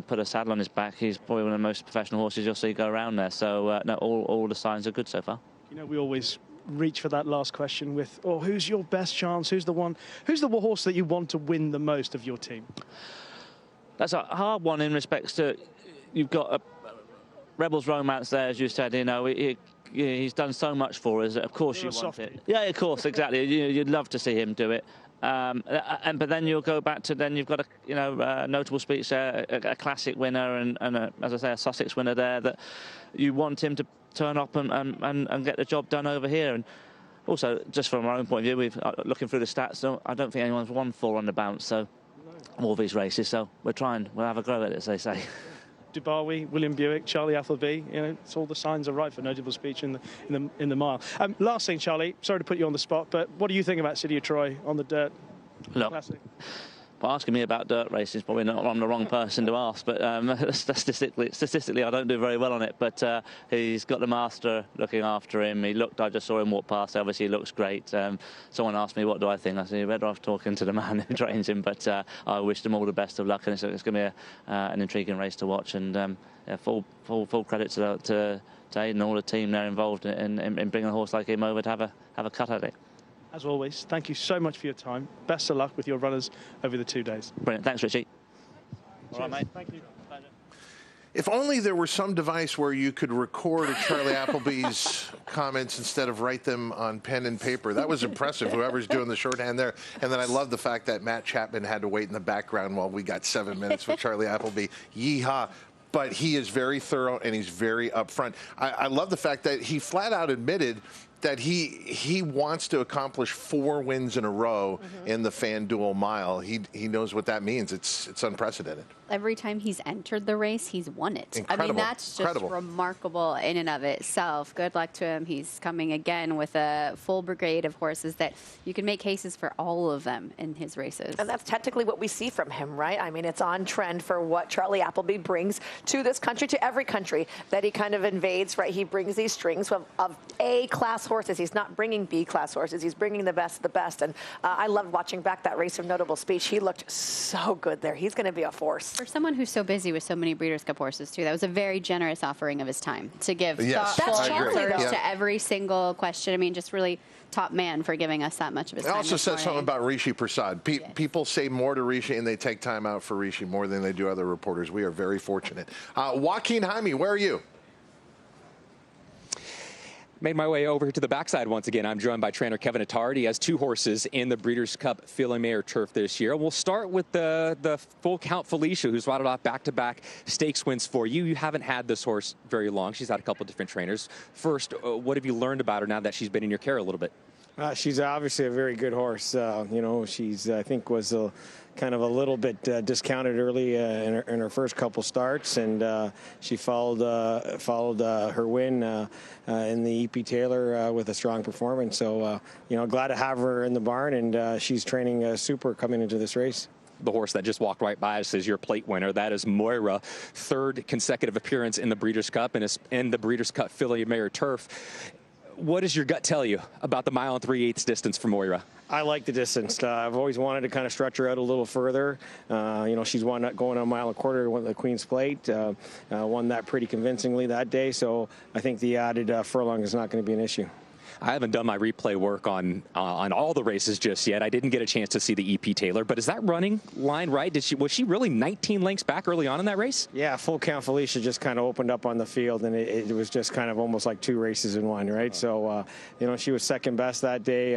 S23: put a saddle on his back, he's probably one of the most professional horses you'll see go around there. So no, all the signs are good so far.
S22: We always reach for that last question with, who's your best chance? Who's the horse that you want to win the most of your team?
S23: That's a hard one in respects to, you've got a Rebels Romance there, as you said. He's done so much for us. Of course you want it. Yeah, of course, exactly. You'd love to see him do it. But then you'll go back to, then you've got a notable speech there, a classic winner and as I say, a Sussex winner there that you want him to turn up and get the job done over here. And also, just from our own point of view, we've looking through the stats, I don't think anyone's won 4 on the bounce, so all these races. So we'll have a go at it, as they say.
S22: Dubawi, William Buick, Charlie Appleby, it's all the signs are right for notable speech in the mile. Last thing, Charlie, sorry to put you on the spot, but what do you think about City of Troy on the dirt?
S23: Look,
S22: Classic?
S23: Well, asking me about dirt races, probably not. I'm the wrong person to ask, but statistically, I don't do very well on it. But he's got the master looking after him. I just saw him walk past. Obviously, he looks great. Someone asked me, what do I think? I said, you're better off talking to the man who trains him. But I wish them all the best of luck, and it's going to be an intriguing race to watch. And full credit to Aiden and all the team there involved in bringing a horse like him over to have a cut at it.
S22: As always, thank you so much for your time. Best of luck with your runners over the 2 days.
S23: Brilliant. Thanks, Richie.
S22: All right, mate. Thank you. Pleasure.
S2: If only there were some device where you could record Charlie Appleby's comments instead of write them on pen and paper. That was impressive, whoever's doing the shorthand there. And then I love the fact that Matt Chapman had to wait in the background while we got 7 minutes with Charlie Appleby. Yeehaw. But he is very thorough and he's very upfront. I love the fact that he flat out admitted that he wants to accomplish 4 wins in a row in the FanDuel Mile. He knows what that means. It's unprecedented.
S5: Every time he's entered the race, he's won it.
S2: Incredible.
S5: I mean, that's just remarkable in and of itself. Good luck to him. He's coming again with a full brigade of horses that you can make cases for all of them in his races.
S1: And that's technically what we see from him, right? I mean, it's on trend for what Charlie Appleby brings to this country, to every country that he kind of invades, right? He brings these strings of A-class horses. He's not bringing B-class horses. He's bringing the best of the best. And I loved watching back that race of notable speech. He looked so good there. He's going to be a force.
S5: For someone who's so busy with so many Breeders' Cup horses, too, that was a very generous offering of his time to give thoughtful answers to every single question. I mean, just really top man for giving us that much of his time.
S2: It also says something about Rishi Prasad. People say more to Rishi, and they take time out for Rishi more than they do other reporters. We are very fortunate. Joaquin Jaime, where are you?
S4: Made my way over to the backside once again. I'm joined by trainer Kevin Attard. He has 2 horses in the Breeders' Cup Fillies Turf this year. We'll start with the full count Felicia, who's rattled off back-to-back stakes wins for you. You haven't had this horse very long. She's had a couple different trainers. First, what have you learned about her now that she's been in your care a little bit?
S6: She's obviously a very good horse. She's, I think, was kind of a little bit discounted early in her first couple starts, and she followed her win in the EP Taylor with a strong performance. So, glad to have her in the barn, and she's training super coming into this race.
S4: The horse that just walked right by us is your plate winner. That is Moira, 3rd consecutive appearance in the Breeders' Cup and is in the Breeders' Cup Fillies Turf. What does your gut tell you about the 1 3/8 distance for Moira?
S6: I like the distance. I've always wanted to kind of stretch her out a little further. She's won going a mile and a quarter, won the Queen's Plate, won that pretty convincingly that day. So I think the added furlong is not going to be an issue.
S4: I haven't done my replay work on all the races just yet. I didn't get a chance to see the EP Taylor, but is that running line right? Was she really 19 lengths back early on in that race?
S6: Yeah, Full Count Felicia just kind of opened up on the field, and it was just kind of almost like 2 races in one, right? So, she was second best that day.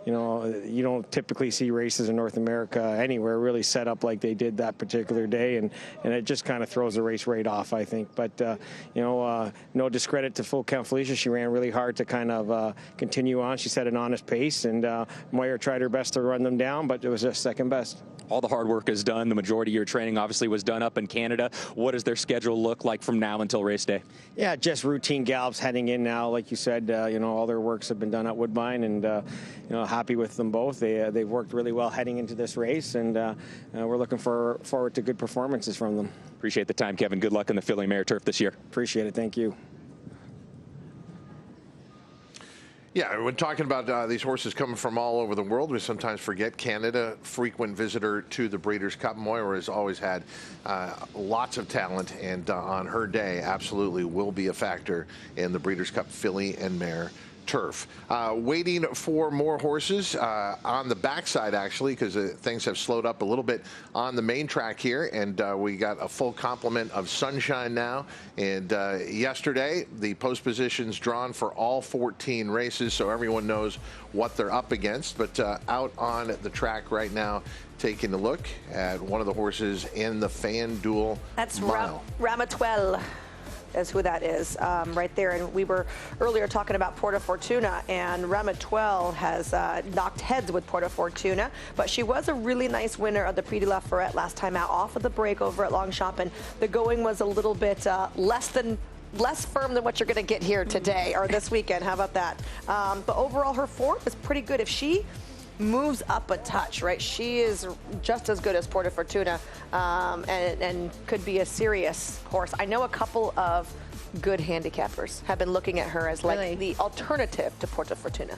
S6: You don't typically see races in North America anywhere really set up like they did that particular day, and it just kind of throws the race right off, I think. But, no discredit to Full Count Felicia. She ran really hard to kind of continue on. She set an honest pace, and Moyer tried her best to run them down, but it was just second best.
S4: All the hard work is done. The majority of your training obviously was done up in Canada. What does their schedule look like from now until race day?
S6: Yeah, just routine gallops heading in now. Like you said, all their works have been done at Woodbine, and happy with them both. They've worked really well heading into this race, and we're looking forward to good performances from them.
S4: Appreciate the time, Kevin. Good luck in the Filly Mare Turf this year.
S6: Appreciate it. Thank you.
S2: Yeah, when talking about these horses coming from all over the world, we sometimes forget Canada, frequent visitor to the Breeders' Cup. Moira has always had lots of talent, and on her day, absolutely will be a factor in the Breeders' Cup Filly and Mare Turf. Waiting for more horses on the backside, actually, because things have slowed up a little bit on the main track here, and we got a full complement of sunshine now. And yesterday, the post positions drawn for all 14 races, so everyone knows what they're up against. But out on the track right now, taking a look at one of the horses in the FanDuel Mile.
S1: Ramatuelle is who that is right there. And we were earlier talking about Porta Fortuna, and Ramatuelle has knocked heads with Porta Fortuna, but she was a really nice winner of the Prix de la Forêt last time out off of the break over at Longchamp, and the going was a little bit less firm than what you're going to get here today or this weekend. How about that? But overall, her form is pretty good. If she moves up a touch, right? She is just as good as Porta Fortuna, and could be a serious horse. I know a couple of good handicappers have been looking at her as like the alternative to Porta Fortuna.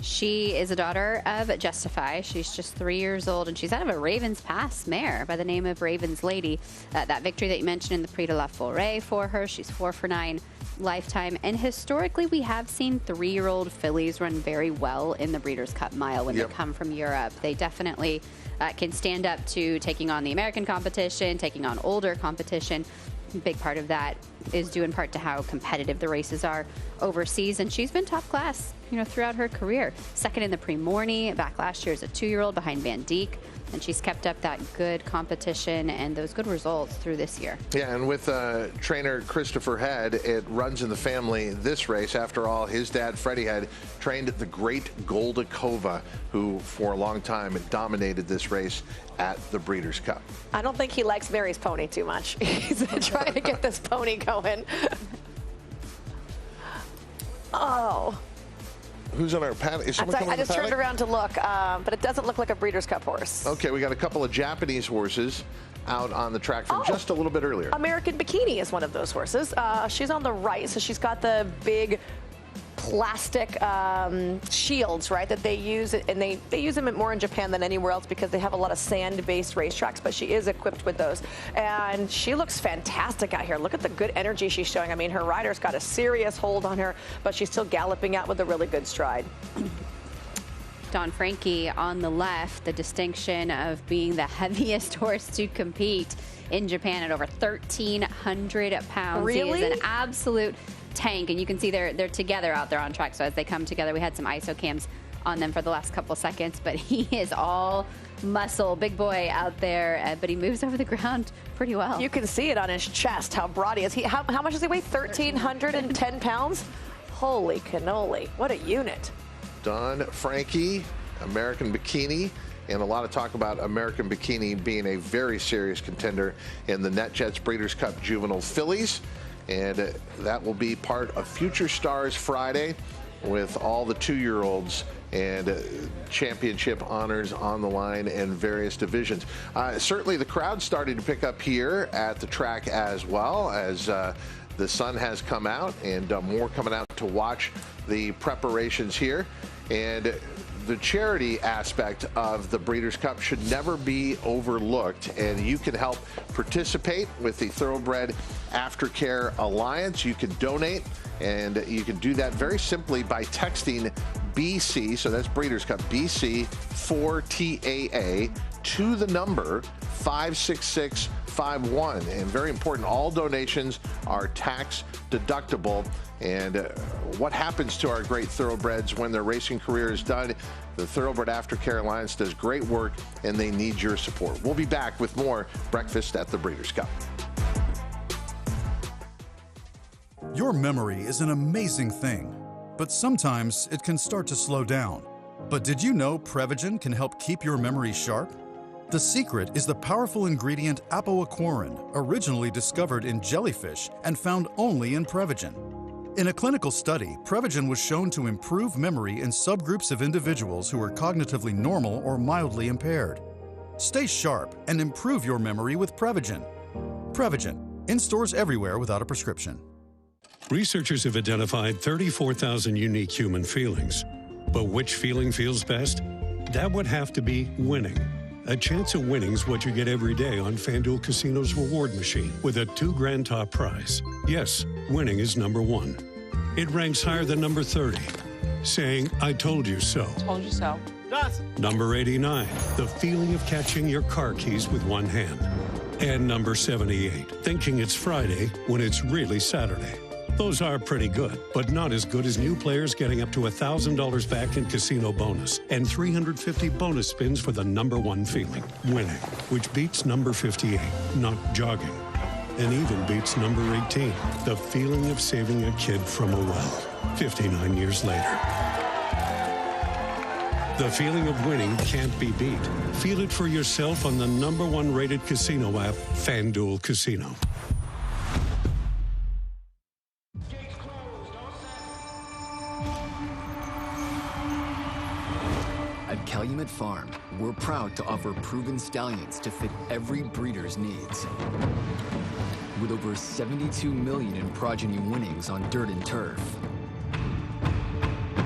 S5: She is a daughter of Justify. She's just 3 years old, and she's out of a Ravens Pass mare by the name of Ravens Lady. That victory that you mentioned in the Prix de la Forêt for her, she's 4 for 9 lifetime. And historically, we have seen 3-year-old fillies run very well in the Breeders' Cup Mile when they come from Europe. They definitely can stand up to taking on the American competition, taking on older competition. A big part of that is due in part to how competitive the races are overseas, and she's been top class, throughout her career. Second in the Prix Morny back last year as a 2-year-old behind Van Dijk, and she's kept up that good competition and those good results through this year.
S2: Yeah, and with trainer Christopher Head, it runs in the family this race. After all, his dad, Freddie Head, trained the great Goldakova, who for a long time dominated this race at the Breeders' Cup.
S1: I don't think he likes Mary's pony too much. He's trying to get this pony going. Oh.
S2: Who's on our paddock? Is someone coming
S1: I just
S2: on the
S1: turned
S2: paddock?
S1: around to look, but it doesn't look like a Breeders' Cup horse.
S2: Okay, we got a couple of Japanese horses out on the track from just a little bit earlier.
S1: American Bikini is one of those horses. She's on the right, so she's got the big plastic shields, right, that they use, and they use them more in Japan than anywhere else because they have a lot of sand-based racetracks, but she is equipped with those, and she looks fantastic out here. Look at the good energy she's showing. I mean, her rider's got a serious hold on her, but she's still galloping out with a really good stride.
S5: Don Frankie on the left, the distinction of being the heaviest horse to compete in Japan at over 1,300 pounds.
S1: Really?
S5: He is an absolute tank, and you can see they're together out there on track. So as they come together, we had some ISO cams on them for the last couple seconds, but he is all muscle, big boy out there, but he moves over the ground pretty well.
S1: You can see it on his chest, how broad he is. How much does he weigh? 1,310 pounds? Holy cannoli, what a unit.
S2: Don Frankie, American Bikini, and a lot of talk about American Bikini being a very serious contender in the NetJets Breeders' Cup Juvenile Fillies. And that will be part of Future Stars Friday with all the 2-year-olds and championship honors on the line in various divisions. Certainly the crowd started to pick up here at the track as well, as the sun has come out, and more coming out to watch the preparations here. And the charity aspect of the Breeders' Cup should never be overlooked, and you can help participate with the Thoroughbred Aftercare Alliance. You can donate, and you can do that very simply by texting BC, so that's Breeders' Cup, BC 4TAA, to the number 56651. And very important, all donations are tax deductible. And what happens to our great thoroughbreds when their racing career is done? The Thoroughbred Aftercare Alliance does great work, and they need your support. We'll be back with more Breakfast at the Breeders' Cup.
S8: Your memory is an amazing thing, but sometimes it can start to slow down. But did you know Prevagen can help keep your memory sharp? The secret is the powerful ingredient apoaquarin, originally discovered in jellyfish and found only in Prevagen. In a clinical study, Prevagen was shown to improve memory in subgroups of individuals who are cognitively normal or mildly impaired. Stay sharp and improve your memory with Prevagen. Prevagen, in stores everywhere without a prescription.
S10: Researchers have identified 34,000 unique human feelings. But which feeling feels best? That would have to be winning. A chance of winning's what you get every day on FanDuel Casino's reward machine with a $2,000 top prize. Yes, winning is number one. It ranks higher than number 30, saying, I told you so.
S11: Told you so.
S10: Number 89, the feeling of catching your car keys with one hand. And number 78, thinking it's Friday when it's really Saturday. Those are pretty good, but not as good as new players getting up to $1,000 back in casino bonus and 350 bonus spins for the number one feeling, winning, which beats number 58, not jogging, and even beats number 18, the feeling of saving a kid from a well, 59 years later. The feeling of winning can't be beat. Feel it for yourself on the number one rated casino app, FanDuel Casino.
S14: At Calumet Farm, we're proud to offer proven stallions to fit every breeder's needs. With over 72 million in progeny winnings on dirt and turf,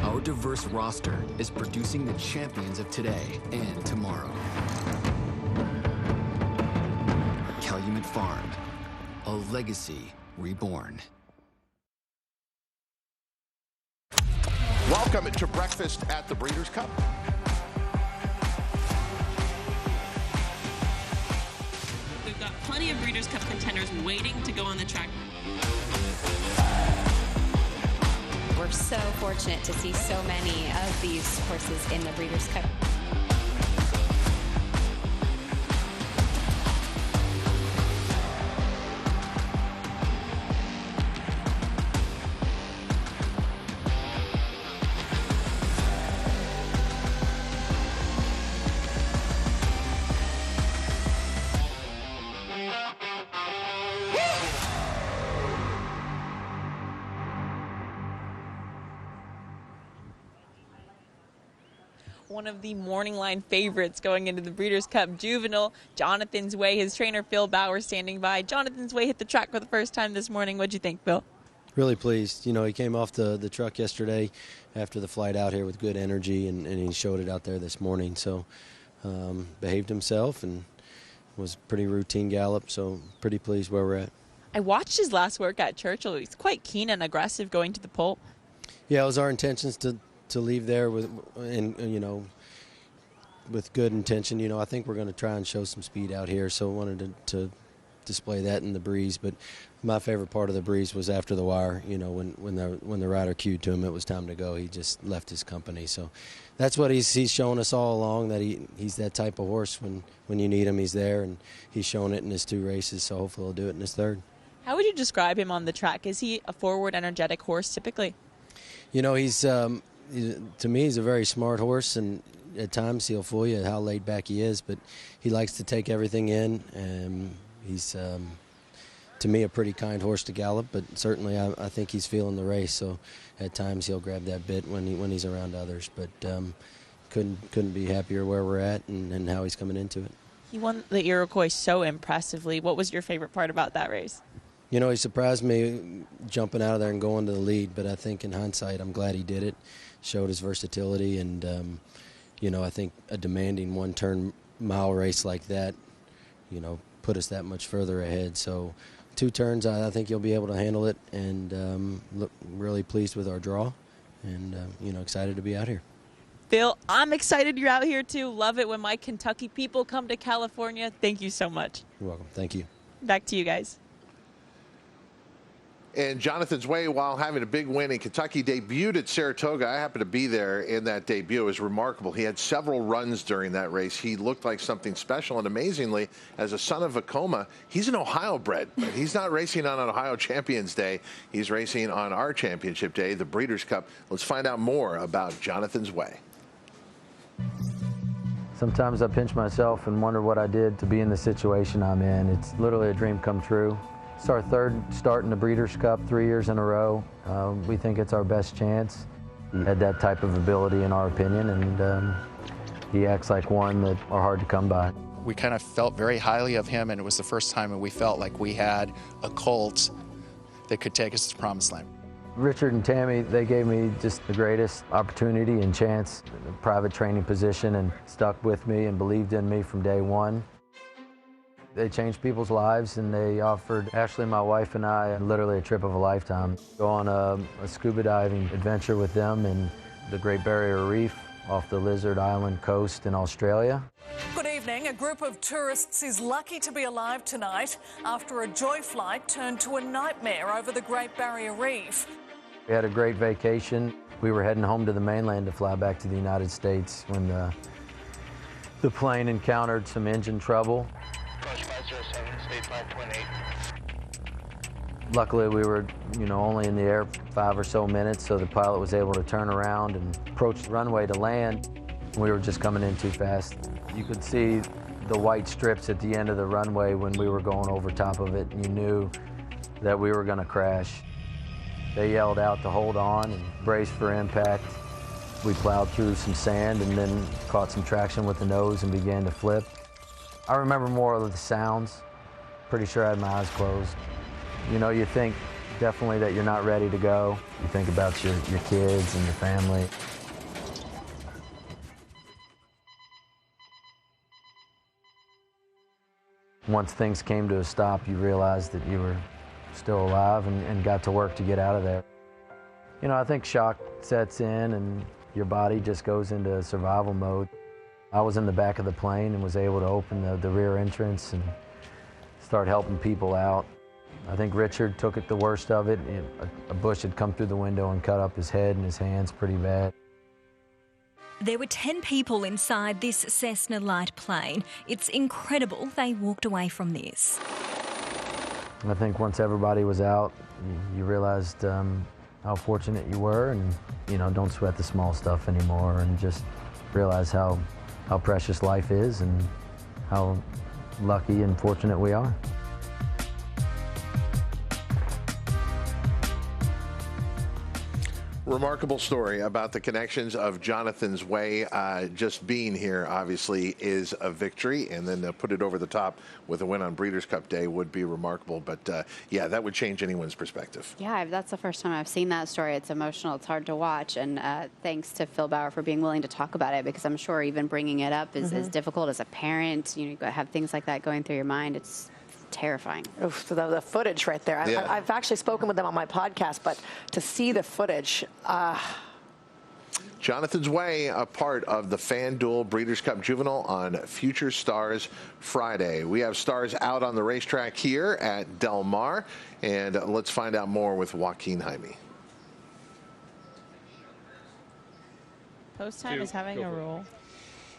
S14: our diverse roster is producing the champions of today and tomorrow. Calumet Farm, a legacy reborn.
S2: Welcome to Breakfast at the Breeders' Cup.
S11: We've got plenty of Breeders' Cup contenders waiting to go on the track.
S5: We're so fortunate to see so many of these horses in the Breeders' Cup.
S11: One of the morning line favorites going into the Breeders' Cup, Juvenile, Jonathan's Way. His trainer, Phil Bauer, standing by. Jonathan's Way hit the track for the first time this morning. What'd you think, Phil?
S24: Really pleased. You know, he came off the truck yesterday after the flight out here with good energy, and he showed it out there this morning. So behaved himself and was pretty routine gallop, so pretty pleased where we're at.
S11: I watched his last work at Churchill. He's quite keen and aggressive going to the pole.
S24: Yeah, it was our intentions to leave there with, and you know, with good intention. You know, I think we're going to try and show some speed out here, so I wanted to display that in the breeze. But my favorite part of the breeze was after the wire. You know, when the rider cued to him, it was time to go. He just left his company. So that's what he's shown us all along, that he's that type of horse. When you need him, he's there, and he's shown it in his 2 races. So hopefully he'll do it in his 3rd.
S11: How would you describe him on the track? Is he a forward, energetic horse typically? You know,
S24: he's to me, he's a very smart horse, and at times he'll fool you how laid back he is, but he likes to take everything in, and he's, to me, a pretty kind horse to gallop, but certainly I think he's feeling the race, so at times he'll grab that bit when he's around others, but couldn't be happier where we're at and how he's coming into it.
S11: He won the Iroquois so impressively. What was your favorite part about that race?
S24: You know, he surprised me jumping out of there and going to the lead, but I think in hindsight, I'm glad he did it. Showed his versatility, and you know, I think a demanding one-turn mile race like that, you know, put us that much further ahead. So 2 turns, I think you'll be able to handle it, and look really pleased with our draw, and you know, excited to be out here.
S11: Phil, I'm excited you're out here too. Love it when my Kentucky people come to California. Thank you so much.
S24: You're welcome. Thank you.
S11: Back to you guys.
S2: And Jonathan's Way, while having a big win in Kentucky, debuted at Saratoga. I happened to be there in that debut. It was remarkable. He had several runs during that race. He looked like something special, and amazingly, as a son of Vacoma, he's an Ohio bred, but he's not racing on Ohio Champions Day. He's racing on our championship day, the Breeders' Cup. Let's find out more about Jonathan's Way.
S3: Sometimes I pinch myself and wonder what I did to be in the situation I'm in. It's literally a dream come true. It's our 3rd start in the Breeders' Cup 3 years in a row. We think it's our best chance. He had that type of ability in our opinion, and he acts like one that are hard to come by.
S15: We kind of felt very highly of him, and it was the first time that we felt like we had a colt that could take us to the promised land.
S3: Richard and Tammy, they gave me just the greatest opportunity and chance, a private training position, and stuck with me and believed in me from day one. They changed people's lives, and they offered Ashley, my wife, and I literally a trip of a lifetime. Go on a scuba diving adventure with them in the Great Barrier Reef off the Lizard Island coast in Australia.
S17: Good evening. A group of tourists is lucky to be alive tonight after a joy flight turned to a nightmare over the Great Barrier Reef.
S3: We had a great vacation. We were heading home to the mainland to fly back to the United States when the plane encountered some engine trouble. Luckily, we were, you know, only in the air 5 or so minutes, so the pilot was able to turn around and approach the runway to land. We were just coming in too fast. You could see the white strips at the end of the runway when we were going over top of it, and you knew that we were going to crash. They yelled out to hold on and brace for impact. We plowed through some sand and then caught some traction with the nose and began to flip. I remember more of the sounds. Pretty sure I had my eyes closed. You know, you think definitely that you're not ready to go. You think about your kids and your family. Once things came to a stop, you realized that you were still alive and got to work to get out of there. You know, I think shock sets in and your body just goes into survival mode. I was in the back of the plane and was able to open the rear entrance and start helping people out. I think Richard took it the worst of it. A bush had come through the window and cut up his head and his hands pretty bad.
S18: There were 10 people inside this Cessna light plane. It's incredible they walked away from this.
S3: I think once everybody was out, you realized how fortunate you were, and you know, don't sweat the small stuff anymore, and just realize how precious life is and how lucky and fortunate we are.
S2: Remarkable story about the connections of Jonathan's Way. Just being here, obviously, is a victory, and then to put it over the top with a win on Breeders' Cup Day would be remarkable. But, yeah, that would change anyone's perspective.
S5: Yeah, that's the first time I've seen that story. It's emotional. It's hard to watch. And thanks to Phil Bauer for being willing to talk about it, because I'm sure even bringing it up is difficult as a parent. You know, you have things like that going through your mind. It's terrifying.
S1: Oof, the footage right there.
S2: Yeah.
S1: I've actually spoken with them on my podcast, but to see the footage.
S2: Jonathan's Way, a part of the FanDuel Breeders' Cup Juvenile on Future Stars Friday. We have stars out on the racetrack here at Del Mar, and let's find out more with Joaquin Jaime.
S11: Post time is having a role.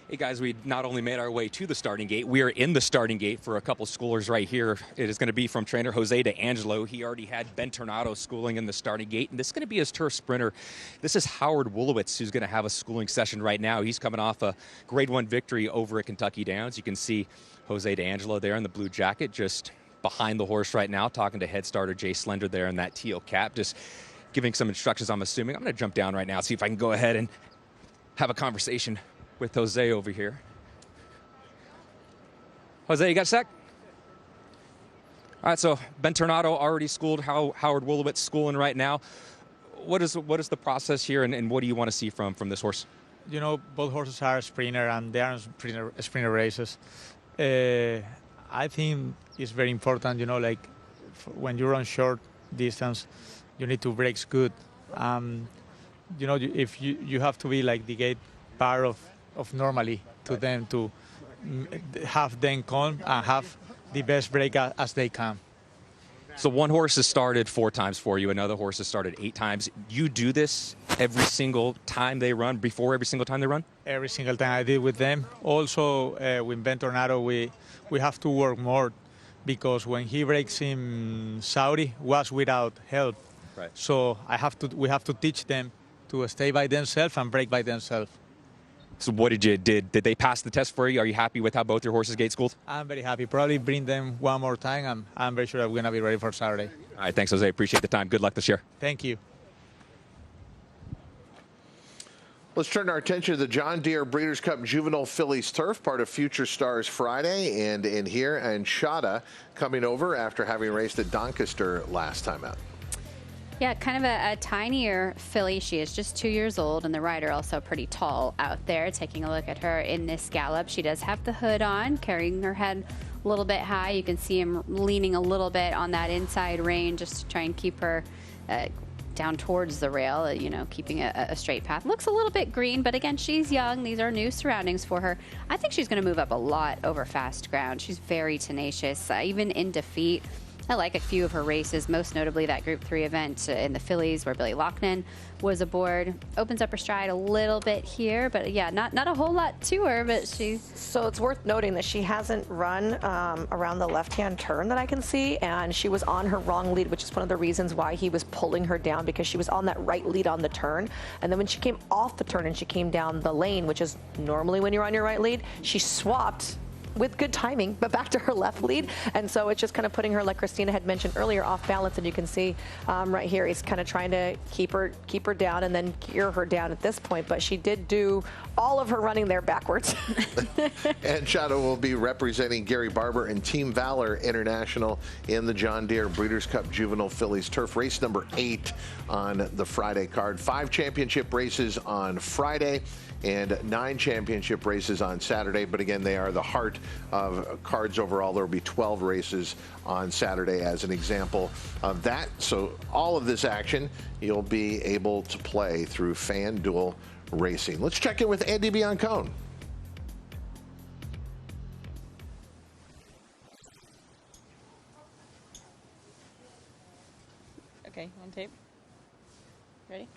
S4: Hey guys, we not only made our way to the starting gate, we are in the starting gate for a couple schoolers right here. It is going to be from trainer Jose D'Angelo. He already had Ben Tornado schooling in the starting gate, and this is going to be his turf sprinter. This is Howard Wolowitz, who's going to have a schooling session right now. He's coming off a Grade 1 victory over at Kentucky Downs. You can see Jose D'Angelo there in the blue jacket, just behind the horse right now, talking to head starter Jay Slender there in that teal cap, just giving some instructions, I'm assuming. I'm going to jump down right now, see if I can go ahead and have a conversation with Jose over here. Jose, you got a sec? All right, so Ben Tornado already schooled. Howard Wolowitz schooling right now. What is the process here, and what do you want to see from this horse?
S7: you know, both horses are sprinter and they are sprinter races. I think it's very important, you know, like when you run short distance, you need to breaks good. You know, if you have to be like the gate part of normally to them to have them come and have the best break as they can.
S4: So one horse has started 4 times for you, another horse has started 8 times. You do this every single time they run, before every single time they run?
S7: Every single time I did with them. Also, with Ben Tornado, we have to work more because when he breaks in Saudi, was without help.
S4: Right.
S7: So we have to teach them to stay by themselves and break by themselves.
S4: So what did they pass the test for you? Are you happy with how both your horses gate schooled?
S7: I'm very happy. Probably bring them one more time, and I'm very sure we're going to be ready for Saturday.
S4: All right, thanks, Jose. Appreciate the time. Good luck this year.
S7: Thank you.
S2: Let's turn our attention to the John Deere Breeders' Cup Juvenile Fillies Turf, part of Future Stars Friday. And in here, Anshada coming over after having raced at Doncaster last time out.
S5: Yeah, kind of a tinier filly. She is just 2 years old, and the rider also pretty tall out there. Taking a look at her in this gallop, she does have the hood on, carrying her head a little bit high. You can see him leaning a little bit on that inside rein just to try and keep her down towards the rail, you know, keeping a straight path. Looks a little bit green, but again, she's young. These are new surroundings for her. I think she's going to move up a lot over fast ground. She's very tenacious, even in defeat. I like a few of her races, most notably that Group 3 event in the Fillies where Billy Loughnane was aboard. Opens up her stride a little bit here, but yeah, not a whole lot to her, but she's...
S1: So it's worth noting that she hasn't run around the left-hand turn that I can see, and she was on her wrong lead, which is one of the reasons why he was pulling her down, because she was on that right lead on the turn. And then when she came off the turn and she came down the lane, which is normally when you're on your right lead, she swapped with good timing, but back to her left lead. And so it's just kind of putting her, like Christina had mentioned earlier, off balance. And you can see right here, he's kind of trying to keep her down and then gear her down at this point. But she did do all of her running there backwards.
S2: And Shadow will be representing Gary Barber and Team Valor International in the John Deere Breeders' Cup Juvenile Fillies Turf, race number 8 on the Friday card. 5 championship races on Friday and 9 championship races on Saturday. But again, they are the heart of cards overall. There will be 12 races on Saturday as an example of that. So all of this action you'll be able to play through FanDuel Racing. Let's check in with Andy Biancone.
S11: Okay, on tape. Ready?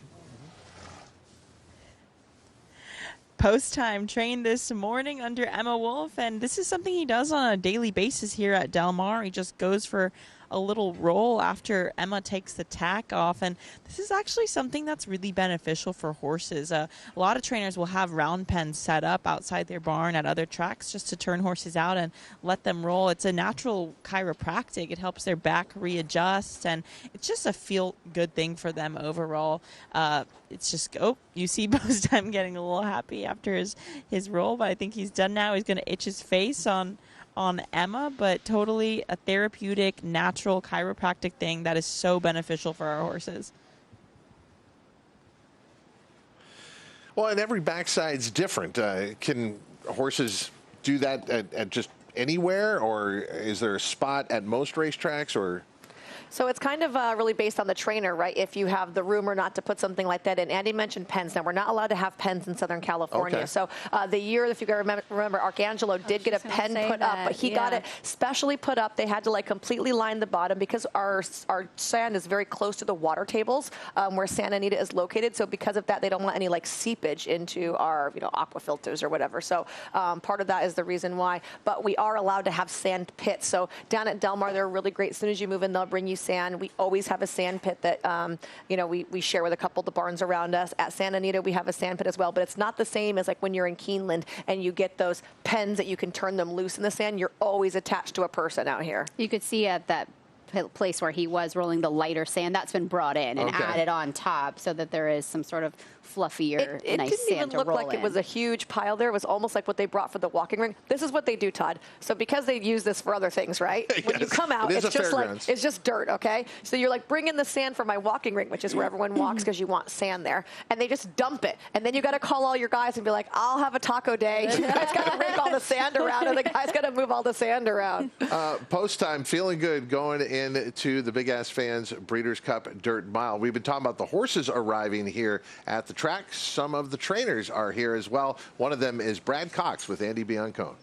S11: Post time trained this morning under Emma Wolf, and this is something he does on a daily basis here at Del Mar. He just goes for a little roll after Emma takes the tack off, and this is actually something that's really beneficial for horses. A lot of trainers will have round pens set up outside their barn at other tracks just to turn horses out and let them roll. It's a natural chiropractic. It helps their back readjust, and it's just a feel-good thing for them overall. It's just, oh, you see Post Time getting a little happy after his roll, but I think he's done now. He's going to itch his face on Emma, but totally a therapeutic, natural chiropractic thing that is so beneficial for our horses.
S2: Well, and every backside's different. Can horses do that at just anywhere, or is there a spot at most racetracks, or?
S1: So it's kind of really based on the trainer, right? If you have the room or not to put something like that in. Andy mentioned pens. Now, we're not allowed to have pens in Southern California. Okay. So the year, if you remember, Arcangelo did get a pen put up, but he got it specially put up. They had to like completely line the bottom because our sand is very close to the water tables where Santa Anita is located. So because of that, they don't want any like seepage into our aqua filters or whatever. So part of that is the reason why. But we are allowed to have sand pits. So down at Del Mar, they're really great. As soon as you move in, they'll bring you sand. We always have a sand pit that we share with a couple of the barns around us. At Santa Anita, we have a sand pit as well, but it's not the same as like when you're in Keeneland and you get those pens that you can turn them loose in the sand. You're always attached to a person out here.
S5: You could see at that place where he was rolling the lighter sand, that's been brought in and added on top so that there is some sort of fluffier,
S1: it
S5: nice
S1: didn't
S5: sand
S1: even
S5: to
S1: look
S5: roll
S1: like
S5: in.
S1: it was a huge pile there. It was almost like what they brought for the walking ring. This is what they do, Todd. So because they use this for other things, right? When you come out, it's just like, it's just dirt, okay? So you're like, bring in the sand for my walking ring, which is where everyone walks because you want sand there. And they just dump it. And then you got to call all your guys and be like, I'll have a taco day. You guys got to rake all the sand around, and the guys got to move all the sand around.
S2: Post time, feeling good going into the Big Ass Fans Breeders' Cup Dirt Mile. We've been talking about the horses arriving here at the track. Some of the trainers are here as well. One of them is Brad Cox with Andy Biancone.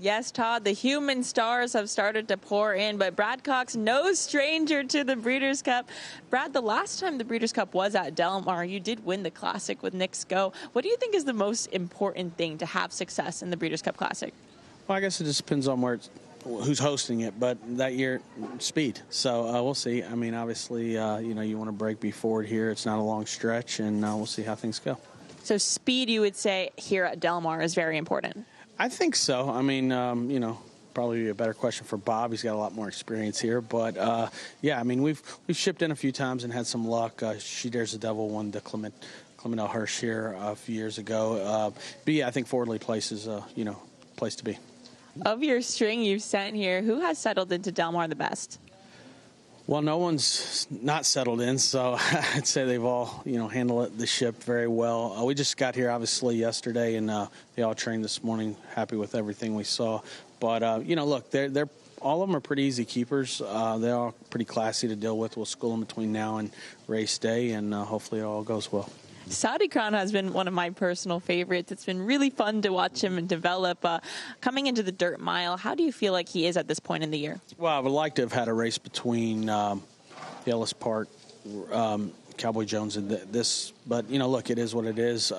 S11: Yes, Todd, the human stars have started to pour in, but Brad Cox, no stranger to the Breeders' Cup. Brad, the last time the Breeders' Cup was at Del Mar, you did win the Classic with Nick Sco. What do you think is the most important thing to have success in the Breeders' Cup Classic?
S12: Well, I guess it just depends on who's hosting it, but that year, speed. So we'll see. I mean, obviously, you want to break before it here. It's not a long stretch, and we'll see how things go.
S11: So speed, you would say, here at Del Mar is very important.
S12: I think so. I mean, probably a better question for Bob. He's got a lot more experience here. But, yeah, I mean, we've shipped in a few times and had some luck. She Dares the Devil won the Clementel Hirsch here a few years ago. But, yeah, I think Fordley Place is a, place to be.
S11: Of your string you've sent here, who has settled into Del Mar the best?
S12: Well, no one's not settled in, so I'd say they've all, handled the ship very well. We just got here, obviously, yesterday, and they all trained this morning. Happy with everything we saw. But, look, they're all of them are pretty easy keepers. They're all pretty classy to deal with. We'll school them between now and race day, and hopefully it all goes well.
S11: Saudi Crown has been one of my personal favorites. It's been really fun to watch him develop. Coming into the Dirt Mile, how do you feel like he is at this point in the year?
S12: Well, I would like to have had a race between the Ellis Park, Cowboy Jones, and this. But, look, it is what it is.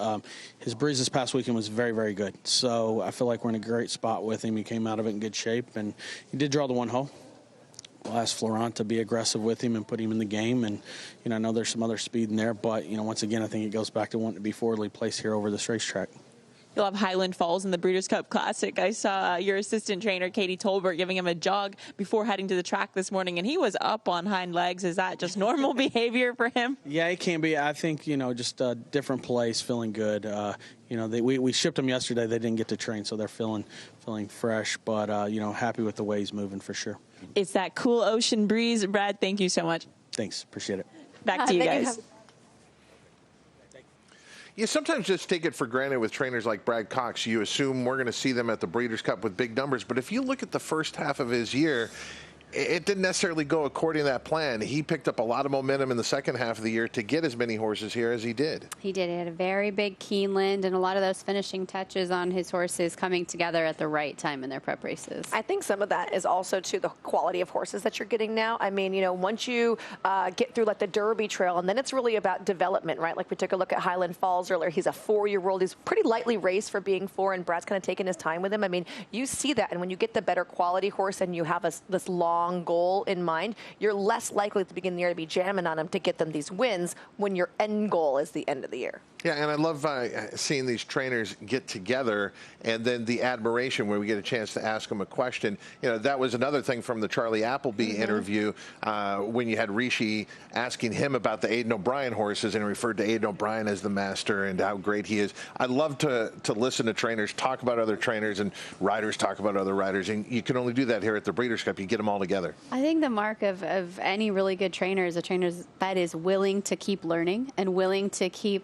S12: His breeze this past weekend was very, very good. So I feel like we're in a great spot with him. He came out of it in good shape, and he did draw the one hole. We'll ask Florent to be aggressive with him and put him in the game. And, I know there's some other speed in there. But, once again, I think it goes back to wanting to be forwardly placed here over this racetrack.
S11: You'll have Highland Falls in the Breeders' Cup Classic. I saw your assistant trainer, Katie Tolbert, giving him a jog before heading to the track this morning, and he was up on hind legs. Is that just normal behavior for him?
S12: Yeah, it can be. I think, just a different place, feeling good. We shipped them yesterday. They didn't get to train, so they're feeling fresh, but, happy with the way he's moving for sure.
S11: It's that cool ocean breeze. Brad, thank you so much.
S12: Thanks. Appreciate it.
S11: Back to you guys.
S2: You sometimes just take it for granted with trainers like Brad Cox. You assume we're going to see them at the Breeders' Cup with big numbers. But if you look at the first half of his year, it didn't necessarily go according to that plan. He picked up a lot of momentum in the second half of the year to get as many horses here as he did.
S5: He did. He had a very big Keeneland, and a lot of those finishing touches on his horses coming together at the right time in their prep races.
S1: I think some of that is also to the quality of horses that you're getting now. I mean, once you get through like the Derby Trail, and then it's really about development, right? Like we took a look at Highland Falls earlier. He's a 4-year-old. He's pretty lightly raced for being 4, and Brad's kind of taking his time with him. I mean, you see that, and when you get the better quality horse and you have this long goal in mind, you're less likely at the beginning of the year to be jamming on them to get them these wins when your end goal is the end of the year.
S2: Yeah, and I love seeing these trainers get together, and then the admiration where we get a chance to ask them a question. That was another thing from the Charlie Appleby interview when you had Rishi asking him about the Aiden O'Brien horses and referred to Aiden O'Brien as the master and how great he is. I love to listen to trainers talk about other trainers and riders talk about other riders, and you can only do that here at the Breeders' Cup. You get them all together.
S5: I think the mark of any really good trainer is a trainer that is willing to keep learning and willing to keep,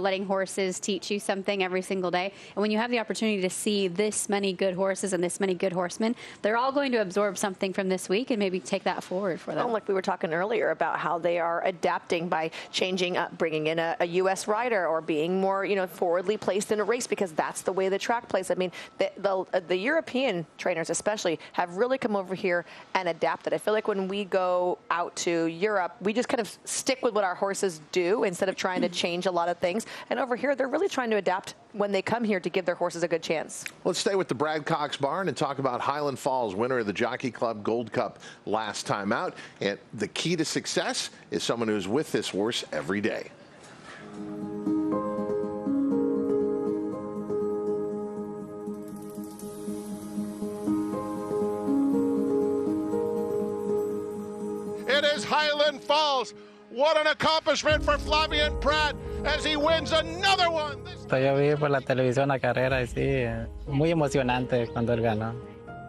S5: letting horses teach you something every single day. And when you have the opportunity to see this many good horses and this many good horsemen, they're all going to absorb something from this week and maybe take that forward for them.
S1: Like we were talking earlier about how they are adapting by changing up, bringing in a U.S. rider or being more, forwardly placed in a race because that's the way the track plays. I mean, the European trainers especially have really come over here and adapted. I feel like when we go out to Europe, we just kind of stick with what our horses do instead of trying to change a lot of things. And over here, they're really trying to adapt when they come here to give their horses a good chance.
S2: Let's stay with the Brad Cox barn and talk about Highland Falls, winner of the Jockey Club Gold Cup last time out. And the key to success is someone who's with this horse every day. is Highland Falls. What an accomplishment for Flavian Pratt as he wins another one.
S13: Yo vi por la televisión la carrera y sí, muy emocionante cuando él ganó.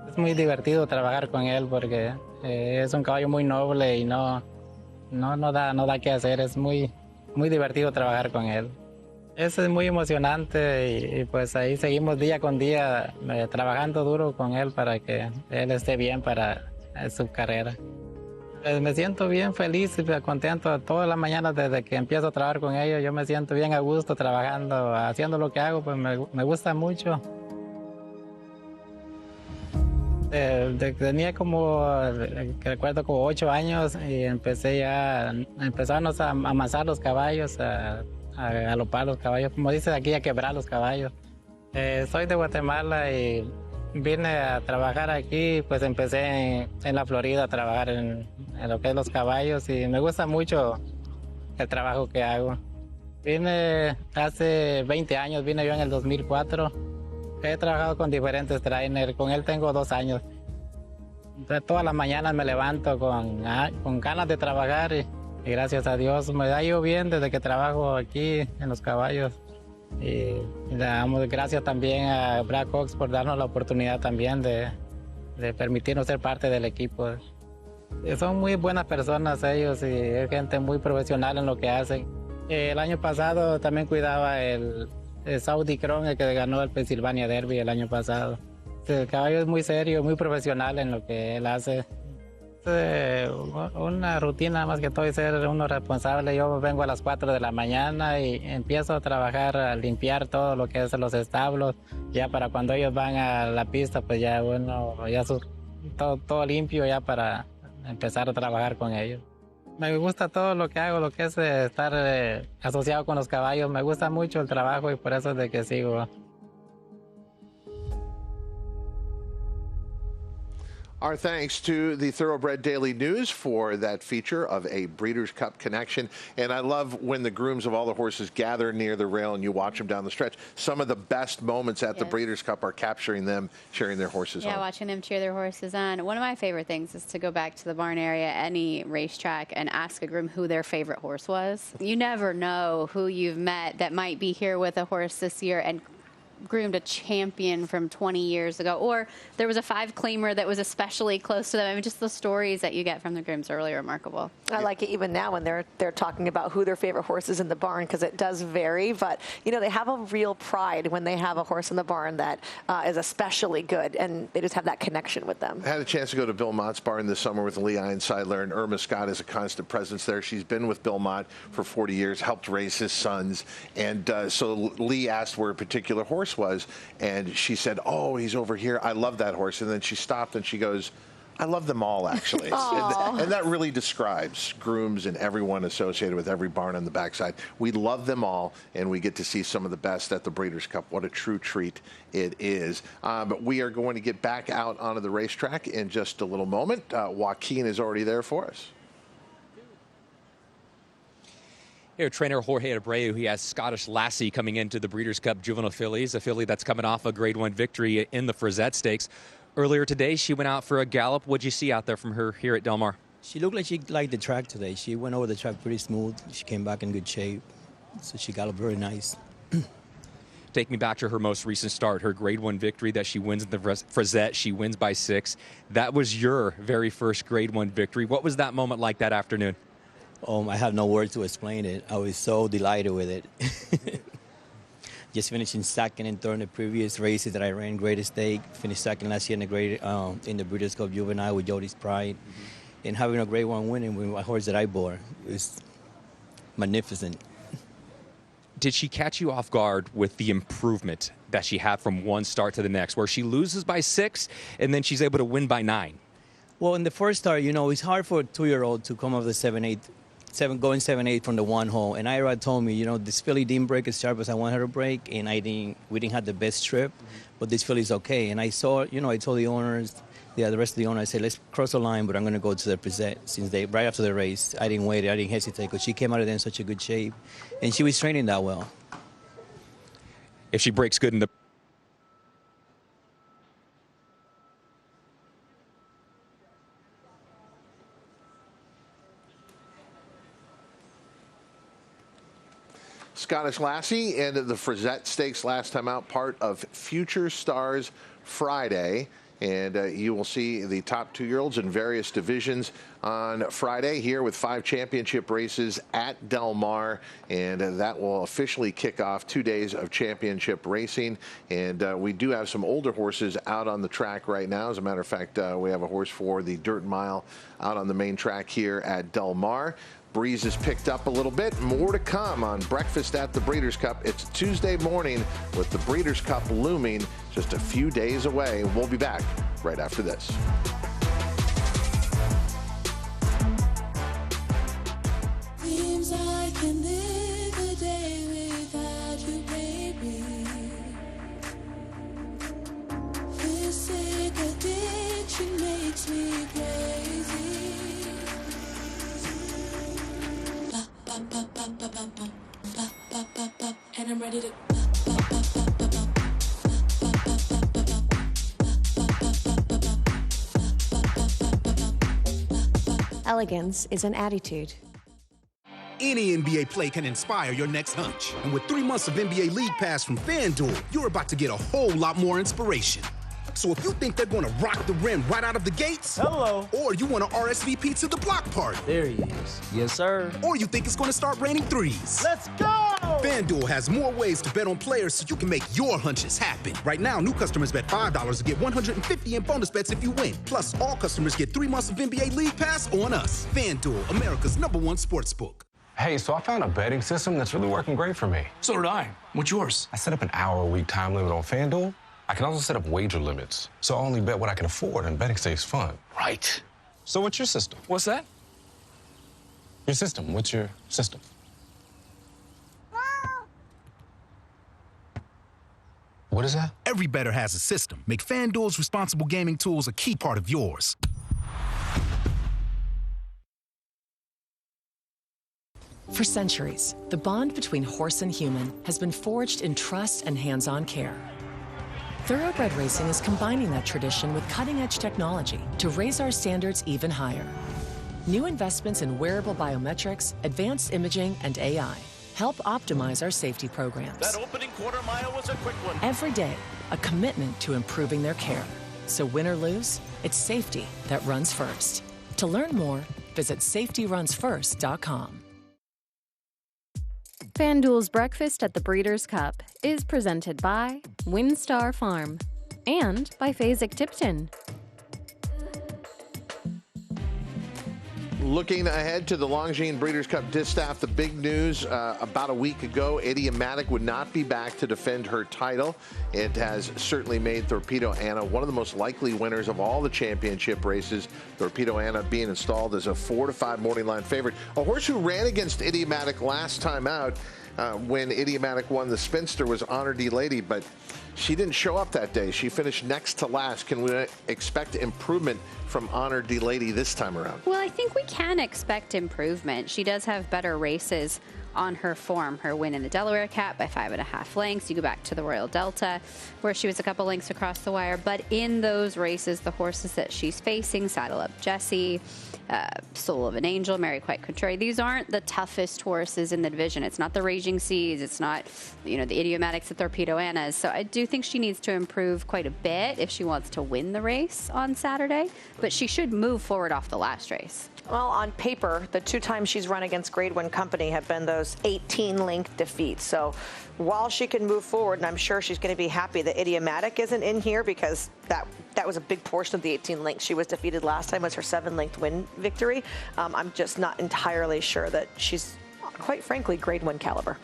S13: Es muy divertido trabajar con él porque es un caballo muy noble y no da qué hacer. Es muy divertido trabajar con él. Eso es muy emocionante y pues ahí seguimos día con día trabajando duro con él para que él esté bien para su carrera. Me siento bien feliz y contento todas las mañanas desde que empiezo a trabajar con ellos. Yo me siento bien a gusto trabajando, haciendo lo que hago, pues me gusta mucho. Tenía recuerdo como 8 años y empezamos a amasar los caballos, a galopar los caballos, como dice aquí, a quebrar los caballos. Soy de Guatemala y vine a trabajar aquí, pues empecé en la Florida a trabajar en lo que es los caballos y me gusta mucho el trabajo que hago. Vine hace 20 años, vine yo en el 2004. He trabajado con diferentes trainers, con él tengo 2 años. Entonces, todas las mañanas me levanto con ganas de trabajar y gracias a Dios me ha ido bien desde que trabajo aquí en los caballos. Y le damos gracias también a Brad Cox por darnos la oportunidad también de permitirnos ser parte del equipo. Son muy buenas personas ellos y es gente muy profesional en lo que hacen. El año pasado también cuidaba el Saudi Cron, el que ganó el Pennsylvania Derby el año pasado. El caballo es muy serio, muy profesional en lo que él hace. Una rutina más que todo es ser uno responsable. Yo vengo a las 4 de la mañana y empiezo a trabajar, a limpiar todo lo que es los establos. Ya para cuando ellos van a la pista, pues ya todo limpio ya para empezar a trabajar con ellos. Me gusta todo lo que hago, lo que es estar asociado con los caballos. Me gusta mucho el trabajo y por eso es de que sigo.
S2: Our thanks to the Thoroughbred Daily News for that feature of a Breeders' Cup connection. And I love when the grooms of all the horses gather near the rail and you watch them down the stretch. Some of the best moments at the Breeders' Cup are capturing them, cheering their horses on.
S5: Yeah, watching them cheer their horses on. One of my favorite things is to go back to the barn area, any racetrack, and ask a groom who their favorite horse was. You never know who you've met that might be here with a horse this year and groomed a champion from 20 years ago, or there was a 5-claimer that was especially close to them. I mean, just the stories that you get from the grooms are really remarkable.
S1: I like it even now when they're talking about who their favorite horse is in the barn, because it does vary, but you know, they have a real pride when they have a horse in the barn that is especially good, and they just have that connection with them.
S2: I had a chance to go to Bill Mott's barn this summer with Lee Einsiedler, and Irma Scott is a constant presence there. She's been with Bill Mott for 40 years, helped raise his sons, and so Lee asked where a particular horse was, and she said, "Oh, he's over here. I love that horse." And then she stopped and she goes, "I love them all, actually." and that really describes grooms and everyone associated with every barn on the backside. We love them all, and we get to see some of the best at the Breeders' Cup. What a true treat it is. But we are going to get back out onto the racetrack in just a little moment. Joaquin is already there for us.
S4: Here, trainer Jorge Abreu, he has Scottish Lassie coming into the Breeders' Cup Juvenile Fillies, a filly that's coming off a Grade 1 victory in the Frizette Stakes. Earlier today, she went out for a gallop. What'd you see out there from her here at Del Mar?
S16: She looked like she liked the track today. She went over the track pretty smooth. She came back in good shape, so she galloped very nice.
S4: Take me back to her most recent start, her Grade 1 victory that she wins in the Frizette. She wins by 6. That was your very first Grade 1 victory. What was that moment like that afternoon?
S16: I have no words to explain it. I was so delighted with it. Just finishing second and third in the previous races that I ran, Great Stake. Finished second last year in the Breeders' Cup Juvenile with Jody's Pride. And having a Grade 1 winning with my horse that I bore was magnificent.
S4: Did she catch you off guard with the improvement that she had from one start to the next, where she loses by 6 and then she's able to win by 9?
S16: Well, in the first start, you know, it's hard for a 2-year-old to come off the 7-8 going 7-8 from the 1 hole. And Ira told me, you know, this filly didn't break as sharp as I want her to break, and we didn't have the best trip, but this filly's okay. And I saw, you know, I told the owners, the rest of the owners, I said, let's cross the line, but I'm going to go to the Frizette. Right after the race, I didn't wait, I didn't hesitate, because she came out of there in such a good shape, and she was training that well.
S4: If she breaks good in the
S2: Scottish Lassie and the Frizette Stakes last time out, part of Future Stars Friday. And you will see the top 2-year-olds in various divisions on Friday here with 5 championship races at Del Mar. And that will officially kick off 2 days of championship racing. And we do have some older horses out on the track right now. As a matter of fact, we have a horse for the Dirt Mile out on the main track here at Del Mar. Breeze has picked up a little bit. More to come on Breakfast at the Breeders' Cup. It's Tuesday morning with the Breeders' Cup looming just a few days away. We'll be back right after this.
S9: Seems I can live a day without you, baby. This sick addiction makes me crazy. And I'm ready to
S19: Elegance is an attitude.
S20: Any NBA play can inspire your next hunch. And with 3 months of NBA League Pass from FanDuel, you're about to get a whole lot more inspiration. So if you think they're going to rock the rim right out of the gates, hello, or you want to RSVP to the block party,
S21: there he is. Yes, sir.
S20: Or you think it's going to start raining threes.
S21: Let's go!
S20: FanDuel has more ways to bet on players so you can make your hunches happen. Right now, new customers bet $5 to get $150 in bonus bets if you win. Plus, all customers get 3 months of NBA League Pass on us. FanDuel, America's #1 sportsbook.
S25: Hey, so I found a betting system that's really working great for me.
S26: So did I. What's yours?
S25: I set up an hour-a-week time limit on FanDuel. I can also set up wager limits, so I only bet what I can afford, and betting stays fun.
S26: Right.
S25: So what's your system?
S26: What's that?
S25: Your system. What's your system? What is that?
S20: Every bettor has a system. Make FanDuel's responsible gaming tools a key part of yours.
S27: For centuries, the bond between horse and human has been forged in trust and hands-on care. Thoroughbred racing is combining that tradition with cutting-edge technology to raise our standards even higher. New investments in wearable biometrics, advanced imaging, and AI help optimize our safety programs.
S26: That opening quarter mile was a quick one.
S27: Every day, a commitment to improving their care. So win or lose, it's safety that runs first. To learn more, visit safetyrunsfirst.com.
S28: FanDuel's Breakfast at the Breeders' Cup is presented by WinStar Farm and by Phasic Tipton.
S2: Looking ahead to the Longines Breeders' Cup Distaff, the big news about a week ago, Idiomatic would not be back to defend her title. It has certainly made Thorpedo Anna one of the most likely winners of all the championship races. Thorpedo Anna being installed as a 4-5 morning line favorite. A horse who ran against Idiomatic last time out when Idiomatic won the Spinster was Honor D Lady, but she didn't show up that day. She finished next to last. Can we expect improvement from Honor D Lady this time around?
S5: Well, I think we can expect improvement. She does have better races on her form. Her win in the Delaware Cup by 5.5 lengths. You go back to the Royal Delta, where she was a couple lengths across the wire. But in those races, the horses that she's facing, Saddle Up Jessie, Soul of an Angel, Mary Quite Contrary, these aren't the toughest horses in the division. It's not the Raging Seas. It's not, the Idiomatics at Thorpedo Anna's. So I do think she needs to improve quite a bit if she wants to win the race on Saturday. But she should move forward off the last race.
S1: Well, on paper, the 2 times she's run against Grade 1 Company have been those 18-length defeats. So while she can move forward, and I'm sure she's going to be happy that Idiomatic isn't in here because that was a big portion of the 18 lengths she was defeated last time was her 7-length win victory. I'm just not entirely sure that she's, quite frankly, Grade 1 caliber.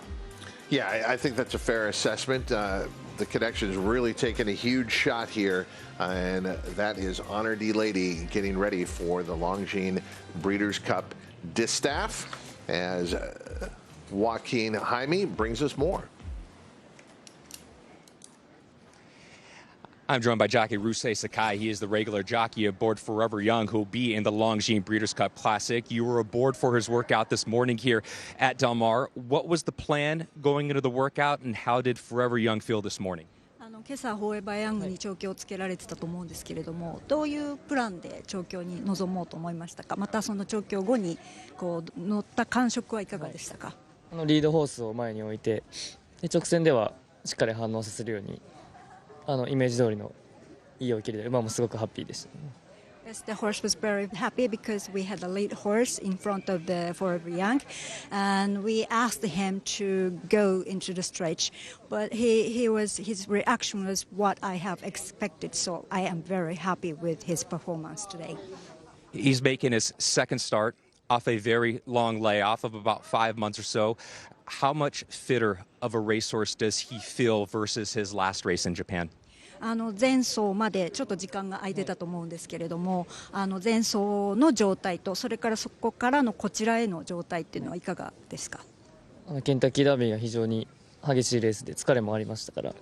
S2: Yeah, I think that's a fair assessment. The connection's really taken a huge shot here, and that is Honor D Lady getting ready for the Longines Breeders' Cup Distaff as Joaquin Jaime brings us more.
S4: I'm joined by jockey Rusei Sakai. He is the regular jockey aboard Forever Young, who will be in the Longines Breeders' Cup Classic. You were aboard for his workout this morning here at Del Mar. What was the plan going into the workout, and how did Forever Young feel this morning?
S29: 今朝フォーエバーヤングに調教をつけられてたと思うんですけれども、どういうプランで調教に臨もうと思いましたか。またその調教後にこう乗った感触はいかがでしたか。
S6: リードホースを前に置いて、で直線ではしっかり反応させるようにイメージ通りのいい追い切りで馬もすごくハッピーでした。
S29: Yes, the horse was very happy because we had a lead horse in front of the Forever Young, and we asked him to go into the stretch, but his reaction was what I have expected. So I am very happy with his performance today.
S4: He's making his second start off a very long layoff of about 5 months or so. How much fitter of a racehorse does he feel versus his last race in Japan?
S29: 前走までちょっと時間が空いてたと思うんですけれども、前走の状態とそれからそこからのこちらへの状態っていうのはいかがですか？
S6: ケンタッキーダービーが非常に激しいレースで疲れもありましたから、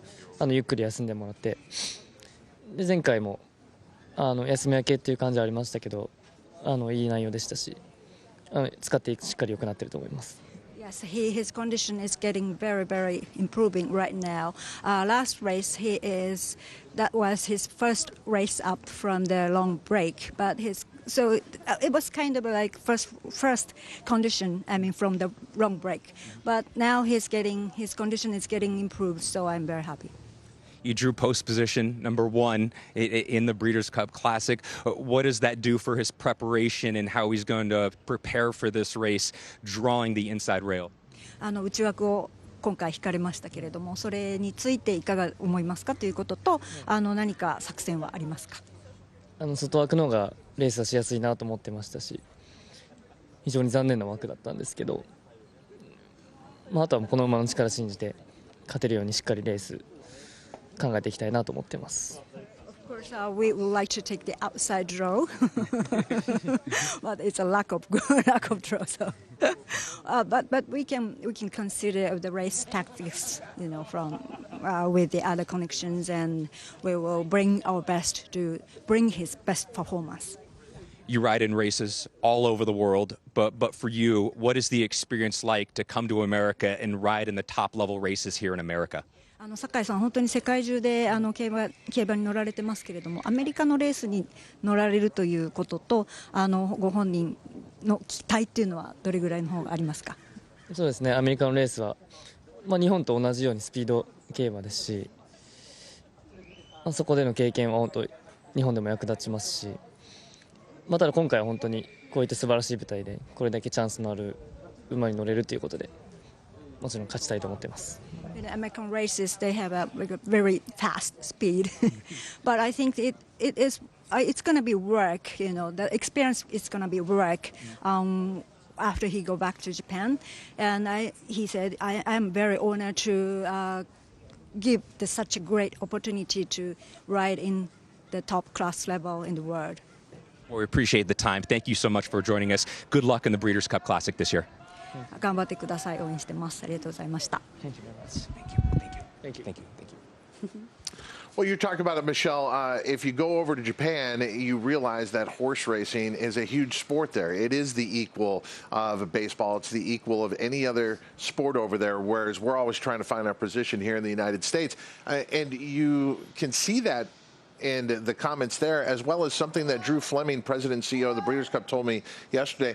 S6: ゆっくり休んでもらって、で前回も休み明けっていう感じはありましたけど、いい内容でしたし、使ってしっかり良くなってると思います。
S29: Yes, his condition is getting very, very improving right now. Last race, that was his first race up from the long break, but so it was kind of like first condition. I mean, from the long break, but now his condition is getting improved. So I'm very happy.
S4: You drew post position #1 in the Breeders' Cup Classic. What does that do for his preparation and how he's going to prepare for this race, drawing the inside rail?
S29: 内枠を今回引かれましたけれども、それについていかが思いますかということと、何か作戦はありますか？
S6: 外枠の方がレースはしやすいなと思ってましたし、非常に残念な枠だったんですけど、あとはこの馬の力信じて勝てるようにしっかりレース考えていきたいなと思ってます。
S29: Of course, we would like to take the outside draw, but it's a lack of draw. So, but we can consider the race tactics, from with the other connections, and we will bring our best to bring his best performance.
S4: You ride in races all over the world, but for you, what is the experience like to come to America and ride in the top level races here in America?
S29: 酒井さん、本当に世界中で競馬に乗られてますけれども、アメリカのレースに乗られるということと、ご本人の期待っていうのはどれぐらいの方がありますか？
S6: そうですね、アメリカのレースは、日本と同じようにスピード競馬ですし、そこでの経験は本当日本でも役立ちますし、ただ今回は本当にこういった素晴らしい舞台でこれだけチャンスのある馬に乗れるということで、もちろん勝ちたいと思っています。
S29: In American races, they have a very fast speed, but I think it's going to be work. The experience is going to be work after he go back to Japan. And he said, I am very honored to give such a great opportunity to ride in the top class level in the world.
S4: Well, we appreciate the time. Thank you so much for joining us. Good luck in the Breeders' Cup Classic this year.
S29: 頑張ってください。応援してます。ありがとうございました。
S4: Thank you very much. Thank you.
S2: Well, you talked about it, Michelle. If you go over to Japan, you realize that horse racing is a huge sport there. It is the equal of baseball. It's the equal of any other sport over there, whereas we're always trying to find our position here in the United States. And you can see that in the comments there, as well as something that Drew Fleming, President and CEO of the Breeders' Cup, told me yesterday.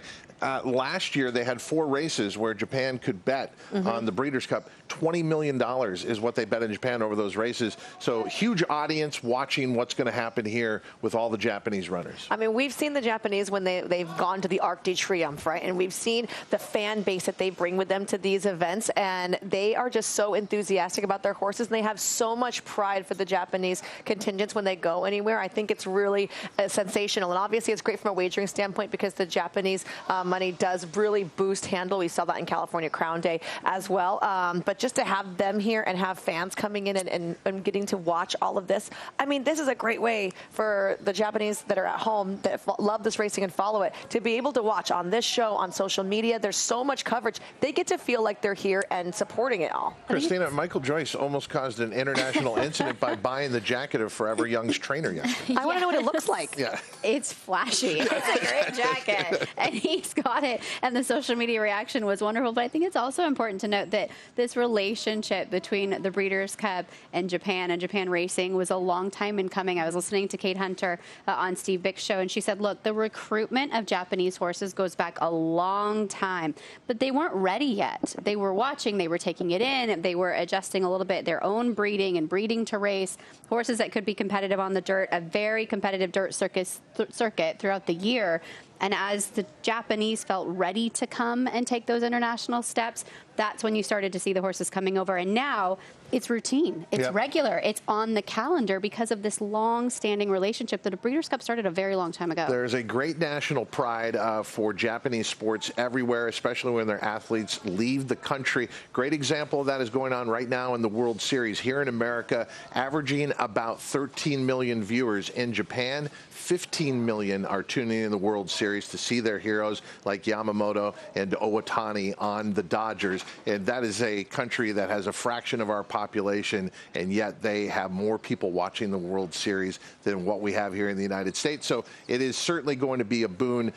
S2: Last year, they had 4 races where Japan could bet on the Breeders' Cup. $20 million is what they bet in Japan over those races. So huge audience watching what's going to happen here with all the Japanese runners.
S1: I mean, we've seen the Japanese when they've gone to the Arc de Triomphe, right? And we've seen the fan base that they bring with them to these events. And they are just so enthusiastic about their horses. And they have so much pride for the Japanese contingents when they go anywhere. I think it's really sensational. And obviously, it's great from a wagering standpoint because the Japanese money does really boost handle. We saw that in California Crown Day as well. But just to have them here and have fans coming in and getting to watch all of this, I mean, this is a great way for the Japanese that are at home that love this racing and follow it to be able to watch on this show, on social media. There's so much coverage. They get to feel like they're here and supporting it all.
S2: Christina, Michael Joyce almost caused an international incident by buying the jacket of Forever Young Young's trainer yesterday.
S1: I want to know what it looks like.
S2: Yeah.
S5: It's flashy. It's a great jacket. And he's got it. And the social media reaction was wonderful. But I think it's also important to note that this relationship between the Breeders' Cup and Japan Racing was a long time in coming. I was listening to Kate Hunter on Steve Bick's show, and she said, look, the recruitment of Japanese horses goes back a long time, but they weren't ready yet. They were watching, they were taking it in, they were adjusting a little bit their own breeding and breeding to race horses that could be competitive on the dirt, a very competitive dirt circuit throughout the year. And as the Japanese felt ready to come and take those international steps, that's when you started to see the horses coming over. And now it's routine. It's regular. It's on the calendar because of this long-standing relationship that the Breeders' Cup started a very long time ago.
S2: There's a great national pride for Japanese sports everywhere, especially when their athletes leave the country. Great example of that is going on right now in the World Series here in America, averaging about 13 million viewers. In Japan, 15 million are tuning in the World Series to see their heroes like Yamamoto and Owatani on the Dodgers. And that is a country that has a fraction of our population, and yet they have more people watching the World Series than what we have here in the United States. So it is certainly going to be a boon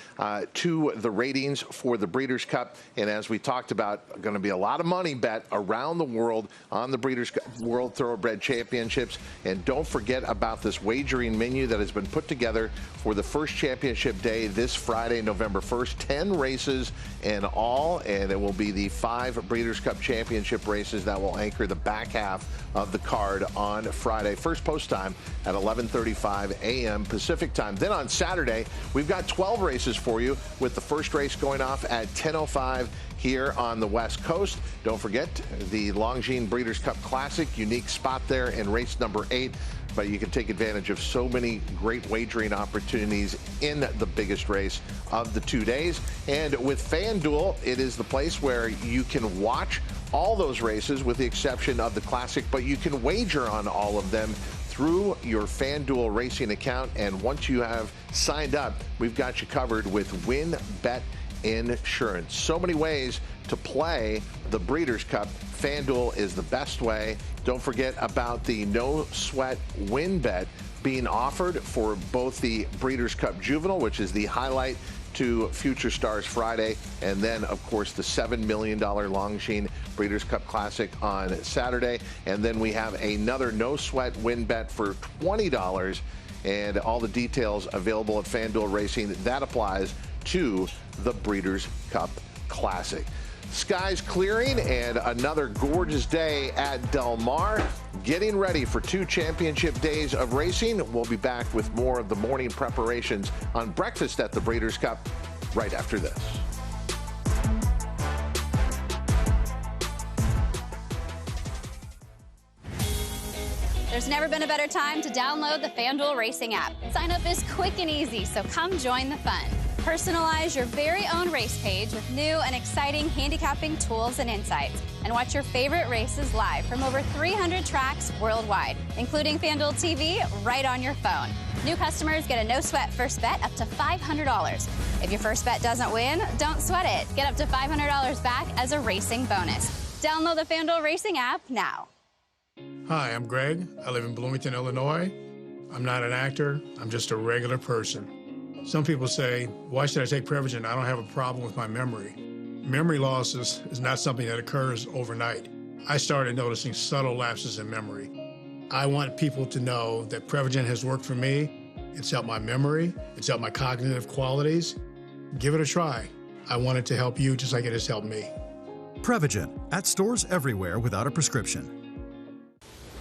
S2: to the ratings for the Breeders' Cup. And as we talked about, going to be a lot of money bet around the world on the Breeders' Cup World Thoroughbred Championships. And don't forget about this wagering menu that has been put together for the first championship day this Friday, November 1st. 10 races in all, and it will be the 5 Breeders' Cup Championship races that will anchor the back half of the card on Friday. First post time at 11:35 a.m. Pacific time. Then on Saturday, we've got 12 races for you, with the first race going off at 10:05 here on the West Coast. Don't forget the Longines Breeders' Cup Classic, unique spot there in race number 8. But you can take advantage of so many great wagering opportunities in the biggest race of the 2 days. And with FanDuel, it is the place where you can watch all those races with the exception of the Classic, but you can wager on all of them through your FanDuel racing account. And once you have signed up, we've got you covered with WinBet Insurance. So many ways to play the Breeders' Cup. FanDuel is the best way. Don't forget about the no sweat win bet being offered for both the Breeders' Cup Juvenile, which is the highlight to Future Stars Friday, and then of course the $7 million Longines Breeders' Cup Classic on Saturday. And then we have another no sweat win bet for $20, and all the details available at FanDuel Racing. That applies to the Breeders' Cup Classic. Skies clearing and another gorgeous day at Del Mar. Getting ready for 2 championship days of racing. We'll be back with more of the morning preparations on Breakfast at the Breeders' Cup right after this.
S5: There's never been a better time to download the FanDuel Racing app. Sign up is quick and easy, so come join the fun. Personalize your very own race page with new and exciting handicapping tools and insights. And watch your favorite races live from over 300 tracks worldwide, including FanDuel TV right on your phone. New customers get a no-sweat first bet up to $500. If your first bet doesn't win, don't sweat it. Get up to $500 back as a racing bonus. Download the FanDuel Racing app now.
S8: Hi, I'm Greg. I live in Bloomington, Illinois. I'm not an actor. I'm just a regular person. Some people say, why should I take Prevagen? I don't have a problem with my memory. Memory loss is not something that occurs overnight. I started noticing subtle lapses in memory. I want people to know that Prevagen has worked for me. It's helped my memory. It's helped my cognitive qualities. Give it a try. I want it to help you just like it has helped me.
S10: Prevagen, at stores everywhere without a prescription.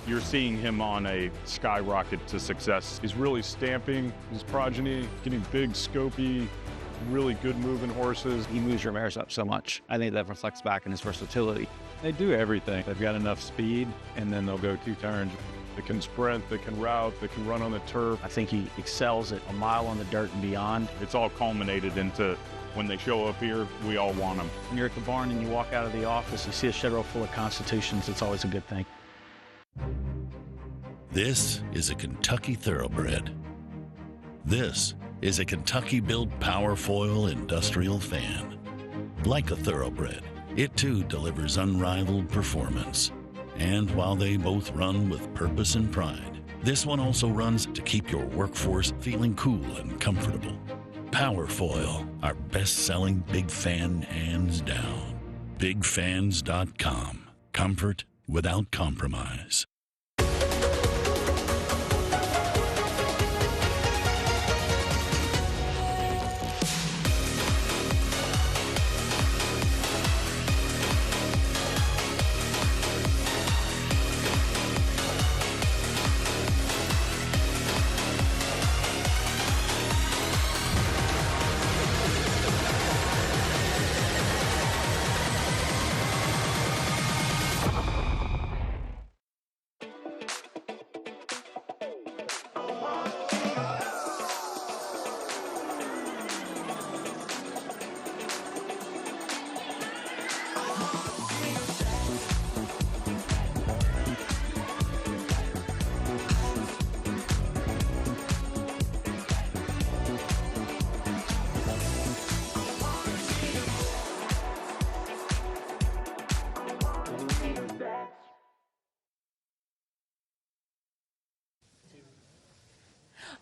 S14: You're seeing him on a skyrocket to success. He's really stamping his progeny, getting big, scopy, really good moving horses.
S15: He moves your mares up so much. I think that reflects back in his versatility.
S14: They do everything. They've got enough speed, and then they'll go 2 turns. They can sprint, they can route, they can run on the turf.
S15: I think he excels at a mile on the dirt and beyond.
S14: It's all culminated into when they show up here, we all want them.
S15: When you're at the barn and you walk out of the office, you see a shed row full of Constitutions, it's always a good thing.
S17: This is a Kentucky Thoroughbred. This is a Kentucky-built Powerfoil industrial fan. Like a Thoroughbred, it too delivers unrivaled performance. And while they both run with purpose and pride, This one also runs to keep your workforce feeling cool and comfortable. Powerfoil, our best-selling big fan hands down. BigFans.com. Comfort without compromise.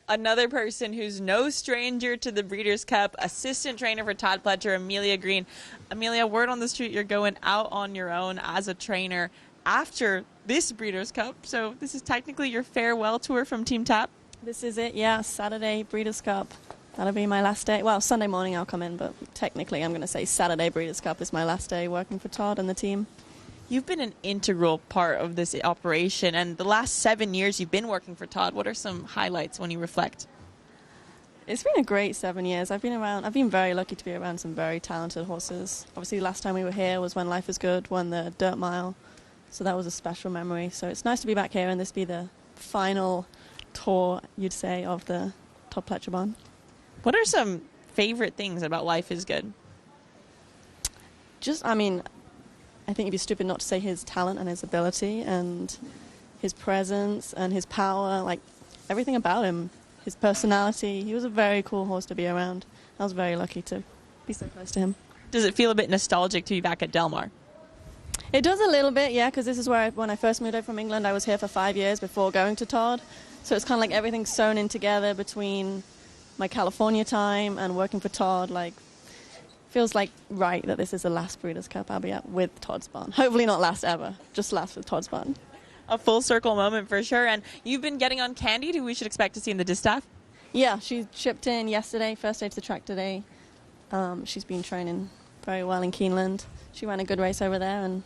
S3: Another person who's no stranger to the Breeders' Cup, assistant trainer for Todd Pletcher, Amelia Green. Amelia, word on the street, you're going out on your own as a trainer after this Breeders' Cup. So this is technically your farewell tour from Team Tap.
S7: This is it, yeah. Saturday Breeders' Cup. That'll be my last day. Well, Sunday morning I'll come in, but technically I'm going to say Saturday Breeders' Cup is my last day working for Todd and the team.
S3: You've been an integral part of this operation, and the last 7 years you've been working for Todd. What are some highlights when you reflect?
S7: It's been a great 7 years. I've been very lucky to be around some very talented horses. Obviously, the last time we were here was when Life is Good won the Dirt Mile, so that was a special memory. So it's nice to be back here and this be the final tour, you'd say, of the Todd Pletcher Barn.
S3: What are some favorite things about Life is Good?
S7: I think it'd be stupid not to say his talent and his ability and his presence and his power, like everything about him, his personality. He was a very cool horse to be around. I was very lucky to be so close to him.
S3: Does it feel a bit nostalgic to be back at Del Mar?
S7: It does a little bit, yeah, because this is where when I first moved over from England, I was here for 5 years before going to Todd. So it's kind of like everything's sewn in together between my California time and working for Todd. Like, feels like right that this is the last Breeders' Cup I'll be at with Todd's Barn. Hopefully not last ever, just last with Todd's Barn.
S3: A full circle moment for sure. And you've been getting on Candied, who we should expect to see in the Distaff?
S7: Yeah, she shipped in yesterday, first day to the track today. She's been training very well in Keeneland. She ran a good race over there, and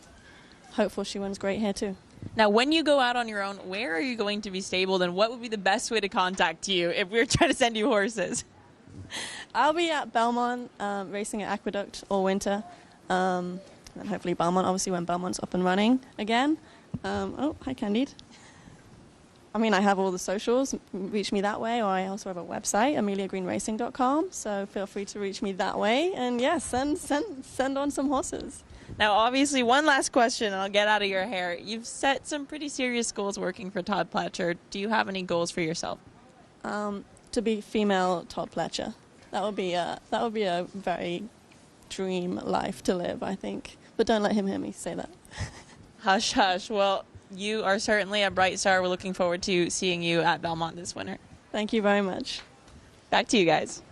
S7: hopeful she runs great here too.
S3: Now, when you go out on your own, where are you going to be stabled, and what would be the best way to contact you if we were trying to send you horses?
S7: I'll be at Belmont racing at Aqueduct all winter, and hopefully Belmont, obviously when Belmont's up and running again. Oh, hi Candide. I have all the socials, reach me that way, or I also have a website, ameliagreenracing.com, so feel free to reach me that way, and yeah, send on some horses.
S3: Now, obviously, one last question, and I'll get out of your hair. You've set some pretty serious goals working for Todd Pletcher. Do you have any goals for yourself?
S7: To be female Todd Pletcher. That would be a very dream life to live, I think. But don't let him hear me say that.
S3: Hush, hush. Well, you are certainly a bright star. We're looking forward to seeing you at Belmont this winter.
S7: Thank you very much.
S3: Back to you guys.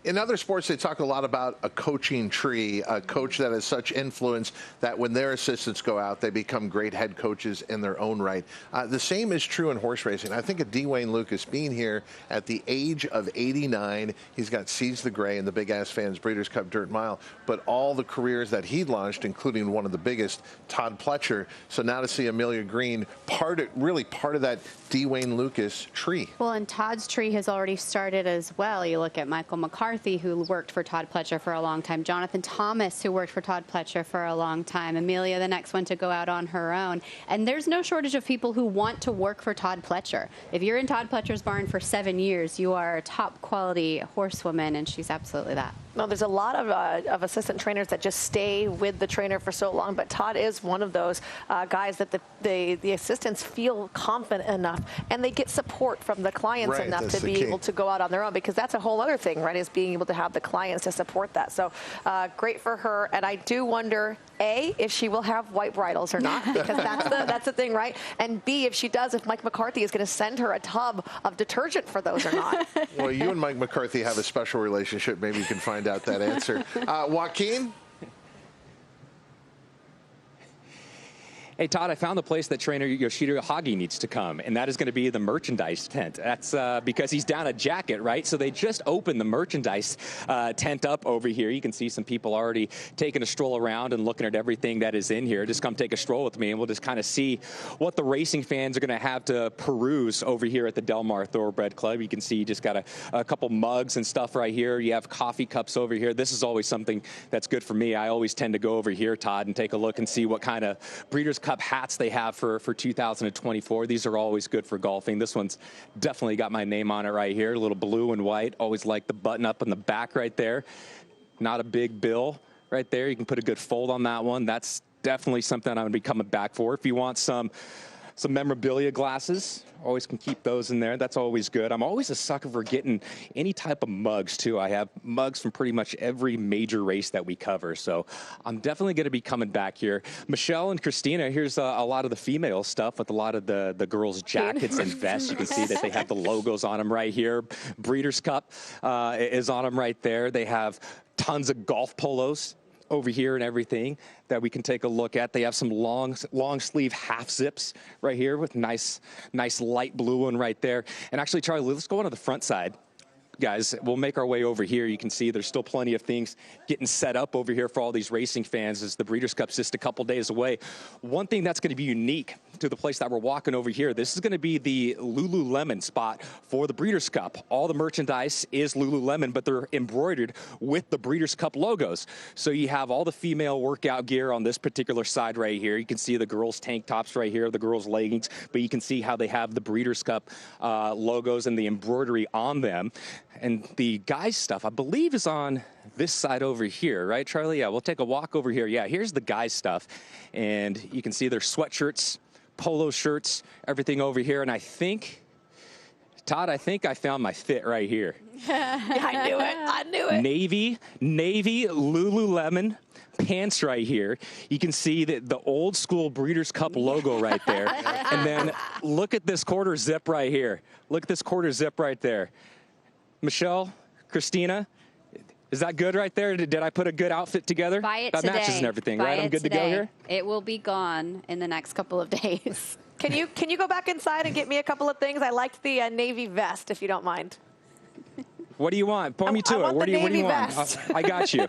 S2: In other sports, they talk a lot about a coaching tree, a coach that has such influence that when their assistants go out, they become great head coaches in their own right. The same is true in horse racing. I think of Dwayne Lucas being here at the age of 89. He's got Seize the Gray and the Big Ass Fans Breeders' Cup Dirt Mile, but all the careers that he launched, including one of the biggest, Todd Pletcher. So now to see Amelia Green, part of that Dwayne Lucas tree.
S5: Well, and Todd's tree has already started as well. You look at Michael McCarthy, who worked for Todd Pletcher for a long time, Jonathan Thomas, who worked for Todd Pletcher for a long time, Amelia, the next one to go out on her own. And there's no shortage of people who want to work for Todd Pletcher. If you're in Todd Pletcher's barn for 7 years, you are a top quality horsewoman, and she's absolutely that.
S1: No, there's a lot of assistant trainers that just stay with the trainer for so long, but Todd is one of those guys that the assistants feel confident enough, and they get support from the clients enough to be able to go out on their own, because that's a whole other thing, right, is being able to have the clients to support that. So great for her, and I do wonder, A, if she will have white bridles or not, because that's the thing, right? And B, if she does, if Mike McCarthy is going to send her a tub of detergent for those or not.
S2: Well, you and Mike McCarthy have a special relationship. Maybe you can find out that answer. Joaquin?
S4: Hey, Todd, I found the place that trainer Yoshiro Hagi needs to come, and that is going to be the merchandise tent. That's because he's down a jacket, right? So they just opened the merchandise tent up over here. You can see some people already taking a stroll around and looking at everything that is in here. Just come take a stroll with me, and we'll just kind of see what the racing fans are going to have to peruse over here at the Del Mar Thoroughbred Club. You can see you just got a couple mugs and stuff right here. You have coffee cups over here. This is always something that's good for me. I always tend to go over here, Todd, and take a look and see what kind of Breeders' Cup hats they have for 2024. These are always good for golfing. This one's definitely got my name on it right here. A little blue and white. Always like the button up in the back right there. Not a big bill right there. You can put a good fold on that one. That's definitely something I'm going to be coming back for. If you want some memorabilia glasses, always can keep those in there. That's always good. I'm always a sucker for getting any type of mugs, too. I have mugs from pretty much every major race that we cover, so I'm definitely going to be coming back here. Michelle and Christina, here's a lot of the female stuff with a lot of the girls' jackets and vests. You can see that they have the logos on them right here. Breeders' Cup is on them right there. They have tons of golf polos over here and everything that we can take a look at. They have some long sleeve half zips right here with nice light blue one right there. And actually, Charlie, let's go on to the front side. Guys, we'll make our way over here. You can see there's still plenty of things getting set up over here for all these racing fans as the Breeders' Cup's just a couple days away. One thing that's going to be unique to the place that we're walking over here, this is going to be the Lululemon spot for the Breeders' Cup. All the merchandise is Lululemon, but they're embroidered with the Breeders' Cup logos. So you have all the female workout gear on this particular side right here. You can see the girls' tank tops right here, the girls' leggings, but you can see how they have the Breeders' Cup logos and the embroidery on them. And the guys' stuff, I believe, is on this side over here, right, Charlie? Yeah, we'll take a walk over here. Yeah, here's the guys' stuff. And you can see their sweatshirts, polo shirts, everything over here. And I think, Todd, I think I found my fit right here.
S1: Yeah, I knew it. I knew it.
S4: Navy Lululemon pants right here. You can see the old school Breeders' Cup logo right there. And then look at this quarter zip right here. Look at this quarter zip right there. Michelle, Christina, is that good right there? Did I put a good outfit together?
S5: Buy it
S4: that
S5: today.
S4: Matches and everything, right? I'm good
S5: today.
S4: to go here?
S5: It will be gone in the next couple of days.
S1: Can you go back inside and get me a couple of things? I liked the navy vest, if you don't mind.
S4: What do you want? Point me to it. What do you want? I got you.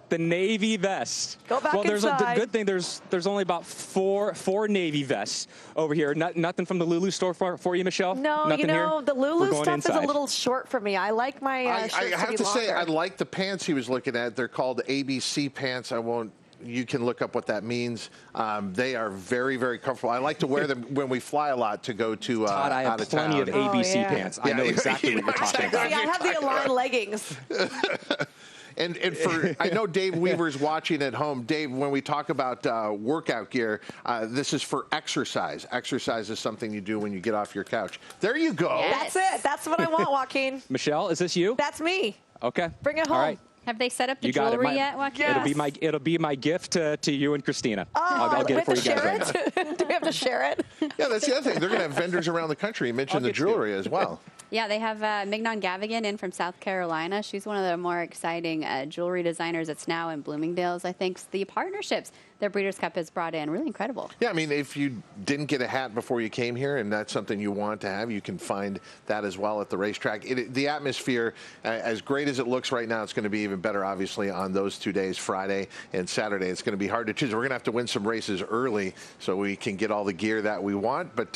S4: The navy vest.
S1: Go back
S4: there's
S1: inside.
S4: a good thing. There's only about four navy vests over here. Nothing from the Lulu store for you, Michelle?
S1: No,
S4: nothing
S1: here? The Lulu stuff
S4: inside.
S1: is a little short for me. I like my shirts
S2: I have to say,
S1: longer.
S2: I like the pants he was looking at. They're called ABC pants. You can look up what that means. They are very, very comfortable. I like to wear them when we fly a lot to go to
S4: Todd, I have
S2: out of
S4: plenty
S2: town.
S4: of ABC pants. I know exactly what you're talking about.
S1: See, I have the Align leggings.
S2: And for, I know Dave Weaver's watching at home. Dave, when we talk about workout gear, this is for exercise. Exercise is something you do when you get off your couch. There you go.
S1: Yes. That's it. That's what I want, Joaquin.
S4: Michelle, is this you?
S1: That's me.
S4: Okay.
S1: Bring it home.
S4: All right.
S5: Have they set up the jewelry yet, Joaquin?
S1: Yes.
S4: It'll be my gift to you and Christina.
S1: Oh,
S4: I'll get it for you guys.
S1: Right now. Do we have to share it?
S2: Yeah, that's the other thing. They're going to have vendors around the country. You mentioned the jewelry as well.
S5: Yeah, they have Mignon Gavigan in from South Carolina. She's one of the more exciting jewelry designers that's now in Bloomingdale's. I think the partnerships that Breeders' Cup has brought in, really incredible.
S2: Yeah, I mean, if you didn't get a hat before you came here and that's something you want to have, you can find that as well at the racetrack. The atmosphere, as great as it looks right now, it's going to be even better, obviously, on those 2 days, Friday and Saturday. It's going to be hard to choose. We're going to have to win some races early so we can get all the gear that we want, but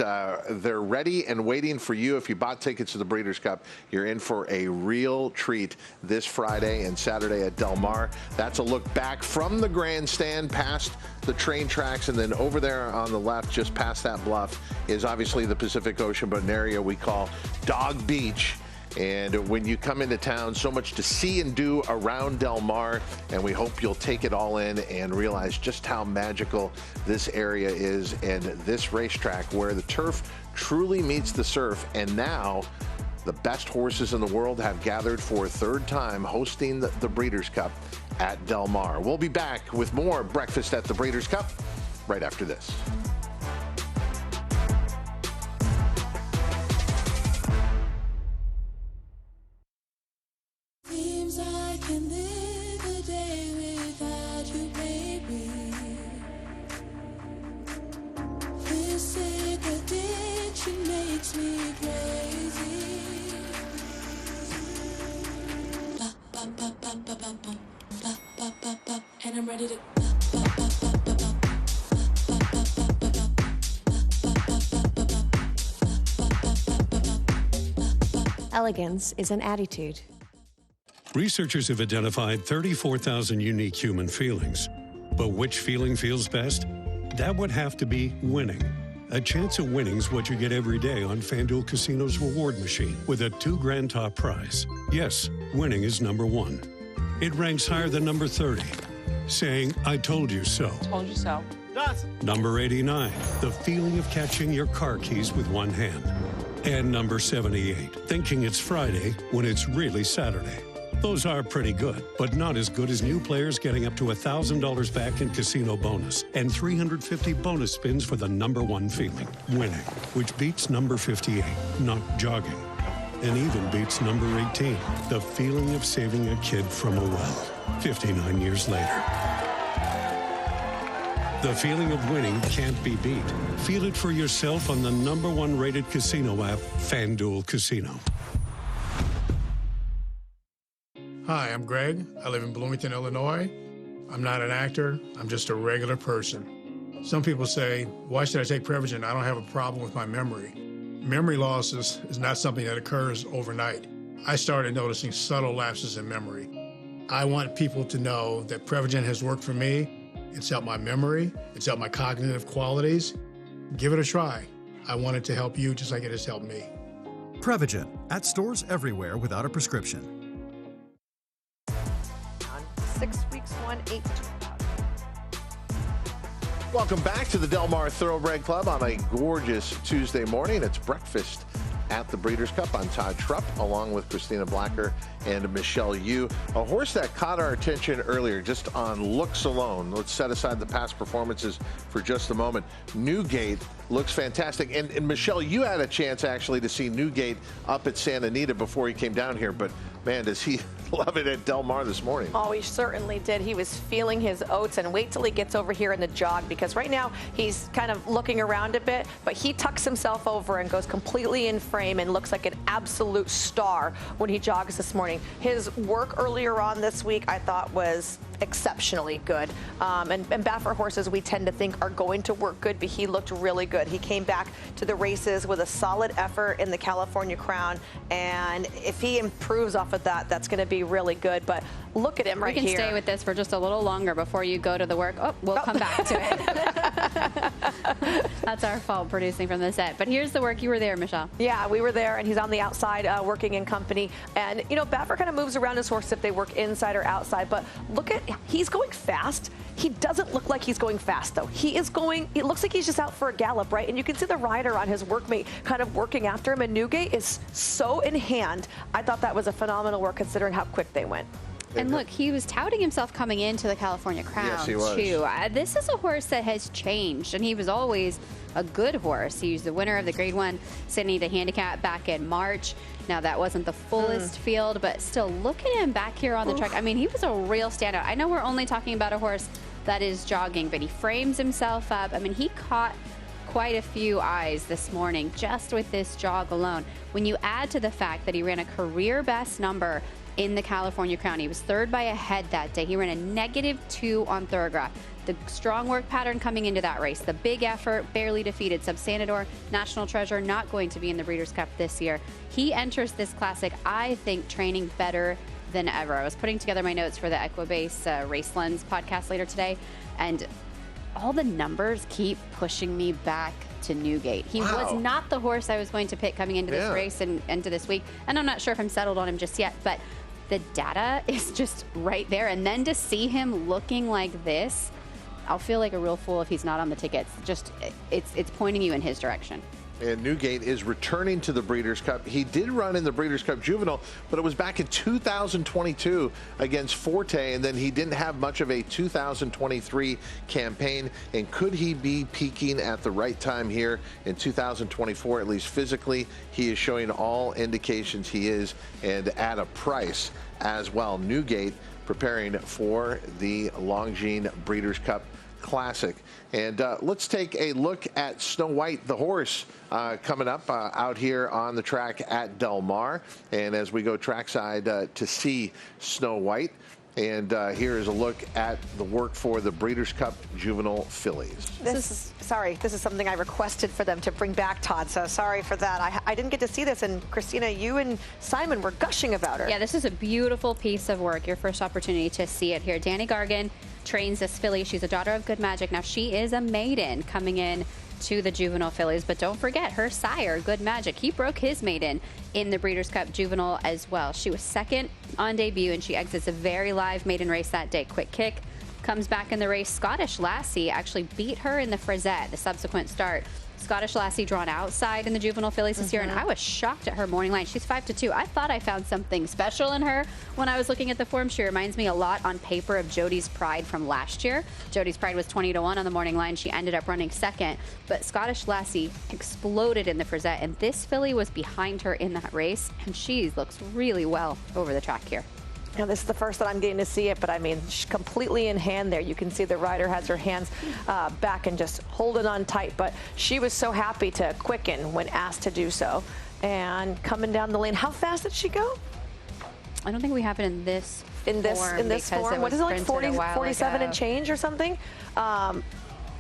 S2: they're ready and waiting for you. If you bought tickets to the Breeders' Cup, you're in for a real treat this Friday and Saturday at Del Mar. That's a look back from the grandstand past the train tracks, and then over there on the left, just past that bluff, is obviously the Pacific Ocean, but an area we call Dog Beach. And when you come into town, so much to see and do around Del Mar, and we hope you'll take it all in and realize just how magical this area is and this racetrack where the turf truly meets the surf. And now the best horses in the world have gathered for a third time hosting the Breeders' Cup at Del Mar. We'll be back with more Breakfast at the Breeders' Cup right after this.
S9: Seems I can live a day without you, baby. This sick addiction makes me crazy. Ba, ba, ba, ba, ba, ba, ba, ba, ba, ba, ba, and I'm ready to.
S19: Elegance is an attitude.
S11: Researchers have identified 34,000 unique human feelings. But which feeling feels best? That would have to be winning. A chance of winning's what you get every day on FanDuel Casino's reward machine with a $2,000 top prize. Yes, winning is number one. It ranks higher than number 30, saying, I told you so.
S3: Told you so.
S11: Number 89, the feeling of catching your car keys with one hand. And number 78, thinking it's Friday when it's really Saturday. Those are pretty good, but not as good as new players getting up to $1,000 back in casino bonus and 350 bonus spins for the number one feeling, winning, which beats number 58, not jogging, and even beats number 18, the feeling of saving a kid from a well, 59 years later. The feeling of winning can't be beat. Feel it for yourself on the number one rated casino app, FanDuel Casino.
S8: Hi, I'm Greg. I live in Bloomington, Illinois. I'm not an actor. I'm just a regular person. Some people say, why should I take Prevagen? I don't have a problem with my memory. Memory loss is not something that occurs overnight. I started noticing subtle lapses in memory. I want people to know that Prevagen has worked for me. It's helped my memory. It's helped my cognitive qualities. Give it a try. I want it to help you just like it has helped me.
S10: Prevagen at stores everywhere without a prescription.
S1: 6 weeks, 1, 8.
S2: Welcome back to the Del Mar Thoroughbred Club on a gorgeous Tuesday morning. It's breakfast at the Breeders' Cup. I'm Todd Trupp, along with Christina Blacker and Michelle Yu. A horse that caught our attention earlier just on looks alone. Let's set aside the past performances for just a moment. Newgate looks fantastic. And Michelle, you had a chance actually to see Newgate up at Santa Anita before he came down here. But man, does he love it at Del Mar this morning.
S1: Oh, he certainly did. He was feeling his oats, and wait till he gets over here in the jog, because right now he's kind of looking around a bit, but he tucks himself over and goes completely in frame and looks like an absolute star when he jogs this morning. His work earlier on this week I thought was exceptionally good. And Baffer horses we tend to think are going to work good, but he looked really good. He came back to the races with a solid effort in the California Crown, and if he improves off of that, that's going to be really good. But look at him right here.
S5: We can stay with this for just a little longer before you go to the work. Oh, we'll come back to it. That's our fault producing from the set. But here's the work. You were there, Michelle.
S1: Yeah, we were there, and he's on the outside working in company. And, you know, Baffer kind of moves around his horse if they work inside or outside. But look at, he's going fast. He doesn't look like he's going fast, though. He is going, it looks like he's just out for a gallop, right? And you can see the rider on his workmate kind of working after him. And Newgate is so in hand. I thought that was a phenomenal work considering how quick they went.
S5: And look, he was touting himself coming into the California Crown,
S2: yes, he was.
S5: too. This is a horse that has changed, and he was always a good horse. He was the winner of the Grade 1 Sydney the Handicap back in March. Now, that wasn't the fullest field, but still, look at him back here on the track. I mean, he was a real standout. I know we're only talking about a horse that is jogging, but he frames himself up. I mean, he caught quite a few eyes this morning just with this jog alone. When you add to the fact that he ran a career best number in the California Crown, he was third by a head that day. He ran a -2 on Thoroughgraph. The strong work pattern coming into that race, the big effort, barely defeated Subsanador, National Treasure, not going to be in the Breeders' Cup this year. He enters this classic, I think, training better than ever. I was putting together my notes for the Equibase Race Lens podcast later today, and all the numbers keep pushing me back to Newgate. He was not the horse I was going to pick coming into this race and into this week, and I'm not sure if I'm settled on him just yet, but the data is just right there. And then to see him looking like this, I'll feel like a real fool if he's not on the tickets. Just it's pointing you in his direction.
S2: And Newgate is returning to the Breeders' Cup. He did run in the Breeders' Cup Juvenile, but it was back in 2022 against Forte, and then he didn't have much of a 2023 campaign. And could he be peaking at the right time here in 2024, at least physically? He is showing all indications he is, and at a price as well. Newgate preparing for the Longines Breeders' Cup Classic. And let's take a look at Snow White, the horse, coming up out here on the track at Del Mar. And as we go trackside to see Snow White, and here is a look at the work for the Breeders' Cup Juvenile Fillies.
S1: This is something I requested for them to bring back, Todd, so sorry for that. I didn't get to see this, and Christina, you and Simon were gushing about her.
S5: Yeah, this is a beautiful piece of work. Your first opportunity to see it here. Dani Gargan trains this filly. She's a daughter of Good Magic. Now, she is a maiden coming in to the Juvenile Fillies, but don't forget her sire, Good Magic. He broke his maiden in the Breeders' Cup Juvenile as well. She was second on debut, and she exits a very live maiden race that day. Quick Kick comes back in the race. Scottish Lassie actually beat her in the Frisette, the subsequent start. Scottish Lassie drawn outside in the Juvenile Fillies this year, and I was shocked at her morning line. She's 5-2. I thought I found something special in her when I was looking at the form. She reminds me a lot on paper of Jody's Pride from last year. Jody's Pride was 20-1 on the morning line. She ended up running second, but Scottish Lassie exploded in the Frisette, and this filly was behind her in that race, and she looks really well over the track here.
S1: Now, this is the first that I'm getting to see it, but I mean, she's completely in hand there. You can see the rider has her hands back and just holding on tight, but she was so happy to quicken when asked to do so. And coming down the lane, how fast did she go?
S5: I don't think we have it in this form.
S1: What is it, like 47 and change or something?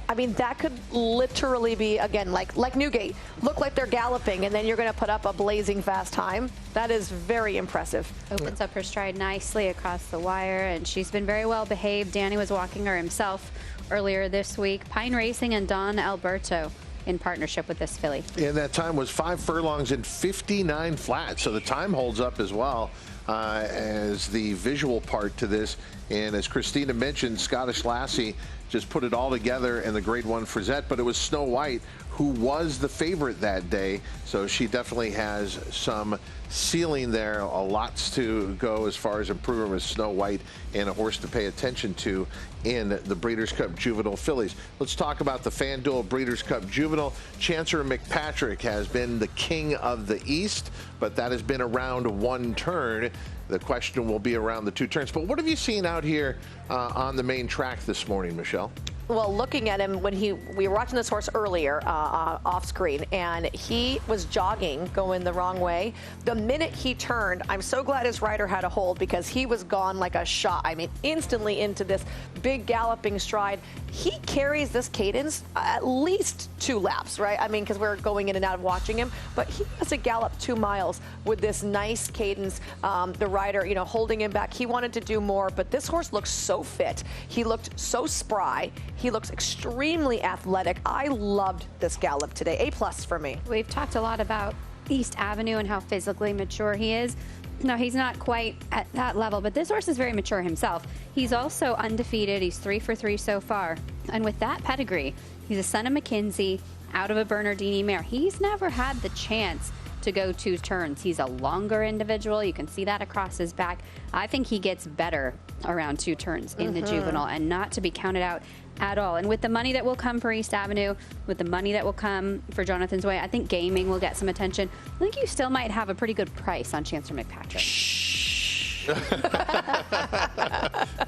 S1: I mean, that could literally be, again, like Newgate. Look like they're galloping, and then you're going to put up a blazing fast time. That is very impressive.
S5: Opens up her stride nicely across the wire, and she's been very well behaved. Dani was walking her himself earlier this week. Pine Racing and Don Alberto in partnership with this filly.
S2: And that time was 5 furlongs and 59 flats, so the time holds up as well as the visual part to this. And as Christina mentioned, Scottish Lassie just put it all together in the Grade 1 Frisette, but it was Snow White who was the favorite that day, so she definitely has some ceiling there. A lot to go as far as improvement with Snow White, and a horse to pay attention to in the Breeders' Cup Juvenile Fillies. Let's talk about the FanDuel Breeders' Cup Juvenile. Chancer McPatrick has been the king of the East, but that has been around one turn. The question will be around the 2 turns. But what have you seen out here on the main track this morning, Michelle?
S1: Well, looking at him when we were watching this horse earlier off screen, and he was jogging, going the wrong way. The minute he turned, I'm so glad his rider had a hold, because he was gone like a shot. I mean, instantly into this big galloping stride. He carries this cadence at least 2 laps, right? I mean, because we're going in and out of watching him, but he has to gallop 2 miles with this nice cadence. The rider, holding him back. He wanted to do more, but this horse looks so fit. He looked so spry. He looks extremely athletic. I loved this gallop today. A+ for me.
S5: We've talked a lot about East Avenue and how physically mature he is. No, he's not quite at that level, but this horse is very mature himself. He's also undefeated. He's 3 for 3 so far. And with that pedigree, he's a son of Mackenzie, out of a Bernardini mare. He's never had the chance to go 2 turns. He's a longer individual. You can see that across his back. I think he gets better around 2 turns in the Juvenile, and not to be counted out at all. And with the money that will come for East Avenue, with the money that will come for Jonathan's Way, I think gaming will get some attention. I think you still might have a pretty good price on Chancer McPatrick.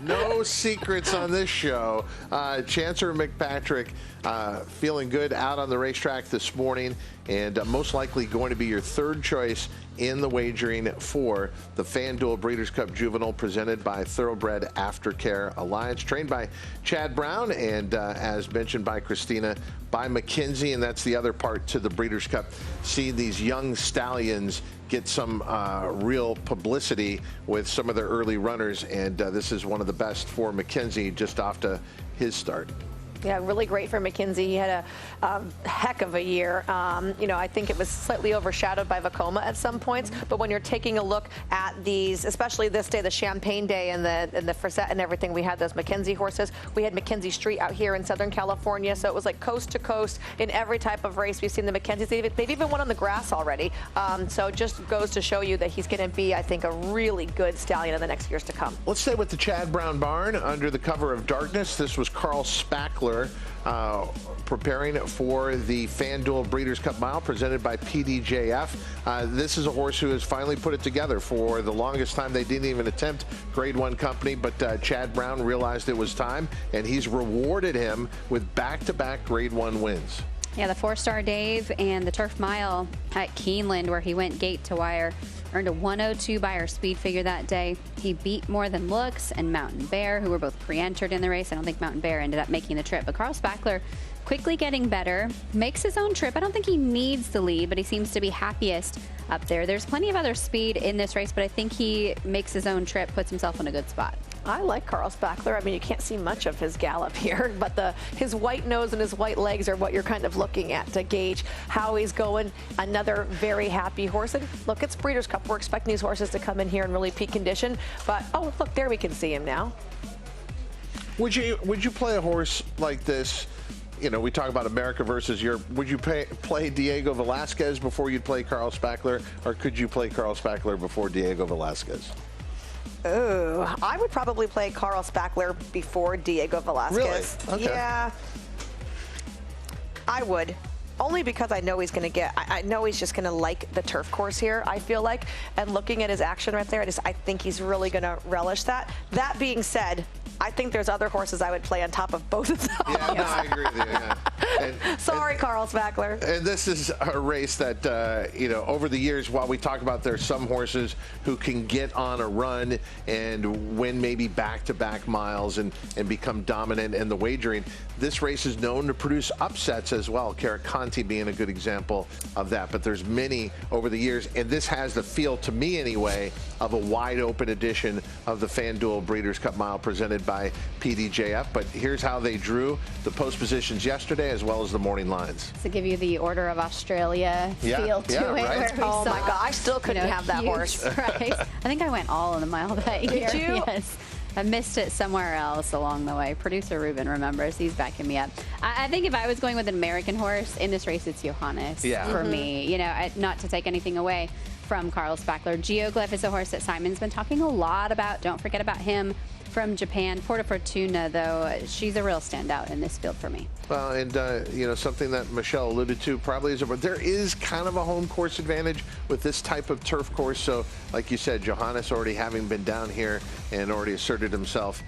S2: No secrets on this show. Chancer McPatrick feeling good out on the racetrack this morning, and most likely going to be your 3rd choice in the wagering for the FanDuel Breeders' Cup Juvenile, presented by Thoroughbred Aftercare Alliance, trained by Chad Brown, and as mentioned by Christina, by Mackenzie. And that's the other part to the Breeders' Cup, seeing these young stallions get some real publicity with some of their early runners, and this is one of the best for Mackenzie just off to his start.
S1: Yeah, really great for McKenzie. He had a heck of a year. I think it was slightly overshadowed by Vekoma at some points, but when you're taking a look at these, especially this day, the Champagne Day and the Frisette and everything, we had those McKenzie horses. We had McKenzie Street out here in Southern California, so it was like coast to coast in every type of race. We've seen the McKenzies. They've even won on the grass already. So it just goes to show you that he's going to be, I think, a really good stallion in the next years to come.
S2: Let's stay with the Chad Brown barn under the cover of darkness. This was Carl Spackler preparing for the FanDuel Breeders' Cup Mile presented by PDJF. This is a horse who has finally put it together. For the longest time, they didn't even attempt Grade 1 company, but Chad Brown realized it was time, and he's rewarded him with back-to-back Grade 1 wins.
S5: Yeah, the 4-star Dave and the Turf Mile at Keeneland, where he went gate to wire, earned a 102 Bauer speed figure that day. He beat More Than Looks and Mountain Bear, who were both pre-entered in the race. I don't think Mountain Bear ended up making the trip, but Carl Spackler quickly getting better, makes his own trip. I don't think he needs the lead, but he seems to be happiest up there. There's plenty of other speed in this race, but I think he makes his own trip, puts himself in a good spot.
S1: I like Carl Spackler. I mean, you can't see much of his gallop here, but his white nose and his white legs are what you're kind of looking at to gauge how he's going. Another very happy horse. And look, it's Breeders' Cup. We're expecting these horses to come in here in really peak condition. But, oh, look, there we can see him now.
S2: Would you play a horse like this? You know, we talk about America versus Europe. Would you play Diego Velasquez before you'd play Carl Spackler, or could you play Carl Spackler before Diego Velasquez?
S1: Oh, I would probably play Carl Spackler before Diego Velasquez.
S2: Really? Okay.
S1: Yeah, I would. Only because I know he's going to get, I know he's just going to like the turf course here, I feel like. And looking at his action right there, I think he's really going to relish that. That being said, I think there's other horses I would play on top of both of them.
S2: Yeah, no, I agree with you. Yeah.
S1: Sorry, Carl Spackler.
S2: And this is a race that, over the years, while we talk about there's some horses who can get on a run and win maybe back-to-back miles and become dominant in the wagering, this race is known to produce upsets as well. Caraconte being a good example of that. But there's many over the years, and this has the feel, to me anyway, of a wide-open edition of the FanDuel Breeders' Cup Mile presented by PDJF. But here's how they drew the post positions yesterday as well as the morning lines.
S5: To give you the Order of Australia feel to it.
S2: Right?
S5: Oh
S1: my God, I still couldn't have that horse.
S5: Right? I think I went all in the mile that year.
S1: Did you?
S5: Yes. I missed it somewhere else along the way. Producer Ruben remembers. He's backing me up. I think if I was going with an American horse in this race, it's Johannes for me. You know, not to take anything away from Carl Spackler. Geoglyph is a horse that Simon's been talking a lot about. Don't forget about him from Japan. Porta Fortuna, though, she's a real standout in this field for me.
S2: Well, and, something that Michelle alluded to probably is, but there is kind of a home course advantage with this type of turf course. So, like you said, Johannes already having been down here and already asserted himself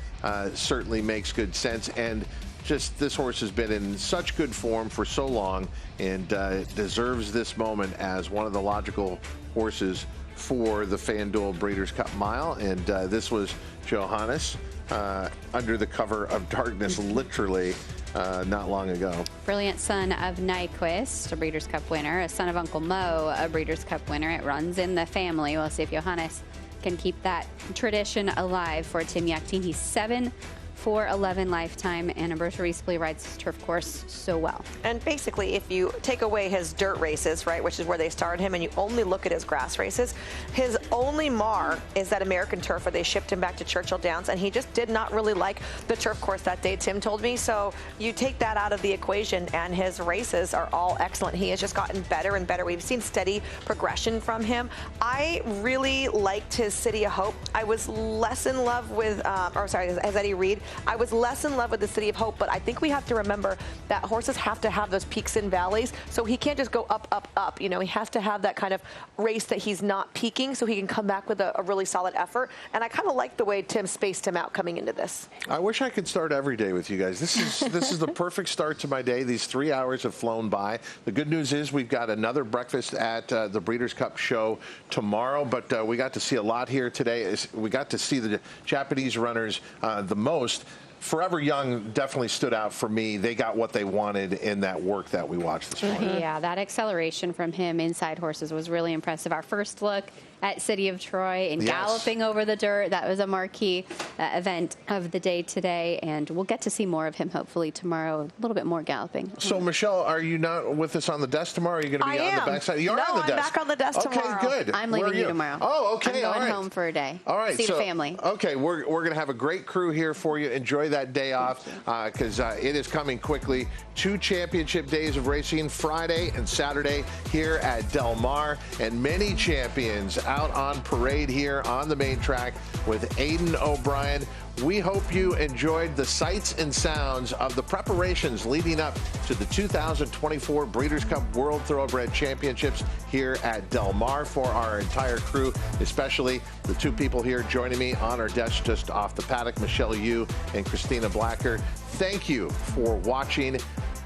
S2: certainly makes good sense. And just this horse has been in such good form for so long and deserves this moment as one of the logical horses for the FanDuel Breeders' Cup Mile. And this was Johannes under the cover of darkness, literally not long ago.
S5: Brilliant son of Nyquist, a Breeders' Cup winner. A son of Uncle Mo, a Breeders' Cup winner. It runs in the family. We'll see if Johannes can keep that tradition alive for Tim Yakteen. He's 7-4-11 lifetime, and Umberto Rispoli rides his turf course so well.
S1: And basically, if you take away his dirt races, right, which is where they started him, and you only look at his grass races, his only mar is that American turf where they shipped him back to Churchill Downs, and he just did not really like the turf course that day, Tim told me. So you take that out of the equation, and his races are all excellent. He has just gotten better and better. We've seen steady progression from him. I really liked his City of Hope. I was less in love with, as Eddie Reed, I was less in love with the City of Hope, but I think we have to remember that horses have to have those peaks and valleys, so he can't just go up, up, up. You know, he has to have that kind of race that he's not peaking, so he can come back with a really solid effort. And I kind of like the way Tim spaced him out coming into this.
S2: I wish I could start every day with you guys. This is the perfect start to my day. These 3 hours have flown by. The good news is we've got another breakfast at the Breeders' Cup show tomorrow, but we got to see a lot here today. We got to see the Japanese runners the most. Forever Young definitely stood out for me. They got what they wanted in that work that we watched this morning.
S5: Yeah, that acceleration from him inside horses was really impressive. Our first look at City of Troy and galloping over the dirt. That was a marquee event of the day today, and we'll get to see more of him hopefully tomorrow, a little bit more galloping.
S2: So, Michelle, are you not with us on the desk tomorrow? Are you going to be on the backside? You are on the desk.
S1: I'm back on the desk tomorrow.
S2: Okay, good.
S5: I'm leaving you tomorrow.
S2: Oh, okay,
S5: I'm going home for a day.
S2: All right.
S5: See the family.
S2: Okay, we're going to have a great crew here for you. Enjoy that day off because it is coming quickly. 2 championship days of racing, Friday and Saturday here at Del Mar, and many champions out on parade here on the main track with Aiden O'Brien. We hope you enjoyed the sights and sounds of the preparations leading up to the 2024 Breeders' Cup World Thoroughbred Championships here at Del Mar. For our entire crew, especially the 2 people here joining me on our desk just off the paddock, Michelle Yu and Christina Blacker. Thank you for watching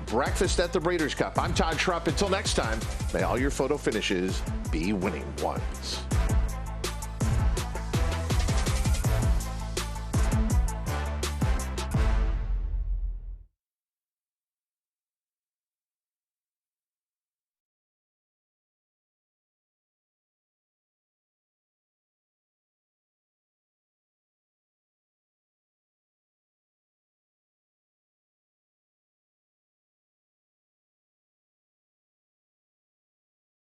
S2: Breakfast at the Breeders' Cup. I'm Todd Schrupp. Until next time, may all your photo finishes be winning ones.